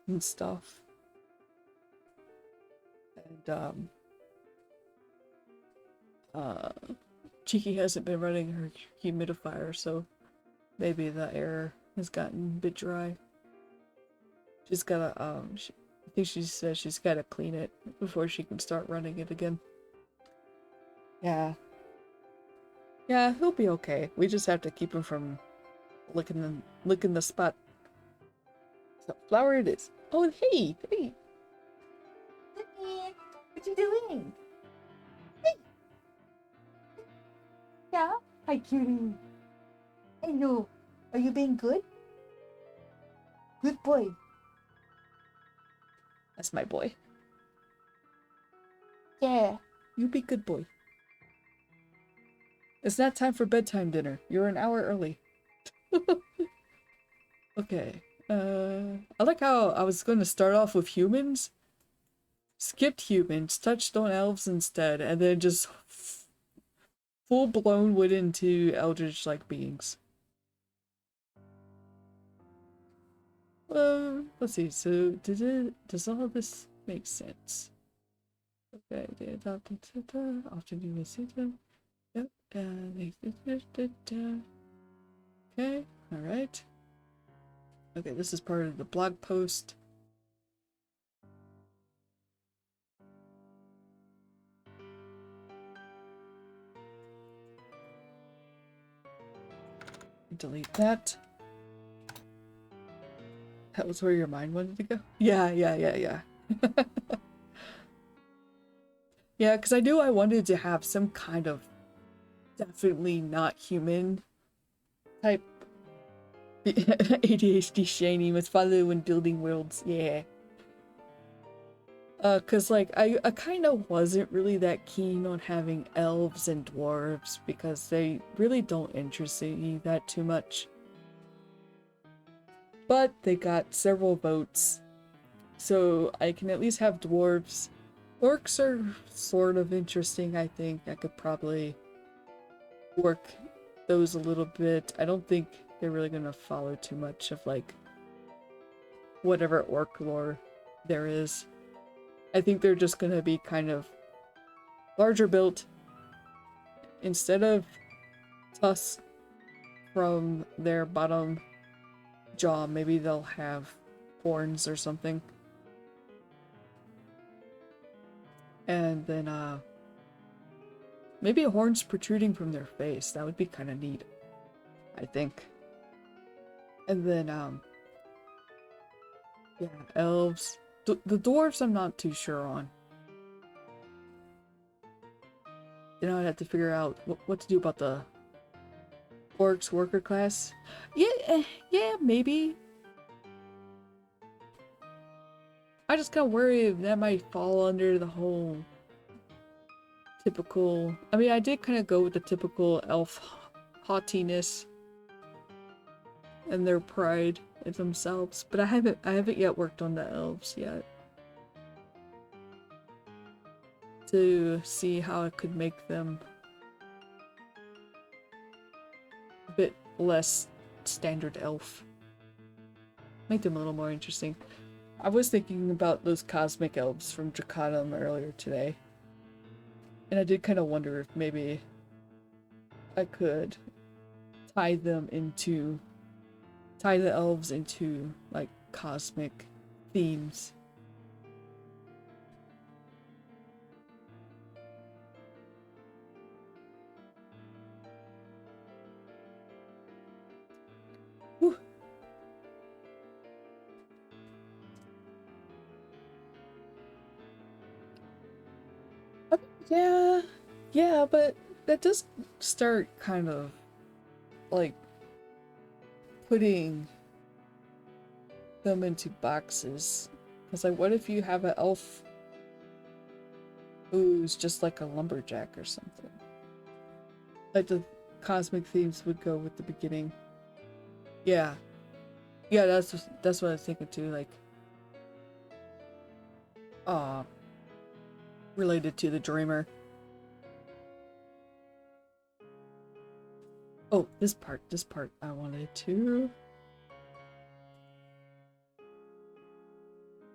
and stuff. And Cheeky hasn't been running her humidifier, so maybe the air has gotten a bit dry. She's gotta I think she says she's gotta clean it before she can start running it again. Yeah. Yeah, he'll be okay. We just have to keep him from licking the spot. So flower it is. Oh hey, hey. Hey, what you doing? Hey. Yeah? Hi cutie. Hello. Are you being good? Good boy. That's my boy. Yeah. You be good boy. It's not time for bedtime dinner. You're an hour early. Okay. I like how I was going to start off with humans, skipped humans, touched on elves instead, and then just full-blown went into eldritch-like beings. Let's see. So, does all this make sense? Okay, they adopted often you will see them. Yep. Okay, alright. Okay, this is part of the blog post. Delete that. That was where your mind wanted to go? Yeah. Yeah, because I knew I wanted to have some kind of definitely not human type ADHD Shani must follow when building worlds. Yeah. Cause like I kind of wasn't really that keen on having elves and dwarves because they really don't interest me that too much. But they got several votes, so I can at least have dwarves. Orcs are sort of interesting, I think. I could probably work those a little bit. I don't think they're really gonna follow too much of like whatever orc lore there is. I think they're just gonna be kind of larger built. Instead of tusks from their bottom jaw, maybe they'll have horns or something. And then maybe horns protruding from their face. That would be kind of neat, I think. And then yeah, elves. The dwarves I'm not too sure on. You know, I'd have to figure out what to do about the orcs worker class. Yeah, yeah, maybe. I just kind of worry if that might fall under the whole typical. I mean, I did kind of go with the typical elf haughtiness and their pride in themselves, but I haven't yet worked on the elves yet to see how I could make them a bit less standard elf. Make them a little more interesting. I was thinking about those cosmic elves from Dracanum earlier today, and I did kind of wonder if maybe I could tie the elves into like cosmic themes. Whew. Yeah, but that does start kind of like putting them into boxes. It's like, what if you have an elf who's just like a lumberjack or something? Like the cosmic themes would go with the beginning. Yeah. Yeah, that's what I was thinking too, like related to the dreamer. Oh, this part I wanted to.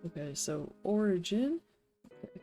Okay, so origin. Okay.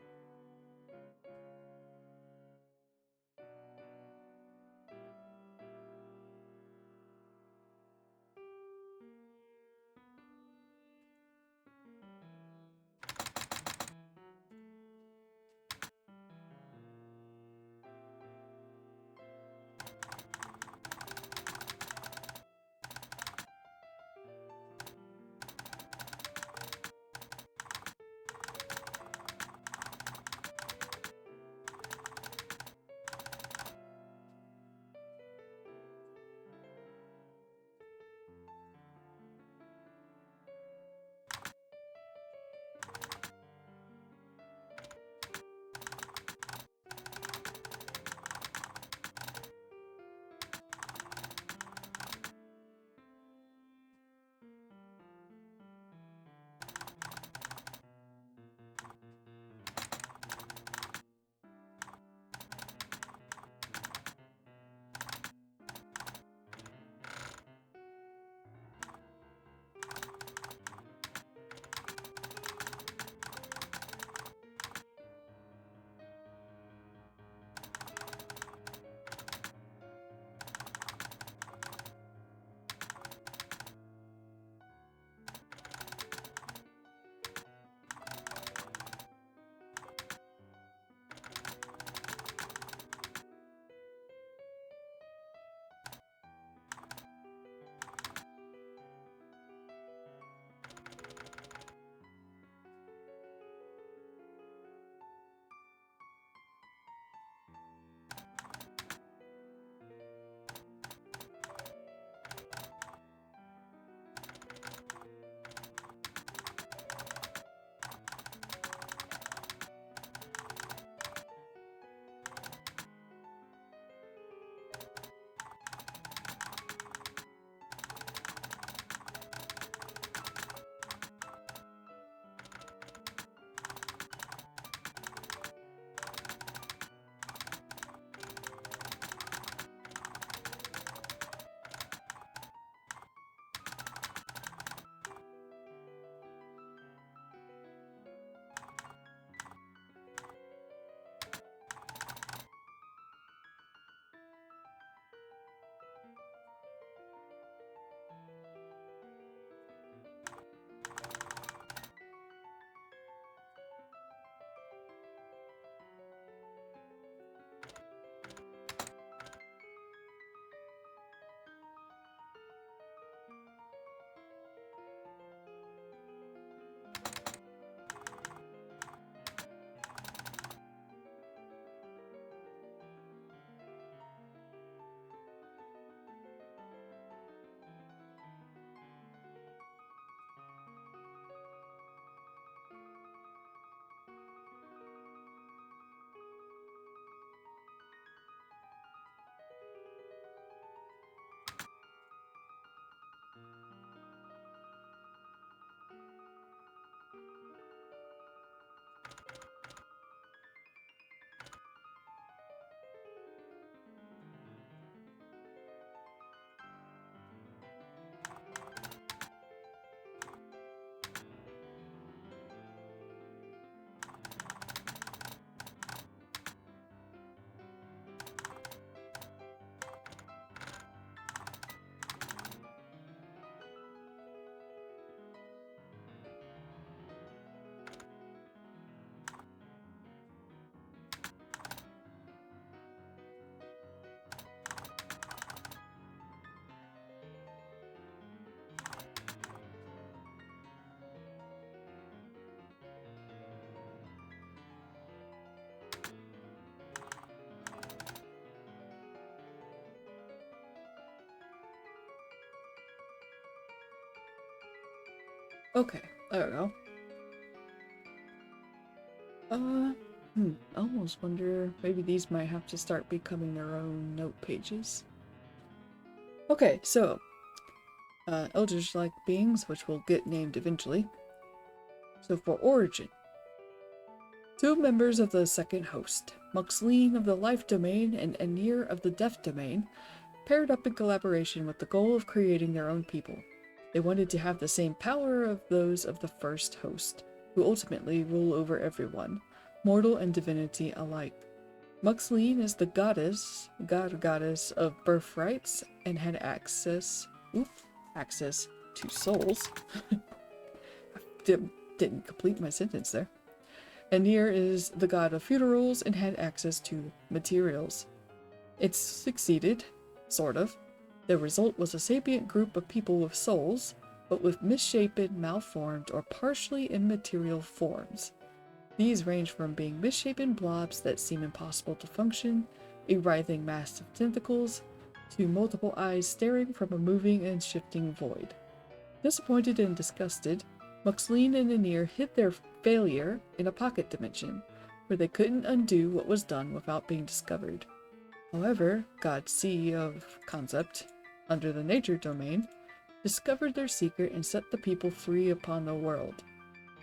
Okay, I don't know. I almost wonder maybe these might have to start becoming their own note pages. Okay, so eldritch-like beings, which will get named eventually. So for origin, two members of the second host, Muxleen of the life domain and Anir of the death domain, paired up in collaboration with the goal of creating their own people. They wanted to have the same power of those of the first host, who ultimately rule over everyone, mortal and divinity alike. Muxleen is the goddess of birthrights and had access to souls. Didn't complete my sentence there. Anir is the god of funerals and had access to materials. It succeeded, sort of. The result was a sapient group of people with souls, but with misshapen, malformed, or partially immaterial forms. These range from being misshapen blobs that seem impossible to function, a writhing mass of tentacles, to multiple eyes staring from a moving and shifting void. Disappointed and disgusted, Muxleen and Anir hid their failure in a pocket dimension, where they couldn't undo what was done without being discovered. However, God C of concept, under the nature domain, discovered their secret and set the people free upon the world.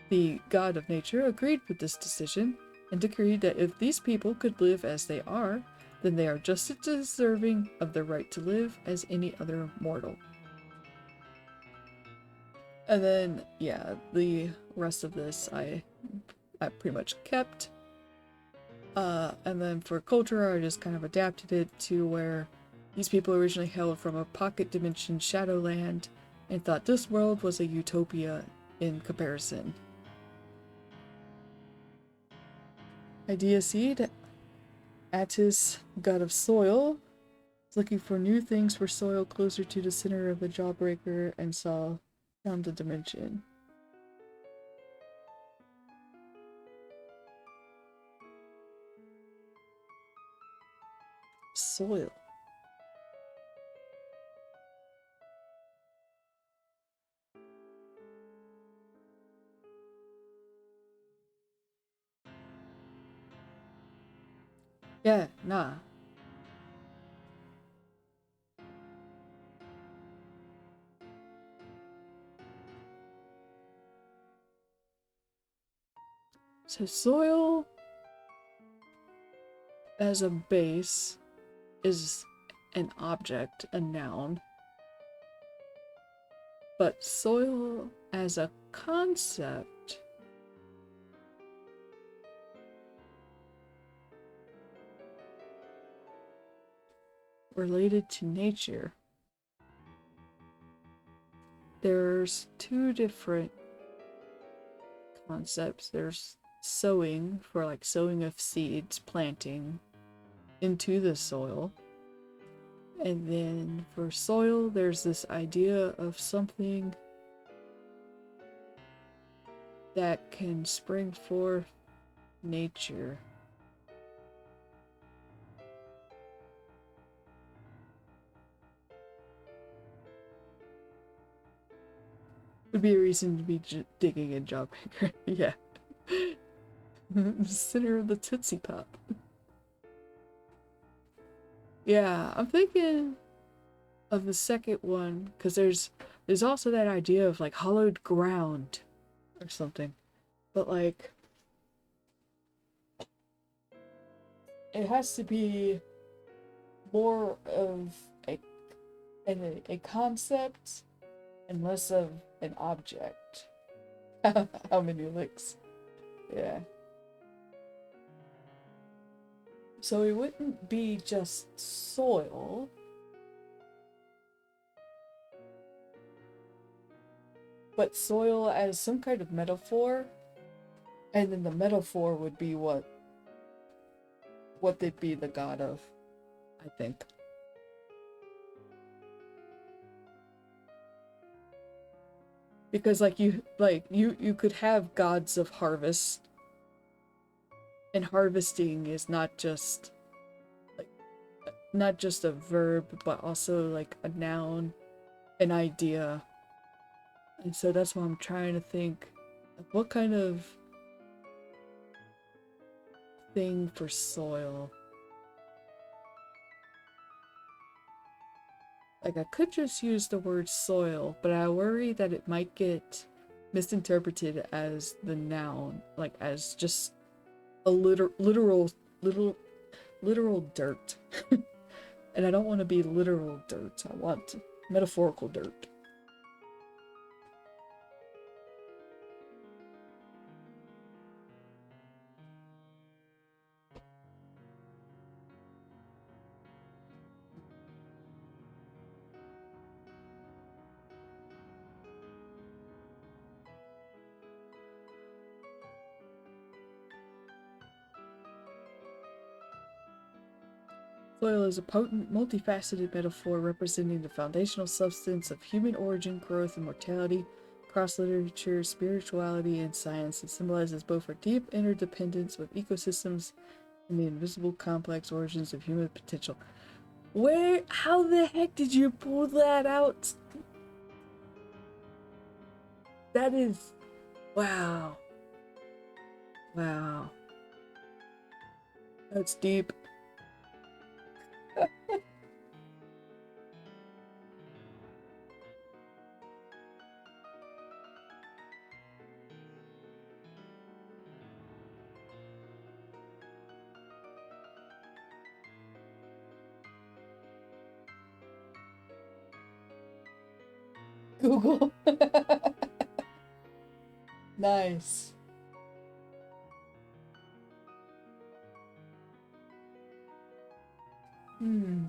The god of nature agreed with this decision and decreed that if these people could live as they are, then they are just as deserving of the right to live as any other mortal. And then, yeah, the rest of this I pretty much kept. And then for culture, I just kind of adapted it to where these people originally hailed from a pocket dimension Shadowland and thought this world was a utopia in comparison. Idea seed, Attis, god of soil, is looking for new things for soil closer to the center of the Jawbreaker and found the dimension. Soil. Yeah, nah. So soil as a base is an object, a noun. But soil as a concept related to nature. There's two different concepts. There's sowing, for like sowing of seeds, planting into the soil. And then for soil, there's this idea of something that can spring forth nature. Would be a reason to be digging in Jawbreaker. Yeah. The center of the Tootsie Pop. Yeah, I'm thinking of the second one, because there's also that idea of like hollowed ground or something. But like, it has to be more of a concept and less of an object. How many licks? Yeah. So it wouldn't be just soil. But soil as some kind of metaphor. And then the metaphor would be what they'd be the god of, I think. Because you could have gods of harvest. And harvesting is not just a verb, but also like a noun, an idea. And so that's why I'm trying to think of what kind of thing for soil. Like, I could just use the word soil, but I worry that it might get misinterpreted as the noun, like as just a literal dirt. And I don't want to be literal dirt. I want metaphorical dirt. Soil is a potent, multifaceted metaphor representing the foundational substance of human origin, growth, and mortality across literature, spirituality, and science. It symbolizes both our deep interdependence with ecosystems and the invisible complex origins of human potential. How the heck did you pull that out? That is, wow. Wow. That's deep. Google. Nice. Hmm.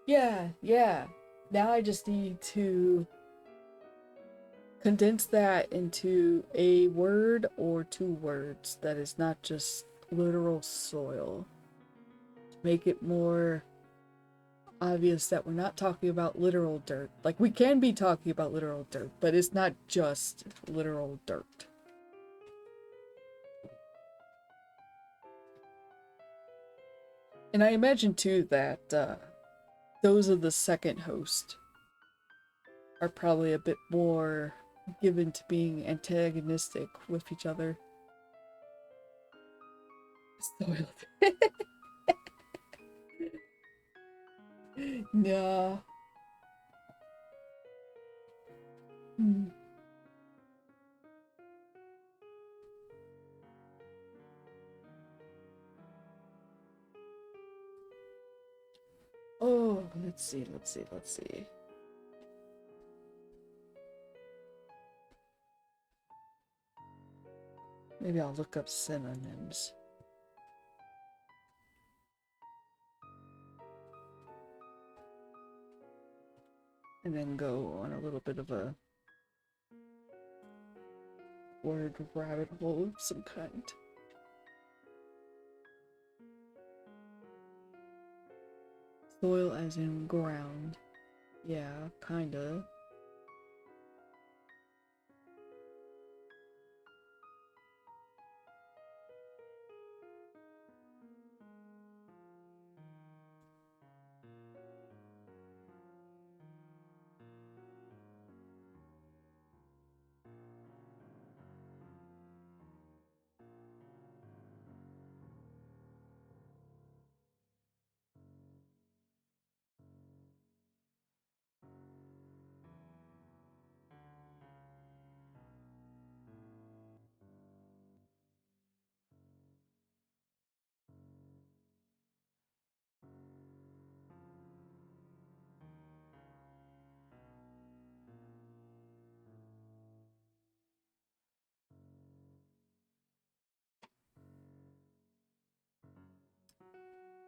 Yeah. Now I just need to condense that into a word or two words that is not just literal soil. Make it more obvious that we're not talking about literal dirt. Like, we can be talking about literal dirt, but it's not just literal dirt. And I imagine too that those of the second host are probably a bit more given to being antagonistic with each other. Soil. Nah. Hmm. Oh, let's see. Maybe I'll look up synonyms. And then go on a little bit of a word rabbit hole of some kind. Soil as in ground. Yeah, kinda.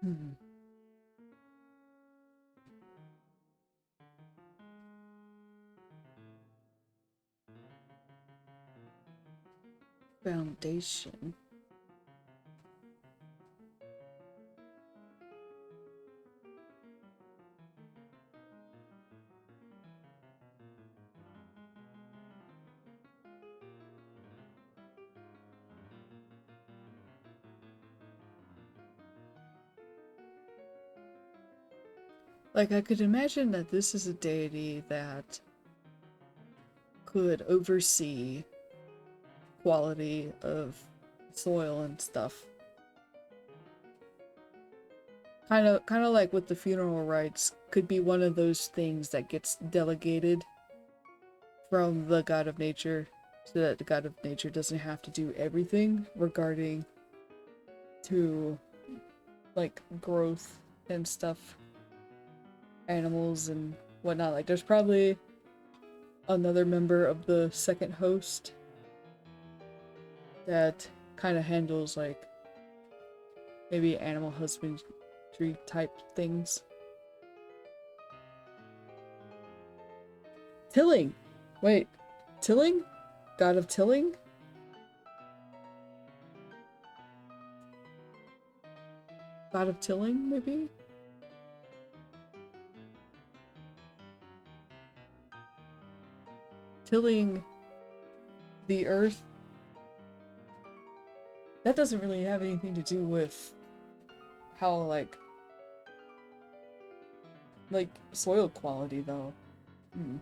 Hmm. Foundation. Like, I could imagine that this is a deity that could oversee quality of soil and stuff. Kind of like with the funeral rites, could be one of those things that gets delegated from the god of nature, so that the god of nature doesn't have to do everything regarding to like growth and stuff, animals and whatnot. Like there's probably another member of the second host that kind of handles like maybe animal husbandry type things. Tilling! Wait, tilling? God of tilling? God of tilling, maybe? Tilling the earth? That doesn't really have anything to do with how, like soil quality, though. Hmm.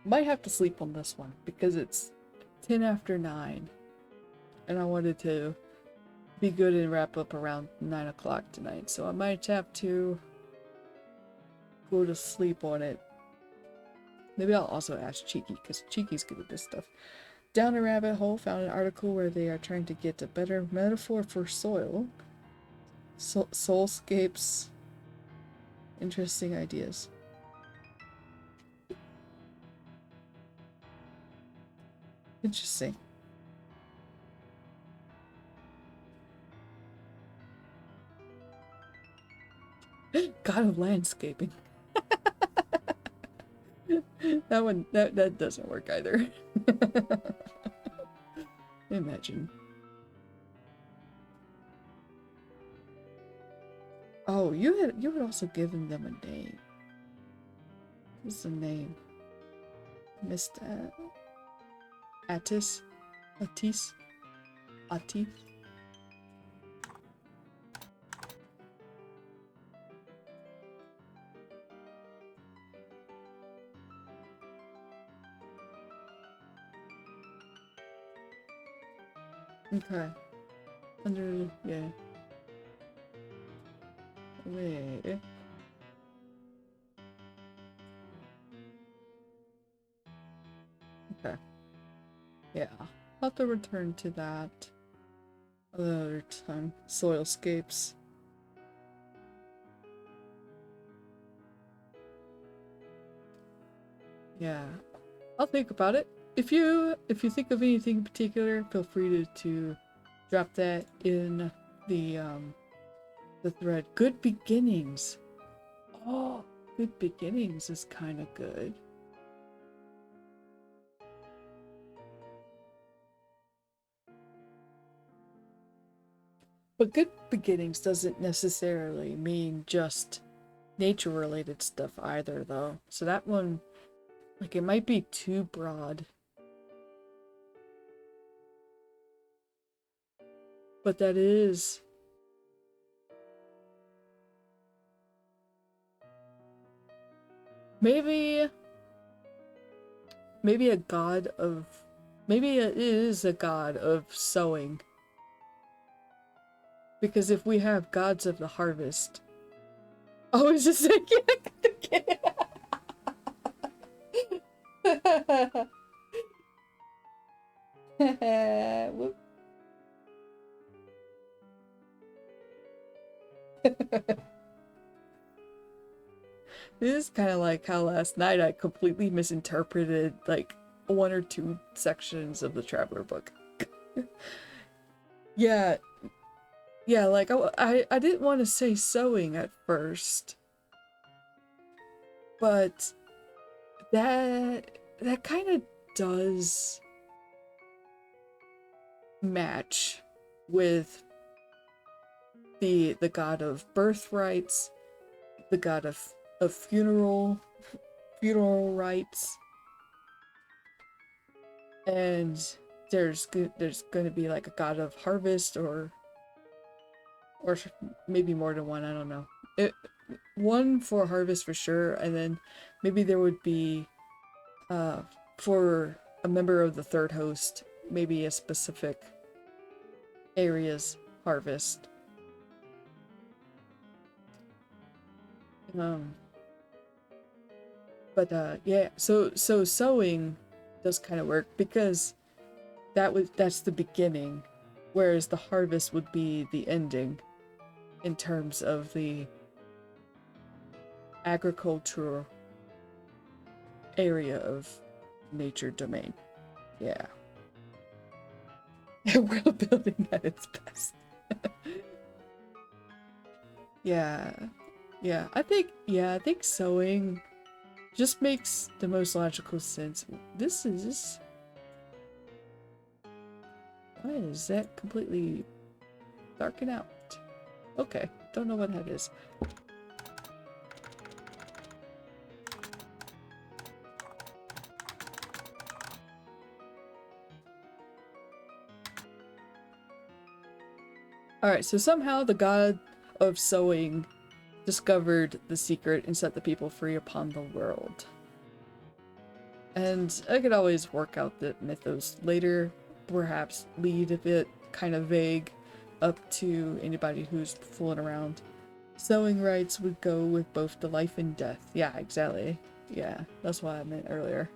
Might have to sleep on this one because it's 10 after 9 and I wanted to be good and wrap up around 9 o'clock tonight, so I might have to go to sleep on it. Maybe I'll also ask Cheeky, because Cheeky's good at this stuff. Down a rabbit hole, found an article where they are trying to get a better metaphor for soil. Soulscapes. Interesting ideas. Interesting. God of landscaping. that doesn't work either. Imagine. Oh, you had also given them a name. What's the name? Mr. Atis? Atis? Atif? Okay. Yeah. Wait. Okay. Yeah. I'll have to return to that another time. Soilscapes. Yeah. I'll think about it. If you think of anything in particular, feel free to drop that in the thread. Good beginnings. Oh, good beginnings is kind of good. But good beginnings doesn't necessarily mean just nature related stuff either, though. So that one, like, it might be too broad. But that is maybe a god of, maybe it is a god of sowing. Because if we have gods of the harvest, oh, it's just like Whoop. This is kind of like how last night I completely misinterpreted like one or two sections of the Traveler book. Yeah, yeah, like I didn't want to say sewing at first, but that kind of does match with the god of birthrights, the god of funeral rites, and there's going to be like a god of harvest or maybe more than one, I don't know. One for harvest for sure, and then maybe there would be for a member of the third host, maybe a specific area's harvest. But yeah, so sewing does kind of work because that's the beginning, whereas the harvest would be the ending in terms of the agricultural area of nature domain. Yeah. World building at its best. Yeah. Yeah, I think sewing just makes the most logical sense. This is... Why is that completely darken out? Okay, don't know what that is. Alright, so somehow the god of sewing discovered the secret and set the people free upon the world. And I could always work out the mythos later, perhaps lead a bit kind of vague up to anybody who's fooling around. Sewing rights would go with both the life and death. Yeah, exactly. Yeah, that's what I meant earlier.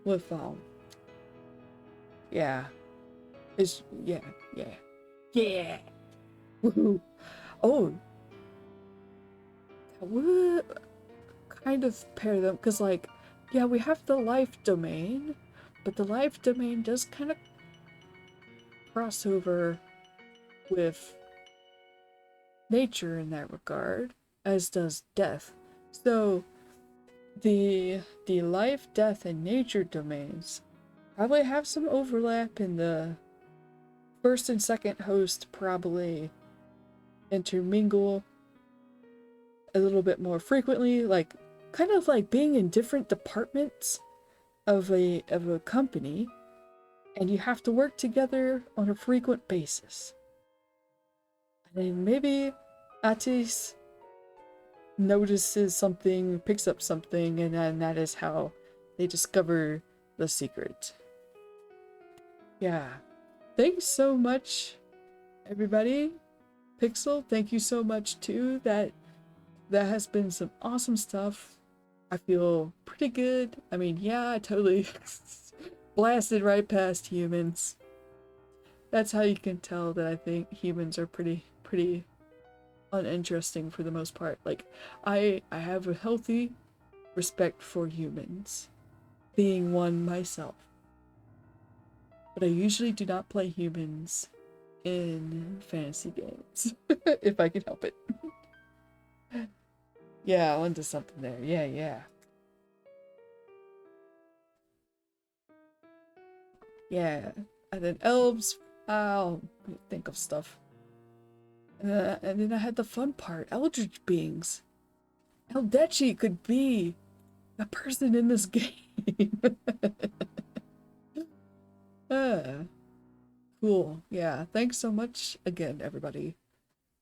With, yeah. It's, yeah. Yeah! Woohoo! Oh! That would kind of pair them, because, like, yeah, we have the life domain, but the life domain does kind of cross over with nature in that regard, as does death. So the life, death, and nature domains probably have some overlap in the first and second host, probably intermingle a little bit more frequently, like kind of like being in different departments of a company, and you have to work together on a frequent basis. And then maybe Atis notices something, picks up something, and then that is how they discover the secret. Yeah. Thanks so much, everybody. Pixel, thank you so much too. That has been some awesome stuff. I feel pretty good. I mean, yeah, I totally blasted right past humans. That's how you can tell that I think humans are pretty uninteresting for the most part. Like, I have a healthy respect for humans, being one myself. But I usually do not play humans in fantasy games, if I can help it. Yeah, onto something there. Yeah. Yeah. And then elves, I'll think of stuff. And then I had the fun part, eldritch beings. Eldechi could be a person in this game. Cool. Yeah, thanks so much again, everybody.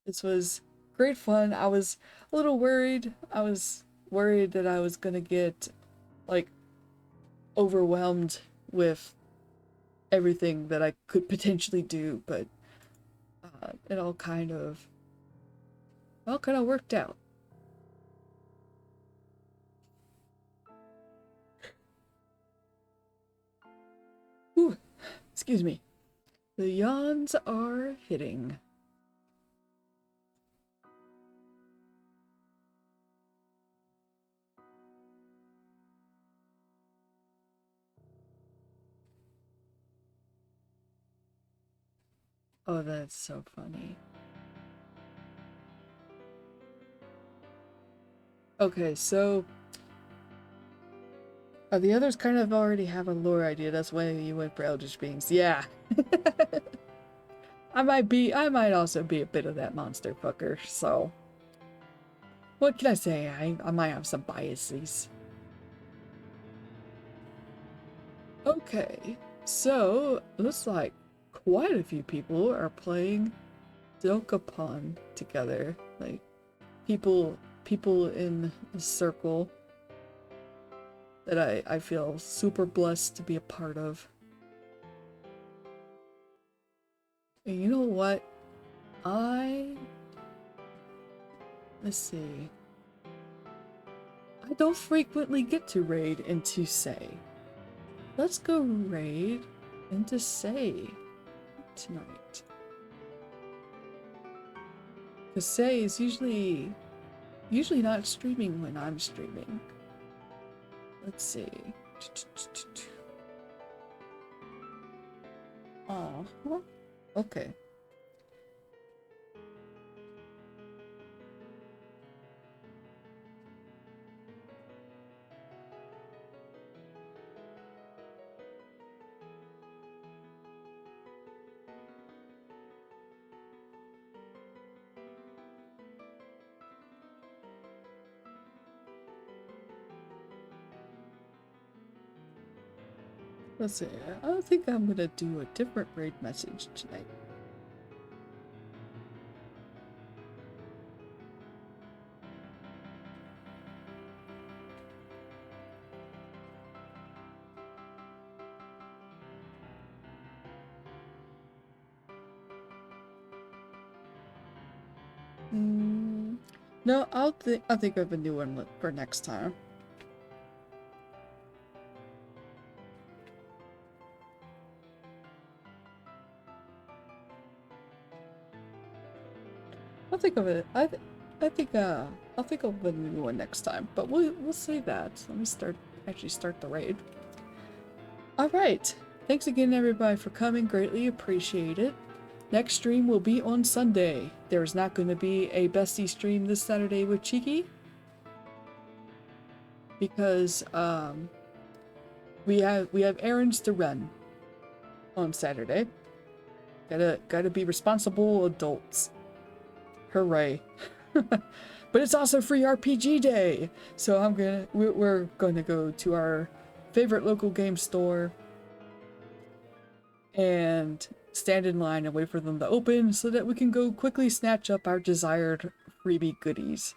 This was great fun. I was a little worried. I was worried that I was gonna get, like, overwhelmed with everything that I could potentially do, but it all kind of worked out. Excuse me. The yawns are hitting. Oh, that's so funny. Okay, so the others kind of already have a lore idea. That's why you went for Eldritch Beings. Yeah. I might also be a bit of that monster fucker, so what can I say? I might have some biases. Okay, so looks like quite a few people are playing Dokapon together. Like people in the circle that I feel super blessed to be a part of. And you know what? Let's see. I don't frequently get to raid into Say. Let's go raid into Say tonight. Because Say is usually not streaming when I'm streaming. Let's see. Oh, okay. Let's see. I think I'm gonna do a different raid message tonight. No, I'll think of a new one for next time. I'll think of it. I'll think of a new one next time. But we'll save that. Let me start the raid. All right. Thanks again, everybody, for coming. Greatly appreciate it. Next stream will be on Sunday. There is not going to be a bestie stream this Saturday with Cheeky because we have errands to run on Saturday. Gotta be responsible adults. Hooray. But it's also free RPG day. So we're gonna go to our favorite local game store and stand in line and wait for them to open so that we can go quickly snatch up our desired freebie goodies.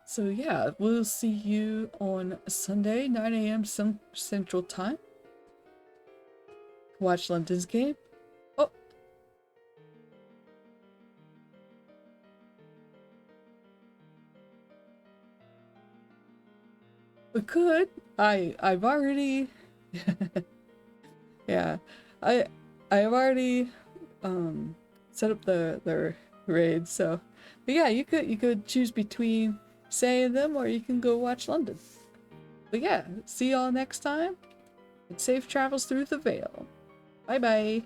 So yeah, we'll see you on Sunday, 9 a.m. Central Time. Watch London's game. Oh. We could. I've already yeah. I've already set up the raid, so but yeah, you could choose between Say and them, or you can go watch London. But yeah, see y'all next time, and safe travels through the veil. Bye bye.